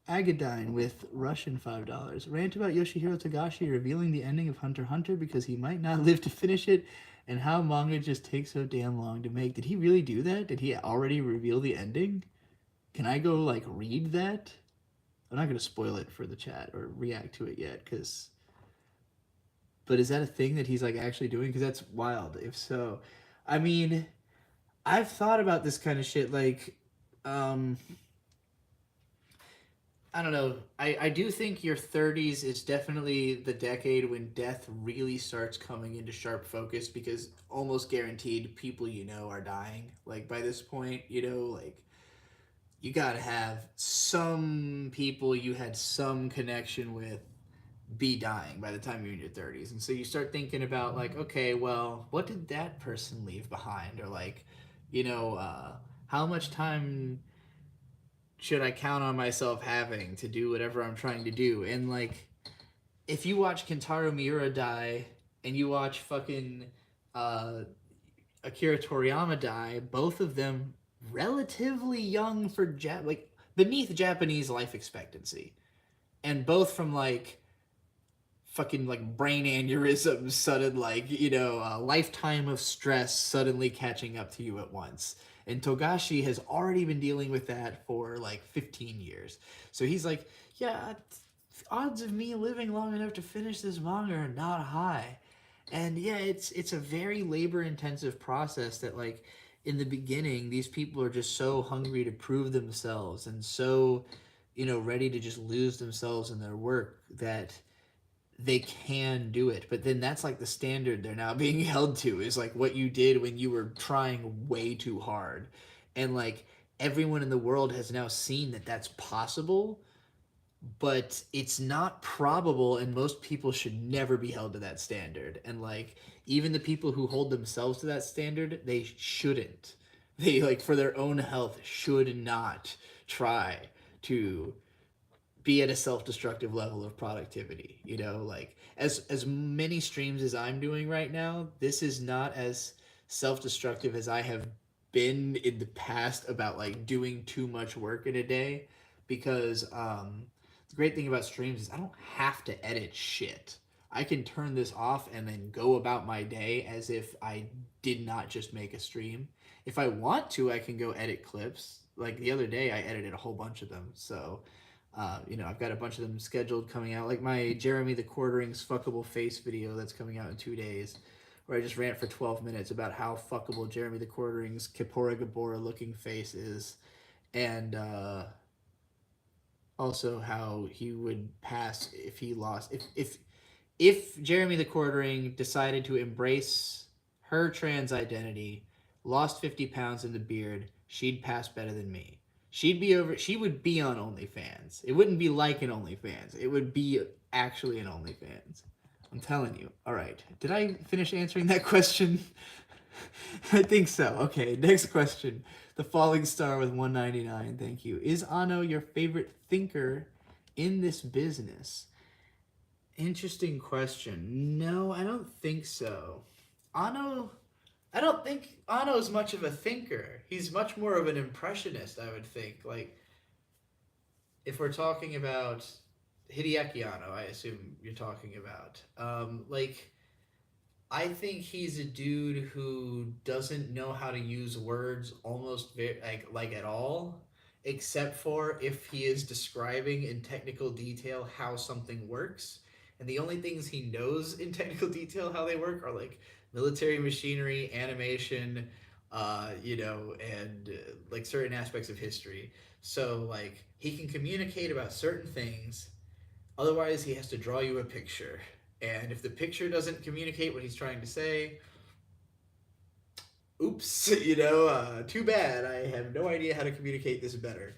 Agadine with Russian $5. Rant about Yoshihiro Togashi revealing the ending of Hunter x Hunter because he might not live to finish it, and how manga just takes so damn long to make. Did he really do that? Did he already reveal the ending? Can I go like read that? I'm not gonna spoil it for the chat or react to it yet, cause. But is that a thing that he's like actually doing? Because that's wild. If so, I mean, I've thought about this kind of shit. Like, I don't know. I do think your 30s is definitely the decade when death really starts coming into sharp focus because almost guaranteed people you know are dying. Like, by this point, like, you gotta have some people you had some connection with be dying by the time you're in your 30s. And so you start thinking about, like, okay, well, what did that person leave behind? Or, like, how much time should I count on myself having to do whatever I'm trying to do? And like, if you watch Kentaro Miura die and you watch fucking Akira Toriyama die, both of them relatively young for like beneath Japanese life expectancy, and both from like fucking like brain aneurysms, sudden like a lifetime of stress suddenly catching up to you at once. And Togashi has already been dealing with that for like 15 years. So he's like, yeah, odds of me living long enough to finish this manga are not high. And yeah, it's a very labor intensive process that like in the beginning these people are just so hungry to prove themselves and so ready to just lose themselves in their work that they can do it. But then that's like the standard they're now being held to is like what you did when you were trying way too hard. And like everyone in the world has now seen that that's possible, but it's not probable, and most people should never be held to that standard. And like even the people who hold themselves to that standard, they shouldn't. They like for their own health should not try to be at a self-destructive level of productivity. Like as many streams as I'm doing right now, this is not as self-destructive as I have been in the past about like doing too much work in a day, because the great thing about streams is I don't have to edit shit. I can turn this off and then go about my day as if I did not just make a stream. If I want to, I can go edit clips. Like the other day I edited a whole bunch of them. So I've got a bunch of them scheduled coming out, like my Jeremy the Quartering's fuckable face video that's coming out in 2 days, where I just rant for 12 minutes about how fuckable Jeremy the Quartering's Kippora Gabora looking face is, and also how he would pass if he lost. If Jeremy the Quartering decided to embrace her trans identity, lost 50 pounds in the beard, she'd pass better than me. She would be on OnlyFans. It wouldn't be like an OnlyFans. It would be actually an OnlyFans. I'm telling you. All right. Did I finish answering that question? I think so. Okay, next question. The Falling Star with 199. Thank you. Is Ano your favorite thinker in this business? Interesting question. No, I don't think so. I don't think Ano's much of a thinker. He's much more of an impressionist, I would think. Like, if we're talking about Hideaki Anno, I assume you're talking about. Like, I think he's a dude who doesn't know how to use words almost like at all, except for if he is describing in technical detail how something works. And the only things he knows in technical detail how they work are like military machinery, animation, and like certain aspects of history. So like he can communicate about certain things. Otherwise, he has to draw you a picture. And if the picture doesn't communicate what he's trying to say, oops, too bad. I have no idea how to communicate this better.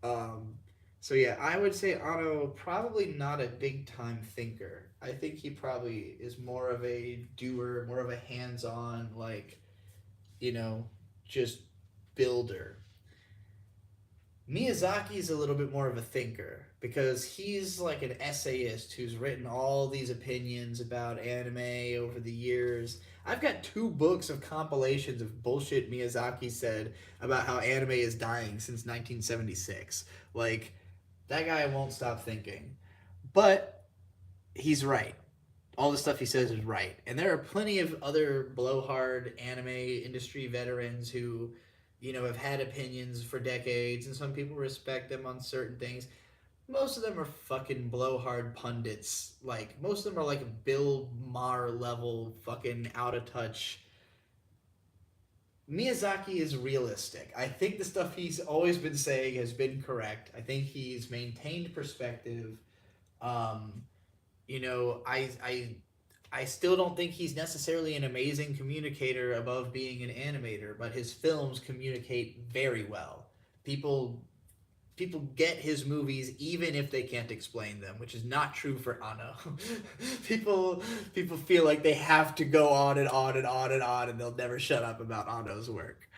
Um, so yeah, I would say Ano probably not a big time thinker. I think he probably is more of a doer, more of a hands-on, like, you know, just builder. Miyazaki's a little bit more of a thinker because he's like an essayist who's written all these opinions about anime over the years. I've got 2 books of compilations of bullshit Miyazaki said about how anime is dying since 1976. Like, that guy won't stop thinking. But he's right. All the stuff he says is right. And there are plenty of other blowhard anime industry veterans who, have had opinions for decades, and some people respect them on certain things. Most of them are fucking blowhard pundits. Like, most of them are like Bill Maher level, fucking out of touch. Miyazaki is realistic. I think the stuff he's always been saying has been correct. I think he's maintained perspective. Um, I still don't think he's necessarily an amazing communicator above being an animator, but his films communicate very well. People people get his movies even if they can't explain them, which is not true for Anno. people people feel like they have to go on and on and on and on, and they'll never shut up about Anno's work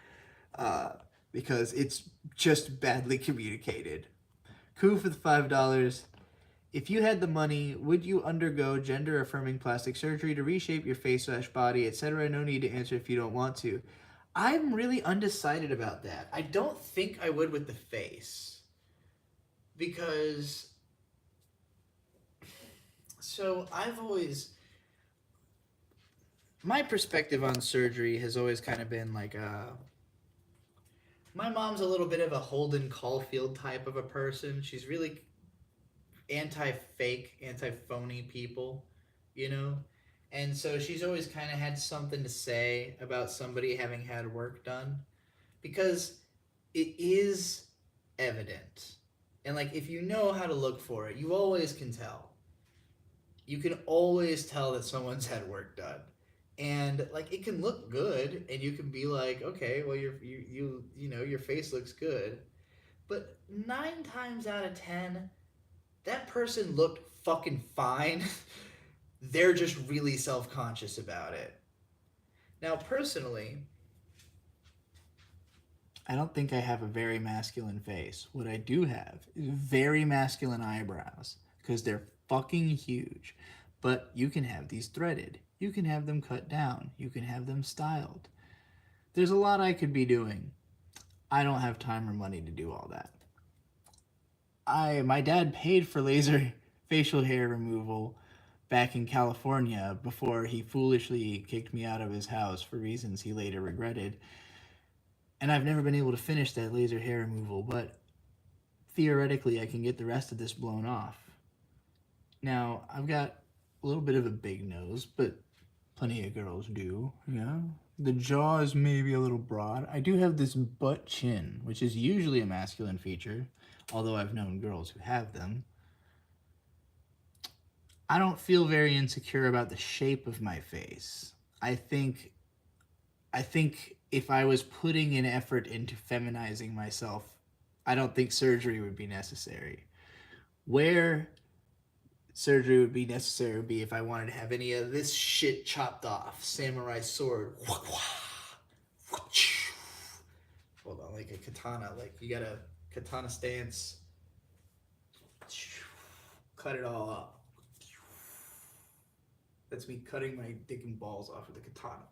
uh, because it's just badly communicated. Coup for the $5. If you had the money, would you undergo gender affirming plastic surgery to reshape your face/body, etc.? No need to answer if you don't want to. I'm really undecided about that. I don't think I would with the face. Because I've always my perspective on surgery has always kind of been like my mom's a little bit of a Holden Caulfield type of a person. She's really anti-fake, anti-phony people, you know? And so she's always kind of had something to say about somebody having had work done because it is evident. And like if you know how to look for it, you always can tell. You can always tell that someone's had work done. And like it can look good and you can be like, okay, well your face looks good. But 9 times out of 10, that person looked fucking fine. They're just really self-conscious about it. Now, personally, I don't think I have a very masculine face. What I do have is very masculine eyebrows because they're fucking huge. But you can have these threaded. You can have them cut down. You can have them styled. There's a lot I could be doing. I don't have time or money to do all that. My dad paid for laser facial hair removal back in California before he foolishly kicked me out of his house for reasons he later regretted. And I've never been able to finish that laser hair removal, but theoretically I can get the rest of this blown off. Now, I've got a little bit of a big nose, but plenty of girls do, yeah. The jaw is maybe a little broad. I do have this butt chin, which is usually a masculine feature, although I've known girls who have them. I don't feel very insecure about the shape of my face. I think if I was putting an effort into feminizing myself, I don't think surgery would be necessary. Where surgery would be necessary would be if I wanted to have any of this shit chopped off. Samurai sword. Hold on, like a katana. Like you got a katana stance. Cut it all up. That's me cutting my dick and balls off with a katana.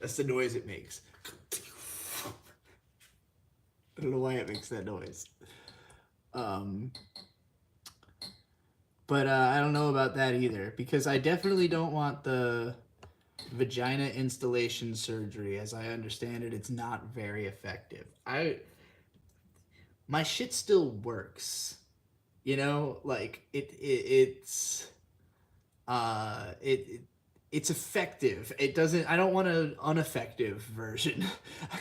That's the noise it makes. I don't know why it makes that noise. But I don't know about that either, because I definitely don't want the vagina installation surgery. As I understand it, it's not very effective. My shit still works. You know, like it's it's effective. It doesn't. I don't want an ineffective version. I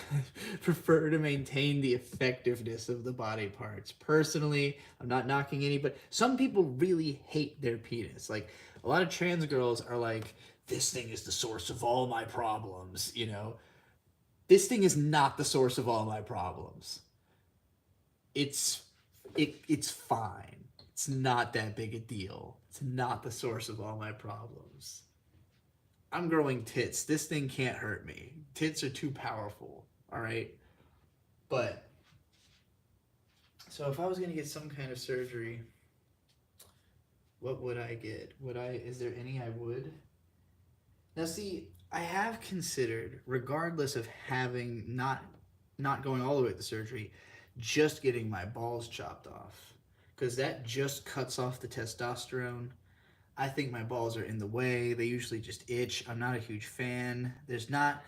prefer to maintain the effectiveness of the body parts. Personally, I'm not knocking anybody. Some people really hate their penis. Like a lot of trans girls are like, "This thing is the source of all my problems." You know, this thing is not the source of all my problems. It's it's fine. It's not that big a deal. It's not the source of all my problems. I'm growing tits. This thing can't hurt me. Tits are too powerful. All right. But so if I was gonna get some kind of surgery, what would I get? Would I? Is there any I would? Now see, I have considered, regardless of having not going all the way with the surgery, just getting my balls chopped off, because that just cuts off the testosterone. I think my balls are in the way. They usually just itch. I'm not a huge fan. They're not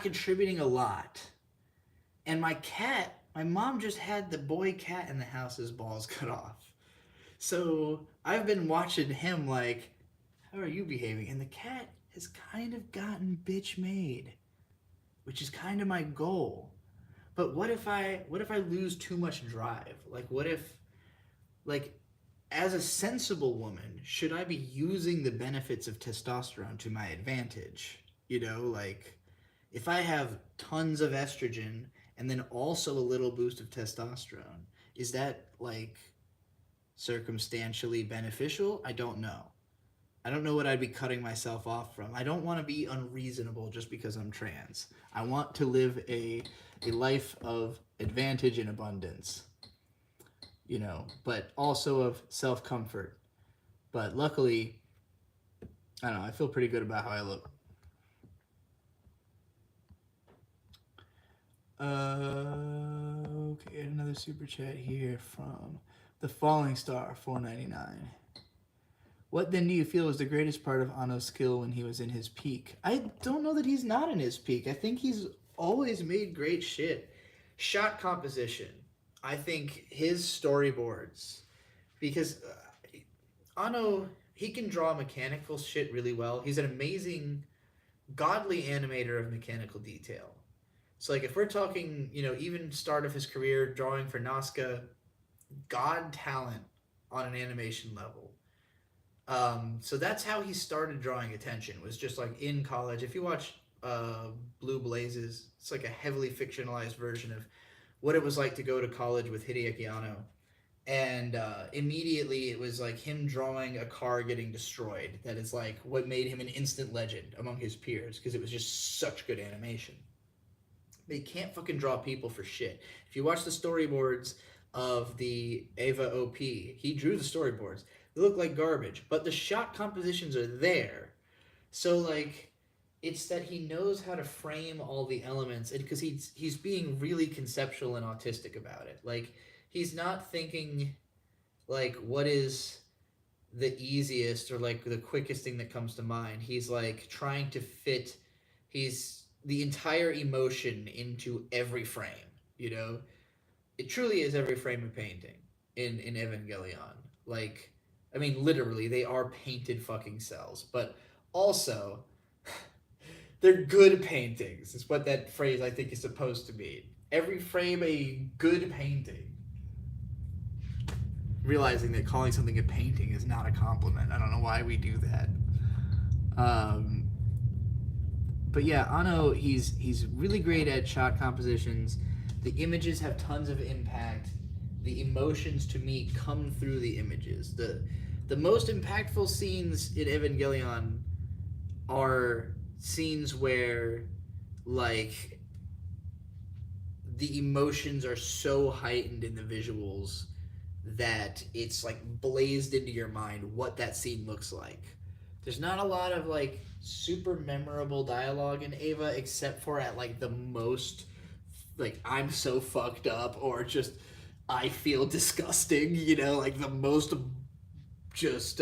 contributing a lot. And my cat, my mom just had the boy cat in the house's balls cut off. So I've been watching him like, how are you behaving? And the cat has kind of gotten bitch made, which is kind of my goal. But what if I lose too much drive? Like what if, like, as a sensible woman, should I be using the benefits of testosterone to my advantage? You know, like if I have tons of estrogen and then also a little boost of testosterone, is that like circumstantially beneficial? I don't know. I don't know what I'd be cutting myself off from. I don't want to be unreasonable just because I'm trans. I want to live a life of advantage and abundance, you know, but also of self-comfort. But luckily, I don't know, I feel pretty good about how I look. Okay, another super chat here from the Falling Star 499. What then do you feel was the greatest part of Anno's skill when he was in his peak? I don't know that he's not in his peak. I think he's always made great shit. Shot composition. I think his storyboards, because Anno, he can draw mechanical shit really well. He's an amazing, godly animator of mechanical detail. So like if we're talking, you know, even start of his career drawing for Nazca, god talent on an animation level. So that's how he started drawing attention, was just like in college. If you watch Blue Blazes, it's like a heavily fictionalized version of what it was like to go to college with Hideaki Anno. And immediately it was like him drawing a car getting destroyed. That is like what made him an instant legend among his peers, because it was just such good animation. They can't fucking draw people for shit. If you watch the storyboards of the Eva OP, he drew the storyboards. They look like garbage, but the shot compositions are there. So like, it's that he knows how to frame all the elements, and because he's being really conceptual and autistic about it. Like he's not thinking like what is the easiest or like the quickest thing that comes to mind. He's like trying to fit the entire emotion into every frame, you know? It truly is every frame of painting in Evangelion. Like, I mean, literally, they are painted fucking cells, but also, they're good paintings, is what that phrase I think is supposed to mean. Every frame a good painting. Realizing that calling something a painting is not a compliment. I don't know why we do that. But yeah, Anno, he's really great at shot compositions. The images have tons of impact. The emotions to me come through the images. The most impactful scenes in Evangelion are scenes where like the emotions are so heightened in the visuals that it's like blazed into your mind what that scene looks like. There's not a lot of like super memorable dialogue in Ava, except for at like the most like I'm so fucked up or just I feel disgusting, you know, like the most just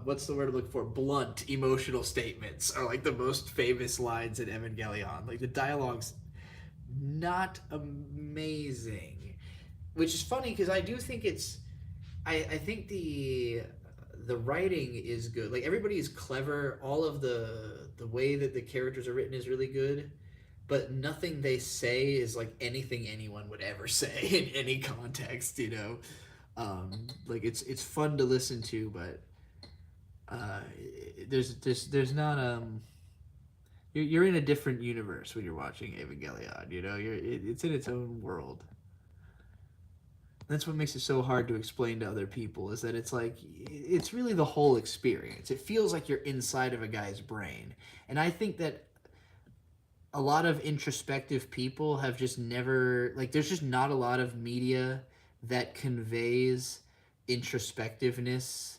what's the word I'm looking for? Blunt emotional statements are like the most famous lines in Evangelion. Like the dialogue's not amazing, which is funny because I do think it's I think the writing is good. Like everybody is clever. All of the way that the characters are written is really good, but nothing they say is like anything anyone would ever say in any context. Like it's fun to listen to, but there's not you're in a different universe when you're watching Evangelion. It's in its own world. That's what makes it so hard to explain to other people is that it's like it's really the whole experience. It feels like you're inside of a guy's brain. And I think that a lot of introspective people have just never like there's just not a lot of media that conveys introspectiveness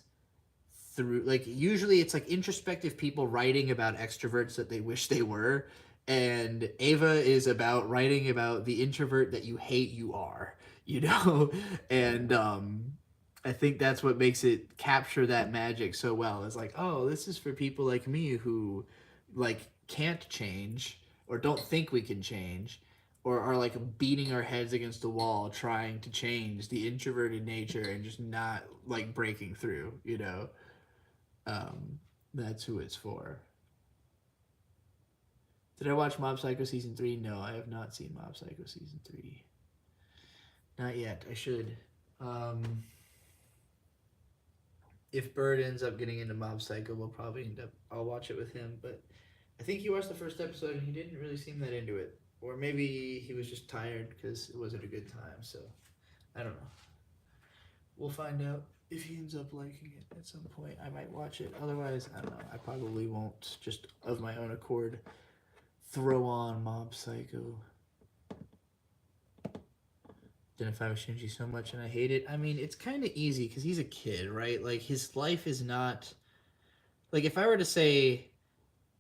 through like usually it's like introspective people writing about extroverts that they wish they were, and Ava is about writing about the introvert that you hate you are, and I think that's what makes it capture that magic so well. It's like, oh, this is for people like me who like can't change or don't think we can change or are like beating our heads against the wall trying to change the introverted nature and just not like breaking through. um, that's who it's for. Did I watch Mob Psycho season 3? No, I have not seen Mob Psycho season 3. Not yet. I should. If Bird ends up getting into Mob Psycho, we'll probably end up. I'll watch it with him. But I think he watched the first episode and he didn't really seem that into it, or maybe he was just tired because it wasn't a good time. So I don't know. We'll find out. If he ends up liking it at some point, I might watch it. Otherwise, I don't know. I probably won't, just of my own accord, throw on Mob Psycho. Identify with Shinji so much and I hate it. I mean, it's kind of easy because he's a kid, right? Like, his life is not... Like, if I were to say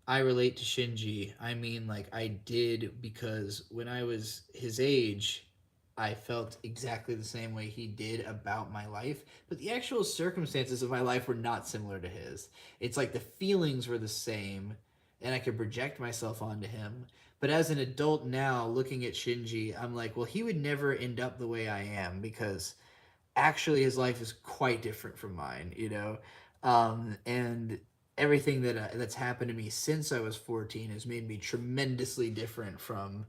I relate to Shinji, I mean, like, I did because when I was his age... I felt exactly the same way he did about my life, but the actual circumstances of my life were not similar to his. It's like the feelings were the same, and I could project myself onto him. But as an adult now, looking at Shinji, I'm like, well, he would never end up the way I am because actually his life is quite different from mine. And everything that's happened to me since I was 14 has made me tremendously different from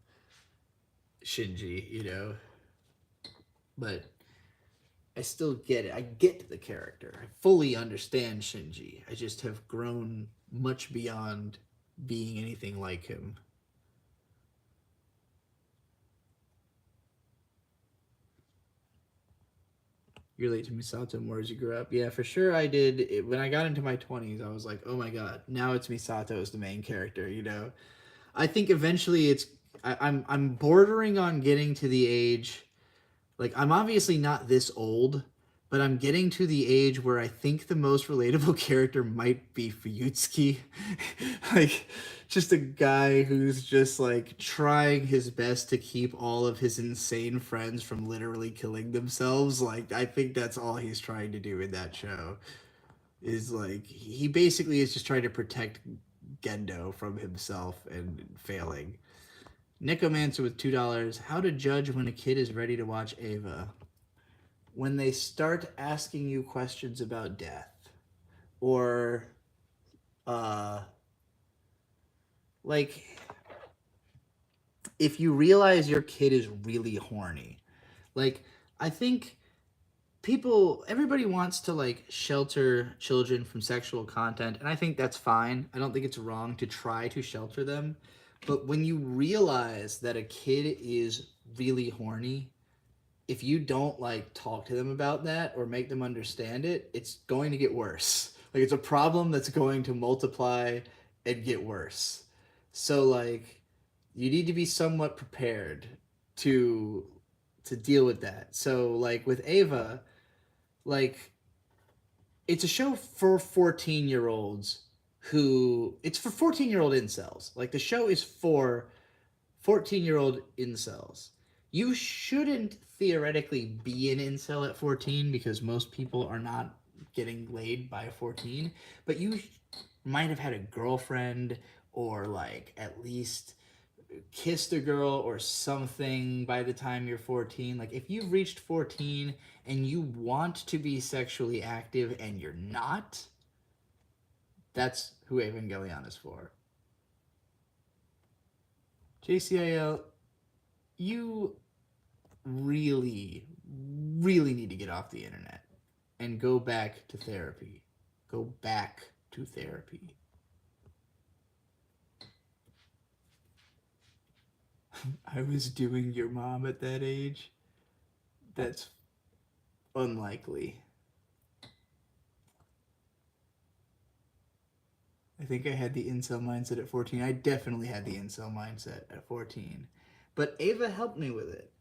Shinji. But I still get it. I get the character. I fully understand Shinji. I just have grown much beyond being anything like him. You relate to Misato more as you grew up? Yeah, for sure I did. When I got into my 20s, I was like, oh my god, now it's Misato as the main character. I think eventually I'm bordering on getting to the age... Like, I'm obviously not this old, but I'm getting to the age where I think the most relatable character might be Fuyutsuki. Like, just a guy who's just, like, trying his best to keep all of his insane friends from literally killing themselves. Like, I think that's all he's trying to do in that show. Is, like, he basically is just trying to protect Gendo from himself and failing. Nicomancer with $2. How to judge when a kid is ready to watch Ava? When they start asking you questions about death, or like if you realize your kid is really horny. Like, I think everybody wants to like shelter children from sexual content, and I think that's fine. I don't think it's wrong to try to shelter them. But when you realize that a kid is really horny, if you don't like talk to them about that or make them understand it, it's going to get worse. Like, it's a problem that's going to multiply and get worse. So like, you need to be somewhat prepared to deal with that. So like with Ava, like, it's a show for 14-year-olds it's for 14-year-old incels. Like, the show is for 14-year-old incels. You shouldn't theoretically be an incel at 14 because most people are not getting laid by a 14, but you might have had a girlfriend or like at least kissed a girl or something by the time you're 14. Like if you've reached 14 and you want to be sexually active and you're not, that's who Evangelion is for. JCIL, you really, really need to get off the internet and go back to therapy. Go back to therapy. I was doing your mom at that age. That's unlikely. I think I had the incel mindset at 14. I definitely had the incel mindset at 14. But Ava helped me with it.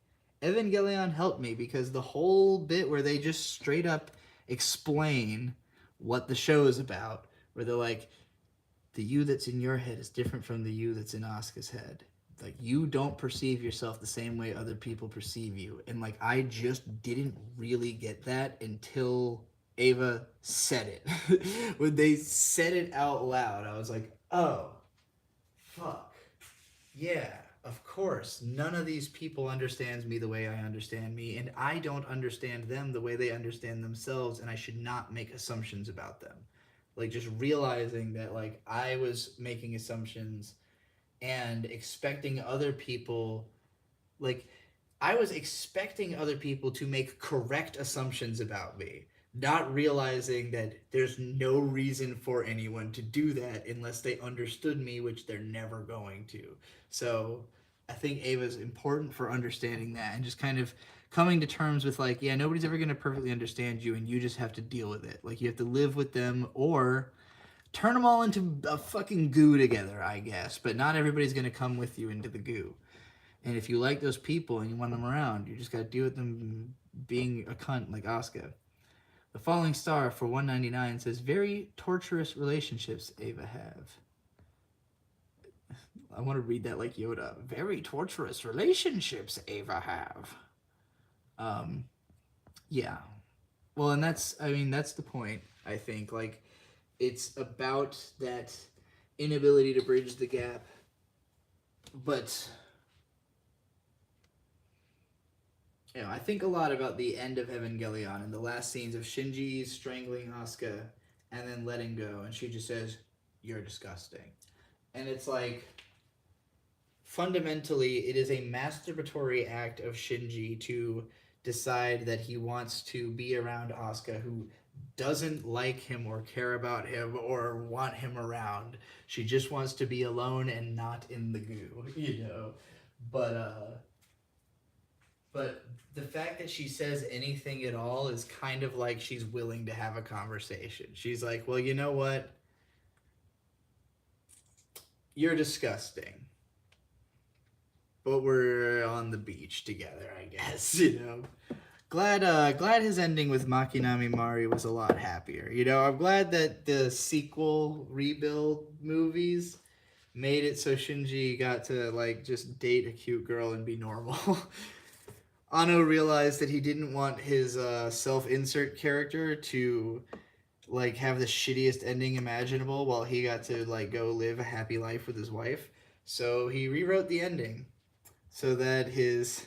Evangelion helped me because the whole bit where they just straight up explain what the show is about, where they're like, the you that's in your head is different from the you that's in Asuka's head. Like, you don't perceive yourself the same way other people perceive you. And like, I just didn't really get that until Ava said it. When they said it out loud, I was like, oh, fuck. Yeah, of course. None of these people understands me the way I understand me, and I don't understand them the way they understand themselves, and I should not make assumptions about them. Like, just realizing that, like, I was making assumptions and expecting other people, like, I was expecting other people to make correct assumptions about me, not realizing that there's no reason for anyone to do that unless they understood me, which they're never going to. So I think Ava's important for understanding that and just kind of coming to terms with, like, yeah, nobody's ever going to perfectly understand you, and you just have to deal with it. Like, you have to live with them or turn them all into a fucking goo together, I guess. But not everybody's going to come with you into the goo. And if you like those people and you want them around, you just got to deal with them being a cunt like Asuka. The Falling Star for 199 says, very torturous relationships Ava have. I want to read that like Yoda. Very torturous relationships Ava have. Yeah. Well, and that's the point, I think. Like, it's about that inability to bridge the gap. But, you know, I think a lot about the end of Evangelion and the last scenes of Shinji strangling Asuka and then letting go. And she just says, you're disgusting. And it's like, fundamentally, it is a masturbatory act of Shinji to decide that he wants to be around Asuka, who doesn't like him or care about him or want him around. She just wants to be alone and not in the goo, you know. But the fact that she says anything at all is kind of like she's willing to have a conversation. She's like, well, you know what? You're disgusting. But we're on the beach together, I guess, you know. Glad his ending with Makinami Mari was a lot happier. You know, I'm glad that the sequel rebuild movies made it so Shinji got to, like, just date a cute girl and be normal. Ano realized that he didn't want his self-insert character to, like, have the shittiest ending imaginable while he got to, like, go live a happy life with his wife. So he rewrote the ending so that his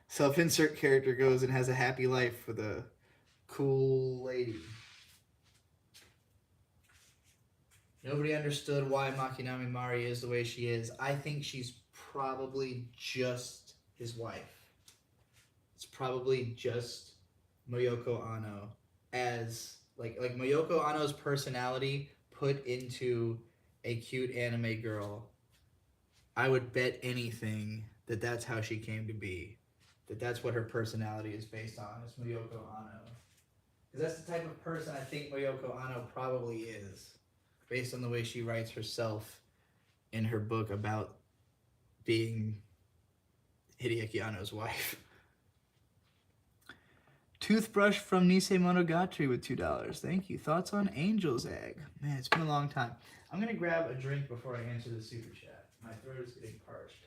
self-insert character goes and has a happy life with a cool lady. Nobody understood why Makinami Mari is the way she is. I think she's probably just his wife. It's probably just Mayoko Ano as like Mayoko Ano's personality put into a cute anime girl. I would bet anything that that's how she came to be. That's what her personality is based on. It's Mayoko Ano. Because that's the type of person I think Mayoko Ano probably is, based on the way she writes herself in her book about being Hideaki Anno's wife. Toothbrush from Nisei Monogatari with $2. Thank you. Thoughts on Angel's Egg? Man, it's been a long time. I'm going to grab a drink before I answer the super chat. My throat is getting parched.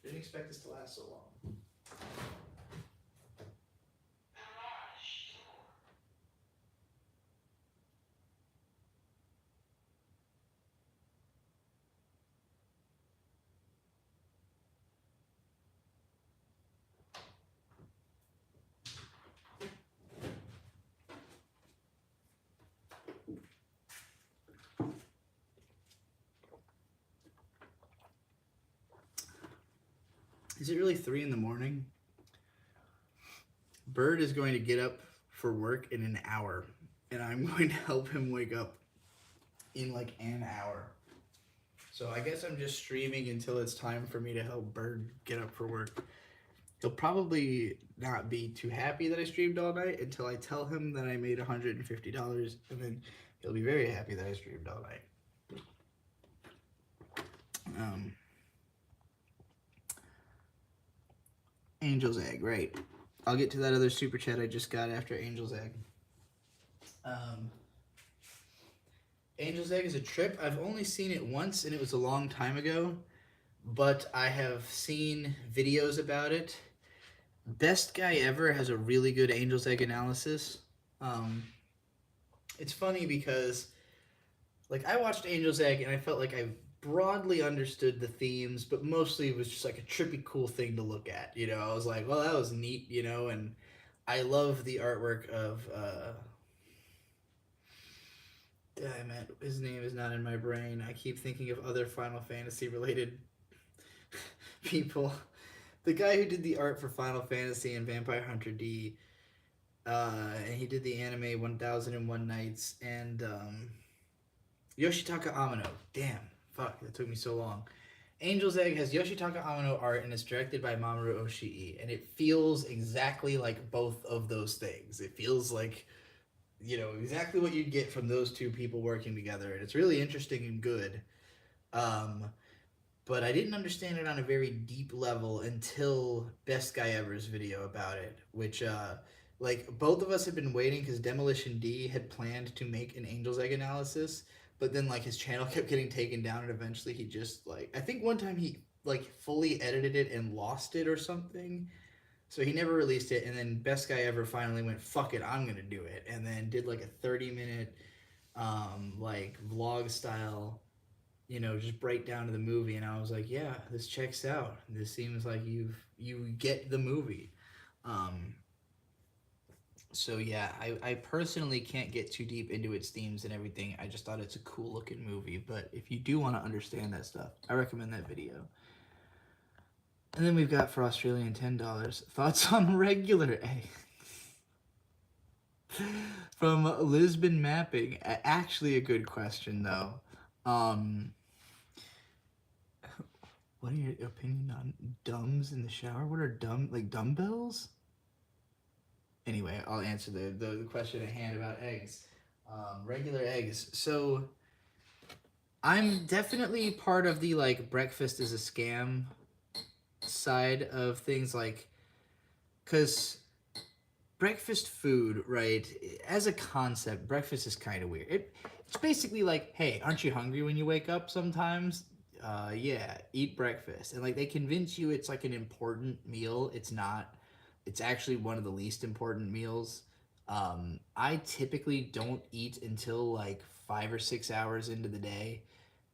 Didn't expect this to last so long. Is it really 3 in the morning? Bird is going to get up for work in an hour, and I'm going to help him wake up in like an hour. So I guess I'm just streaming until it's time for me to help Bird get up for work. He'll probably not be too happy that I streamed all night until I tell him that I made $150, and then he'll be very happy that I streamed all night. Angel's Egg, right. I'll get to that other super chat I just got after Angel's Egg. Angel's Egg is a trip. I've only seen it once, and it was a long time ago, but I have seen videos about it. Best Guy Ever has a really good Angel's Egg analysis. It's funny because, like, I watched Angel's Egg, and I felt like I broadly understood the themes, but mostly it was just like a trippy, cool thing to look at. You know, I was like, well, that was neat, you know, and I love the artwork of, damn it, his name is not in my brain. I keep thinking of other Final Fantasy related people. The guy who did the art for Final Fantasy and Vampire Hunter D, and he did the anime 1001 Nights, and Yoshitaka Amano. Damn, fuck, that took me so long. Angel's Egg has Yoshitaka Amano art, and it's directed by Mamoru Oshii, and it feels exactly like both of those things. It feels like, you know, exactly what you'd get from those two people working together, and it's really interesting and good. But I didn't understand it on a very deep level until Best Guy Ever's video about it, which, like, both of us had been waiting because Demolition D had planned to make an Angel's Egg analysis, but then, like, his channel kept getting taken down, and eventually he just, like, I think one time he, like, fully edited it and lost it or something, so he never released it, and then Best Guy Ever finally went, fuck it, I'm gonna do it, and then did, like, a 30-minute, like, vlog style, you know, just breakdown of the movie, and I was like, yeah, this checks out. This seems like you get the movie. So yeah, I personally can't get too deep into its themes and everything. I just thought it's a cool looking movie, but if you do want to understand that stuff, I recommend that video. And then we've got for Australian $10, thoughts on regular egg. From Lisbon Mapping. Actually a good question though. What are your opinion on dumbs in the shower? What are dumbbells? Anyway, I'll answer the question at hand about eggs. Regular eggs. So I'm definitely part of the, like, breakfast is a scam side of things, like, because breakfast food, right, as a concept, breakfast is kind of weird. It's basically like, hey, aren't you hungry when you wake up sometimes? Yeah, eat breakfast. And, like, they convince you it's like an important meal. It's not. It's actually one of the least important meals. I typically don't eat until like 5 or 6 hours into the day,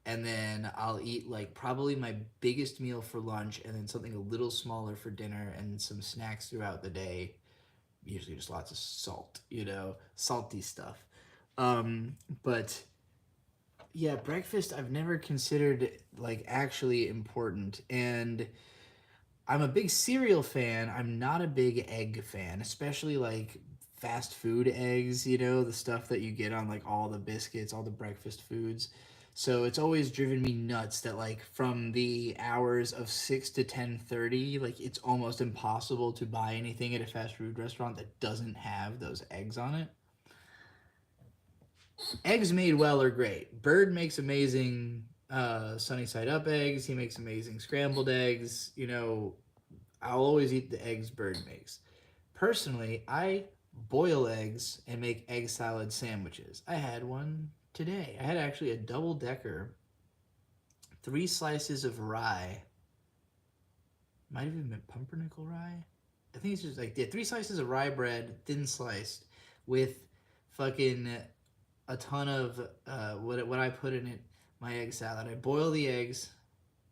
and then I'll eat like probably my biggest meal for lunch, and then something a little smaller for dinner, and some snacks throughout the day. Usually just lots of salt, you know, salty stuff. But yeah, breakfast I've never considered like actually important, and I'm a big cereal fan. I'm not a big egg fan, especially like fast food eggs, you know, the stuff that you get on like all the biscuits, all the breakfast foods. So it's always driven me nuts that, like, from the hours of 6 to 10:30, like, it's almost impossible to buy anything at a fast food restaurant that doesn't have those eggs on it. Eggs made well are great. Bird makes amazing sunny side up eggs. He makes amazing scrambled eggs. You know, I'll always eat the eggs Bird makes. Personally, I boil eggs and make egg salad sandwiches. I had one today. I had actually a double-decker, 3 slices of rye. Might have even been pumpernickel rye. I think it's just like, yeah, 3 slices of rye bread, thin sliced, with fucking a ton of what I put in it, my egg salad. I boil the eggs,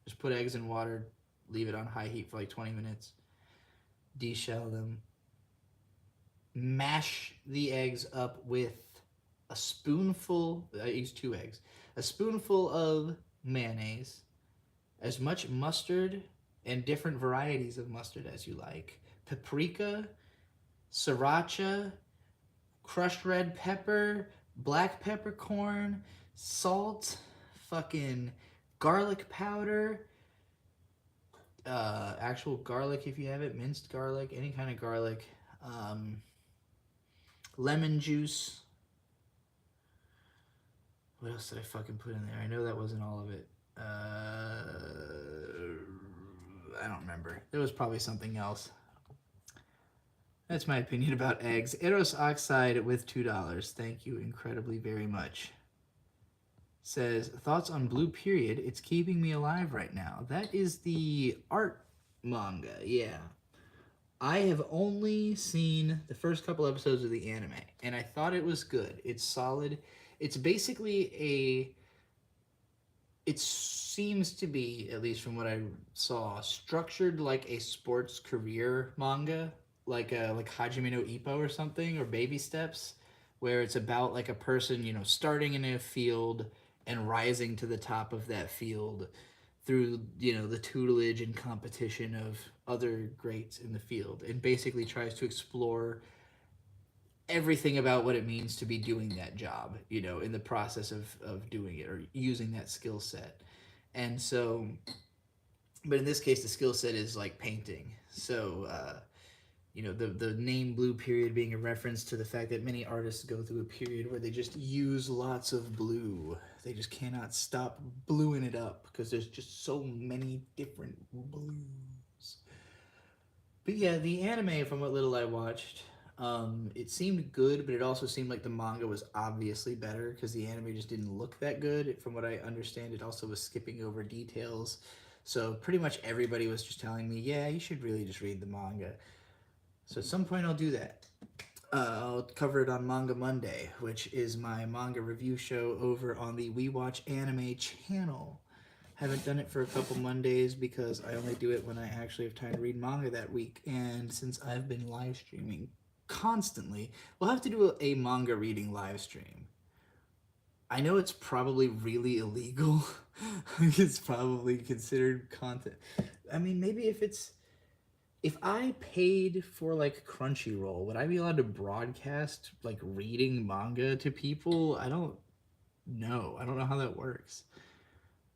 just put eggs in water, leave it on high heat for like 20 minutes, deshell them, mash the eggs up with a spoonful, I use 2 eggs, a spoonful of mayonnaise, as much mustard and different varieties of mustard as you like. Paprika, sriracha, crushed red pepper, black peppercorn, salt, fucking garlic powder, actual garlic if you have it, minced garlic, any kind of garlic, um, lemon juice. What else did I fucking put in there? I know that wasn't all of it. I don't remember. There was probably something else. That's my opinion about eggs. Eros Oxide with $2. Thank you incredibly very much. Says, thoughts on Blue Period? It's keeping me alive right now. That is the art manga, yeah. I have only seen the first couple episodes of the anime, and I thought it was good. It's solid. It's basically a... It seems to be, at least from what I saw, structured like a sports career manga, like Hajime no Ippo or something, or Baby Steps, where it's about like a person, starting in a field and rising to the top of that field through, the tutelage and competition of other greats in the field, and basically tries to explore everything about what it means to be doing that job, in the process of doing it or using that skill set. And so, but in this case, the skill set is like painting. So, the name Blue Period being a reference to the fact that many artists go through a period where they just use lots of blue. They just cannot stop bluing it up because there's just so many different blues. But yeah, the anime, from what little I watched, it seemed good, but it also seemed like the manga was obviously better because the anime just didn't look that good. From what I understand, it also was skipping over details. So pretty much everybody was just telling me, yeah, you should really just read the manga. So at some point I'll do that. I'll cover it on Manga Monday, which is my manga review show over on the We Watch Anime channel. Haven't done it for a couple Mondays because I only do it when I actually have time to read manga that week. And since I've been live streaming constantly, we'll have to do a manga reading live stream. I know it's probably really illegal. It's probably considered content. I mean, maybe if I paid for like Crunchyroll, would I be allowed to broadcast like reading manga to people? I don't know. I don't know how that works.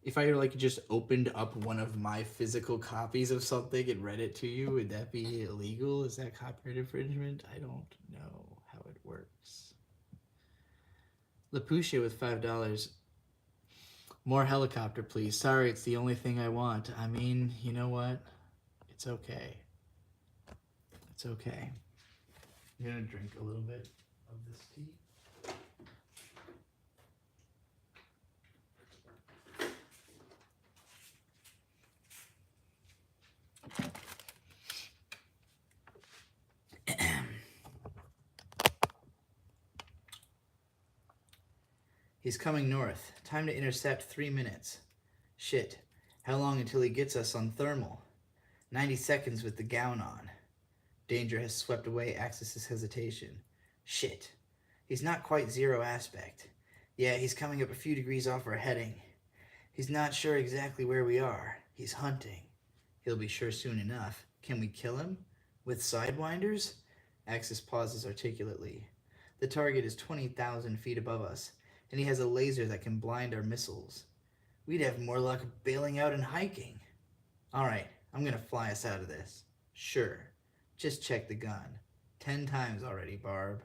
If I like just opened up one of my physical copies of something and read it to you, would that be illegal? Is that copyright infringement? I don't know how it works. Lapucia with $5. More helicopter, please. Sorry, it's the only thing I want. I mean, you know what? It's okay. It's okay. I'm gonna drink a little bit of this tea. He's coming north. Time to intercept 3 minutes. Shit. How long until he gets us on thermal? 90 seconds with the gown on. Danger has swept away Axis's hesitation. Shit. He's not quite zero aspect. Yeah, he's coming up a few degrees off our heading. He's not sure exactly where we are. He's hunting. He'll be sure soon enough. Can we kill him? With sidewinders? Axis pauses articulately. The target is 20,000 feet above us, and he has a laser that can blind our missiles. We'd have more luck bailing out and hiking. Alright, I'm gonna fly us out of this. Sure. Just check the gun. 10 times already, Barb.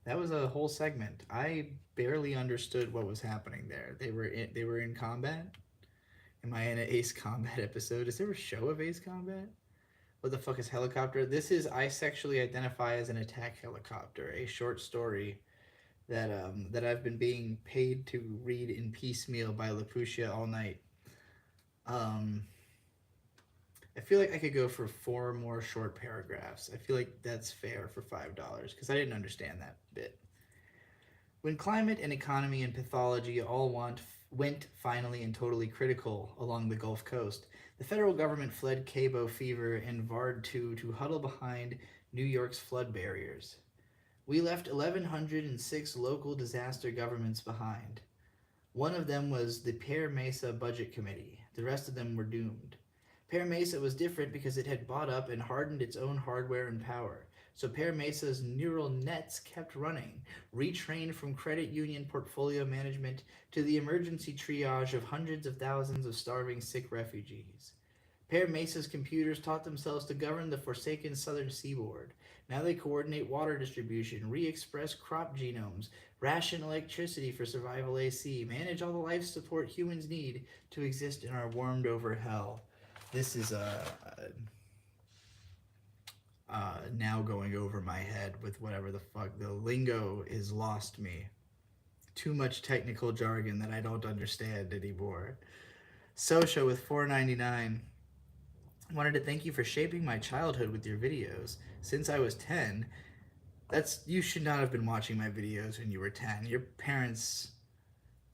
That was a whole segment. I barely understood what was happening there. They were in combat? Am I in an Ace Combat episode? Is there a show of Ace Combat? What the fuck is helicopter? This is I Sexually Identify as an Attack Helicopter, a short story that I've been being paid to read in piecemeal by Lapucia all night. I feel like I could go for 4 more short paragraphs. I feel like that's fair for $5 because I didn't understand that bit. When climate and economy and pathology all went finally and totally critical along the Gulf Coast, the federal government fled Cabo fever and Vard 2 to huddle behind New York's flood barriers. We left 1,106 local disaster governments behind. One of them was the Pear Mesa Budget Committee. The rest of them were doomed. Pear Mesa was different because it had bought up and hardened its own hardware and power. So Pear Mesa's neural nets kept running, retrained from credit union portfolio management to the emergency triage of hundreds of thousands of starving sick refugees. Pear Mesa's computers taught themselves to govern the forsaken southern seaboard. Now they coordinate water distribution, re express crop genomes, ration electricity for survival AC, manage all the life support humans need to exist in our warmed over hell. This is now going over my head with whatever the fuck. The lingo has lost me. Too much technical jargon that I don't understand anymore. Sosha with $4.99 wanted to thank you for shaping my childhood with your videos. Since I was 10, you should not have been watching my videos when you were 10. Your parents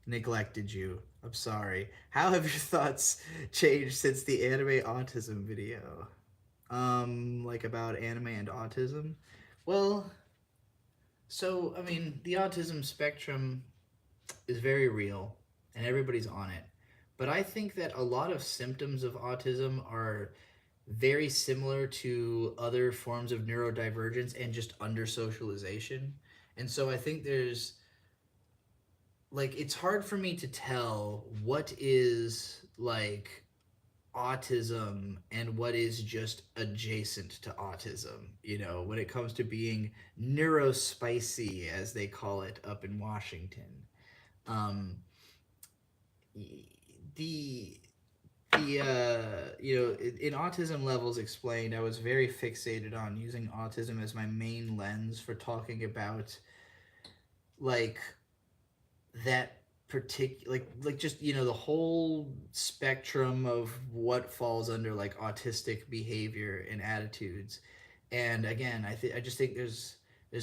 neglected you. I'm sorry. How have your thoughts changed since the anime autism video? Like about anime and autism? Well, so I mean, the autism spectrum is very real and everybody's on it. But I think that a lot of symptoms of autism are very similar to other forms of neurodivergence and just under socialization. And so I think there's like it's hard for me to tell what is like autism and what is just adjacent to autism, when it comes to being neurospicy, as they call it up in Washington. Um, the in autism levels explained, I was very fixated on using autism as my main lens for talking about like that particular like just the whole spectrum of what falls under like autistic behavior and attitudes. And again, I just think there's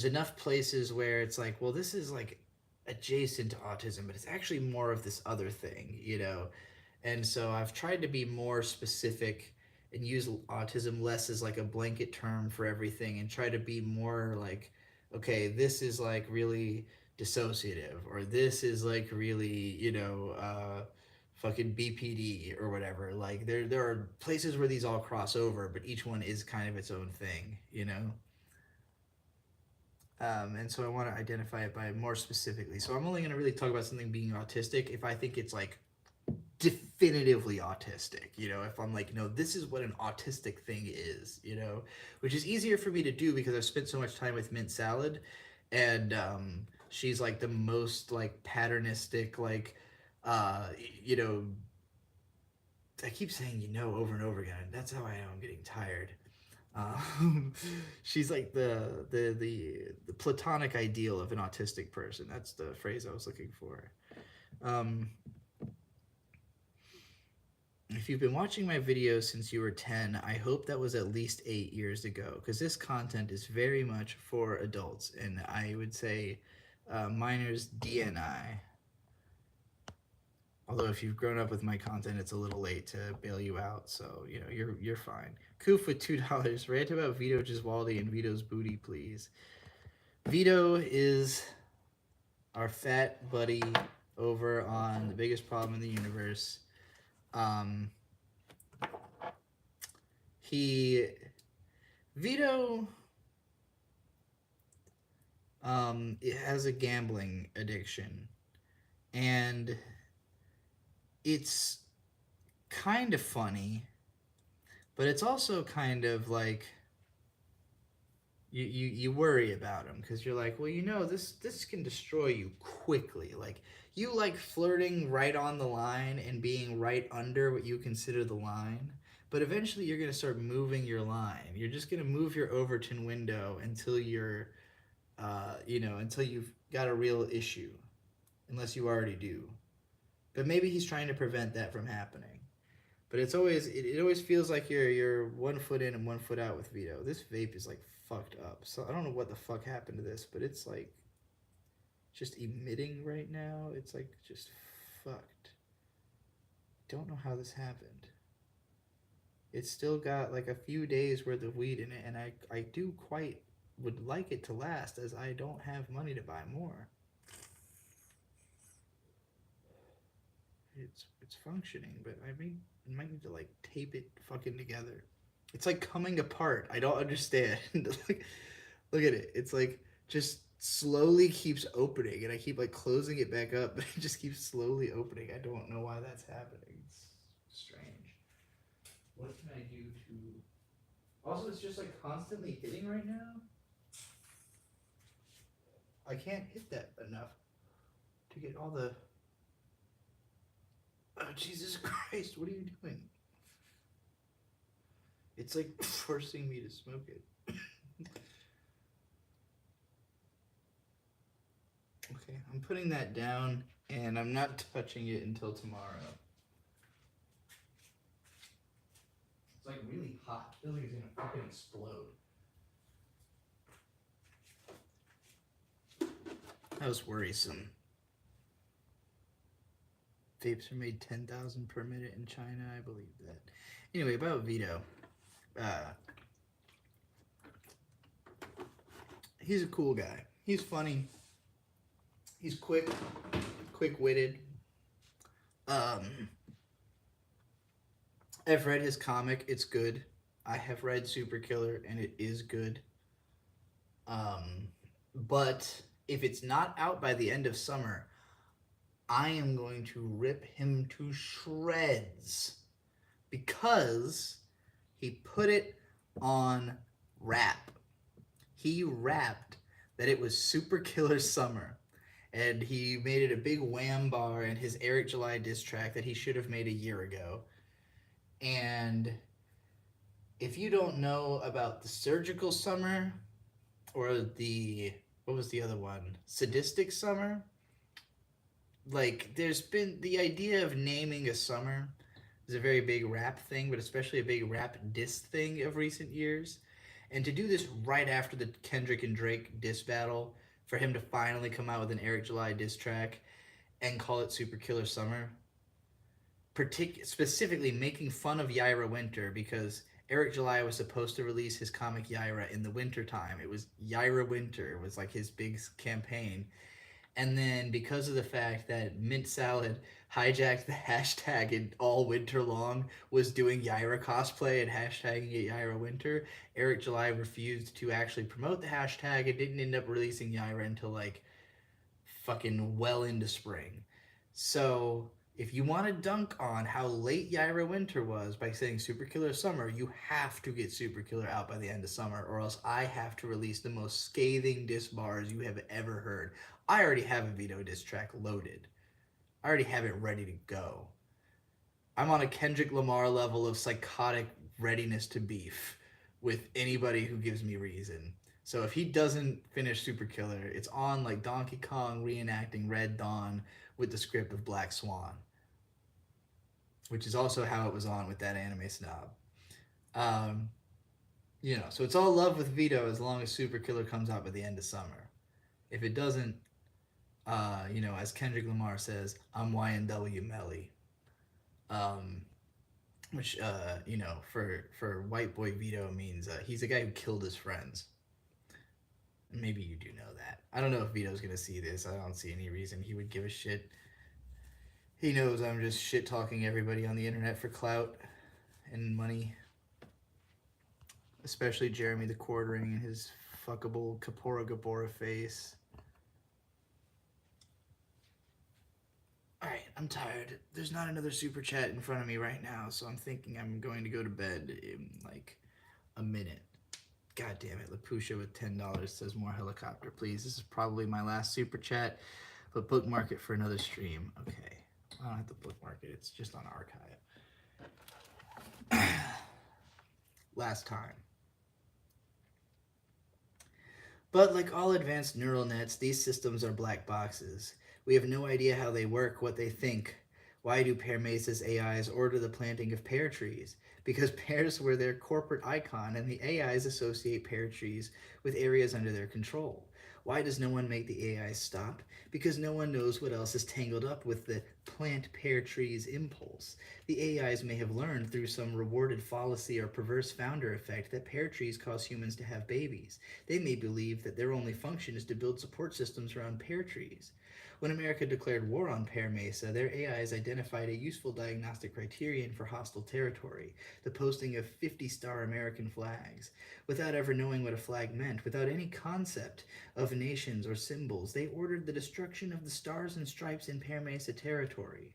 enough places where it's like, well, this is like adjacent to autism, but it's actually more of this other thing. And so I've tried to be more specific and use autism less as like a blanket term for everything, and try to be more like, okay, this is like really dissociative, or this is like really, fucking BPD or whatever. Like there are places where these all cross over, but each one is kind of its own thing. And so I want to identify it by more specifically. So I'm only going to really talk about something being autistic if I think it's like definitively autistic, if I'm like, no, this is what an autistic thing is, which is easier for me to do because I've spent so much time with Mint Salad. And she's like the most like patternistic, like you know I keep saying over and over again. That's how I know I'm getting tired. She's like the platonic ideal of an autistic person. That's the phrase I was looking for. If you've been watching my videos since you were 10, I hope that was at least 8 years ago, because this content is very much for adults, and I would say minors DNI. Although if you've grown up with my content, it's a little late to bail you out, so you're fine. Koof with $2. Rant about Vito Giswaldi and Vito's booty, please. Vito is our fat buddy over on The Biggest Problem in the Universe. Vito has a gambling addiction, and it's kind of funny, but it's also kind of like you worry about him, because you're like, well, this can destroy you quickly. Like, you like flirting right on the line and being right under what you consider the line, but eventually you're going to start moving your line. You're just going to move your Overton window until you're until you've got a real issue, unless you already do. But maybe he's trying to prevent that from happening. But it always feels like you're 1 foot in and 1 foot out with Vito. This vape is like fucked up. So I don't know what the fuck happened to this, but it's like just emitting right now. It's like just fucked. Don't know how this happened. It's still got like a few days worth of weed in it, and I do quite would like it to last, as I don't have money to buy more. it's functioning, but I might need to like tape it fucking together. It's like coming apart. I don't understand. Like, look at it. It's like just slowly keeps opening, and I keep like closing it back up, but it just keeps slowly opening. I don't know why that's happening. It's strange. What can I do to? Also, it's just like constantly hitting right now. I can't hit that enough to get all the. Oh, Jesus Christ! What are you doing? It's like forcing me to smoke it. Okay, I'm putting that down, and I'm not touching it until tomorrow. It's like really hot. I feel like it's gonna fucking explode. That was worrisome. Vapes are made 10,000 per minute in China. I believe that. Anyway, about Vito. He's a cool guy. He's funny. He's quick-witted. I've read his comic. It's good. I have read Super Killer, and it is good. But if it's not out by the end of summer, I am going to rip him to shreds because he put it on rap. He rapped that it was Super Killer Summer, and he made it a big wham bar in his Eric July diss track that he should have made a year ago. And if you don't know about the Surgical Summer or the, what was the other one? Sadistic Summer? Like, there's been the idea of naming a summer is a very big rap thing, but especially a big rap diss thing of recent years. And to do this right after the Kendrick and Drake diss battle, for him to finally come out with an Eric July diss track and call it Super Killer Summer, specifically making fun of Yaira Winter, because Eric July was supposed to release his comic Yaira in the winter time. It was Yaira Winter. It was like his big campaign. And then because of the fact that Mint Salad hijacked the hashtag and all winter long was doing Yaira cosplay and hashtagging it Yaira Winter, Eric July refused to actually promote the hashtag and didn't end up releasing Yaira until like fucking well into spring. So if you want to dunk on how late Yaira Winter was by saying Super Killer Summer, you have to get Super Killer out by the end of summer, or else I have to release the most scathing diss bars you have ever heard. I already have a Vito diss track loaded. I already have it ready to go. I'm on a Kendrick Lamar level of psychotic readiness to beef with anybody who gives me reason. So if he doesn't finish Super Killer, it's on like Donkey Kong reenacting Red Dawn with the script of Black Swan, which is also how it was on with that anime snob. So it's all love with Vito as long as Super Killer comes out by the end of summer. If it doesn't, as Kendrick Lamar says, I'm YNW Melly. Which, for white boy Vito means he's a guy who killed his friends. Maybe you do know that. I don't know if Vito's gonna see this. I don't see any reason he would give a shit. He knows I'm just shit talking everybody on the internet for clout and money. Especially Jeremy the Quartering and his fuckable Kapora Gabora face. Alright, I'm tired. There's not another super chat in front of me right now, so I'm thinking I'm going to go to bed in like a minute. God damn it, Lapusha with $10 says more helicopter, please. This is probably my last super chat, but bookmark it for another stream. Okay, I don't have to bookmark it, it's just on archive. Last time. But like all advanced neural nets, these systems are black boxes. We have no idea how they work, what they think. Why do Pear Mesa's AIs order the planting of pear trees? Because pears were their corporate icon, and the AIs associate pear trees with areas under their control. Why does no one make the AIs stop? Because no one knows what else is tangled up with the plant pear trees impulse. The AIs may have learned through some rewarded fallacy or perverse founder effect that pear trees cause humans to have babies. They may believe that their only function is to build support systems around pear trees. When America declared war on Pear Mesa, their AIs identified a useful diagnostic criterion for hostile territory, the posting of 50-star American flags. Without ever knowing what a flag meant, without any concept of nations or symbols, they ordered the destruction of the stars and stripes in Pear Mesa territory.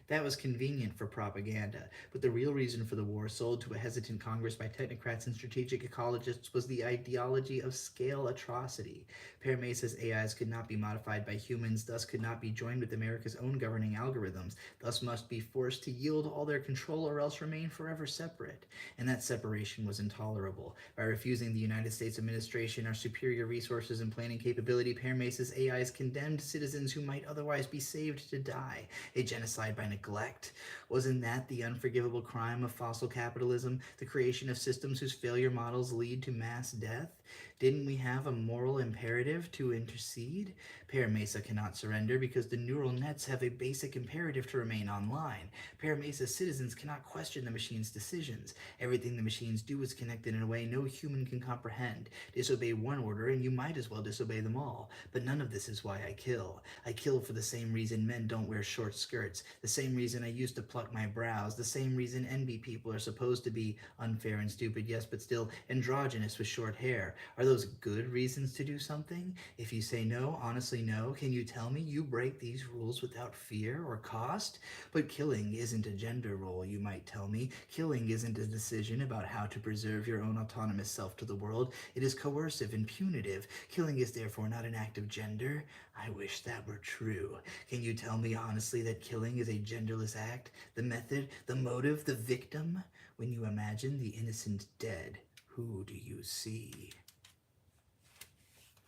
That was convenient for propaganda, but the real reason for the war, sold to a hesitant Congress by technocrats and strategic ecologists, was the ideology of scale atrocity. Pear Mesa's AIs could not be modified by humans, thus could not be joined with America's own governing algorithms, thus must be forced to yield all their control or else remain forever separate. And that separation was intolerable. By refusing the United States administration our superior resources and planning capability, Pear Mesa's AIs condemned citizens who might otherwise be saved to die. A genocide by neglect. Wasn't that the unforgivable crime of fossil capitalism, the creation of systems whose failure models lead to mass death? Didn't we have a moral imperative to intercede? Pear Mesa cannot surrender because the neural nets have a basic imperative to remain online. Pear Mesa citizens cannot question the machine's decisions. Everything the machines do is connected in a way no human can comprehend. Disobey one order and you might as well disobey them all. But none of this is why I kill. I kill for the same reason men don't wear short skirts, the same reason I used to pluck my brows, the same reason NB people are supposed to be unfair and stupid, yes, but still androgynous with short hair. Are those good reasons to do something? If you say no, honestly no, can you tell me you break these rules without fear or cost? But killing isn't a gender role, you might tell me. Killing isn't a decision about how to preserve your own autonomous self to the world. It is coercive and punitive. Killing is therefore not an act of gender. I wish that were true. Can you tell me honestly that killing is a genderless act? The method, the motive, the victim? When you imagine the innocent dead, who do you see?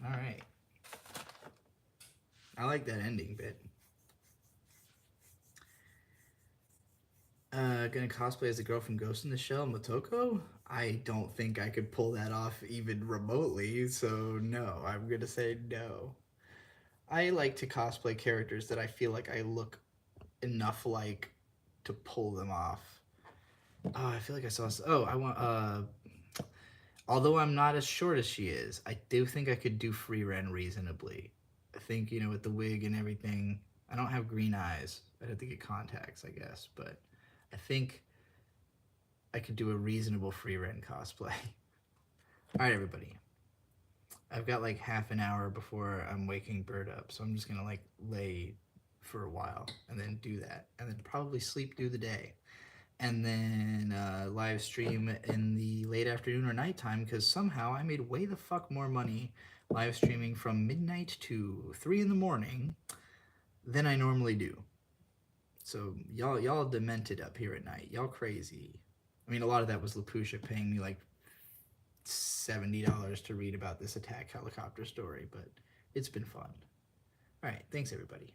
All right. I like that ending bit. Gonna cosplay as the girl from Ghost in the Shell, Motoko? I don't think I could pull that off even remotely, so no, I'm gonna say no. I like to cosplay characters that I feel like I look enough like to pull them off. Oh, I feel like I saw. Oh, I want. Although I'm not as short as she is, I do think I could do Free Ren reasonably. I think, with the wig and everything. I don't have green eyes. I'd have to get contacts, I guess. But I think I could do a reasonable Free Ren cosplay. All right, everybody. I've got like half an hour before I'm waking Bird up, so I'm just gonna like lay for a while and then do that, and then probably sleep through the day, and then live stream in the late afternoon or nighttime, because somehow I made way the fuck more money live streaming from midnight to 3 in the morning than I normally do. So y'all demented up here at night. Y'all crazy. I mean, a lot of that was LaPusha paying me like $70 to read about this attack helicopter story, but it's been fun. All right, thanks everybody.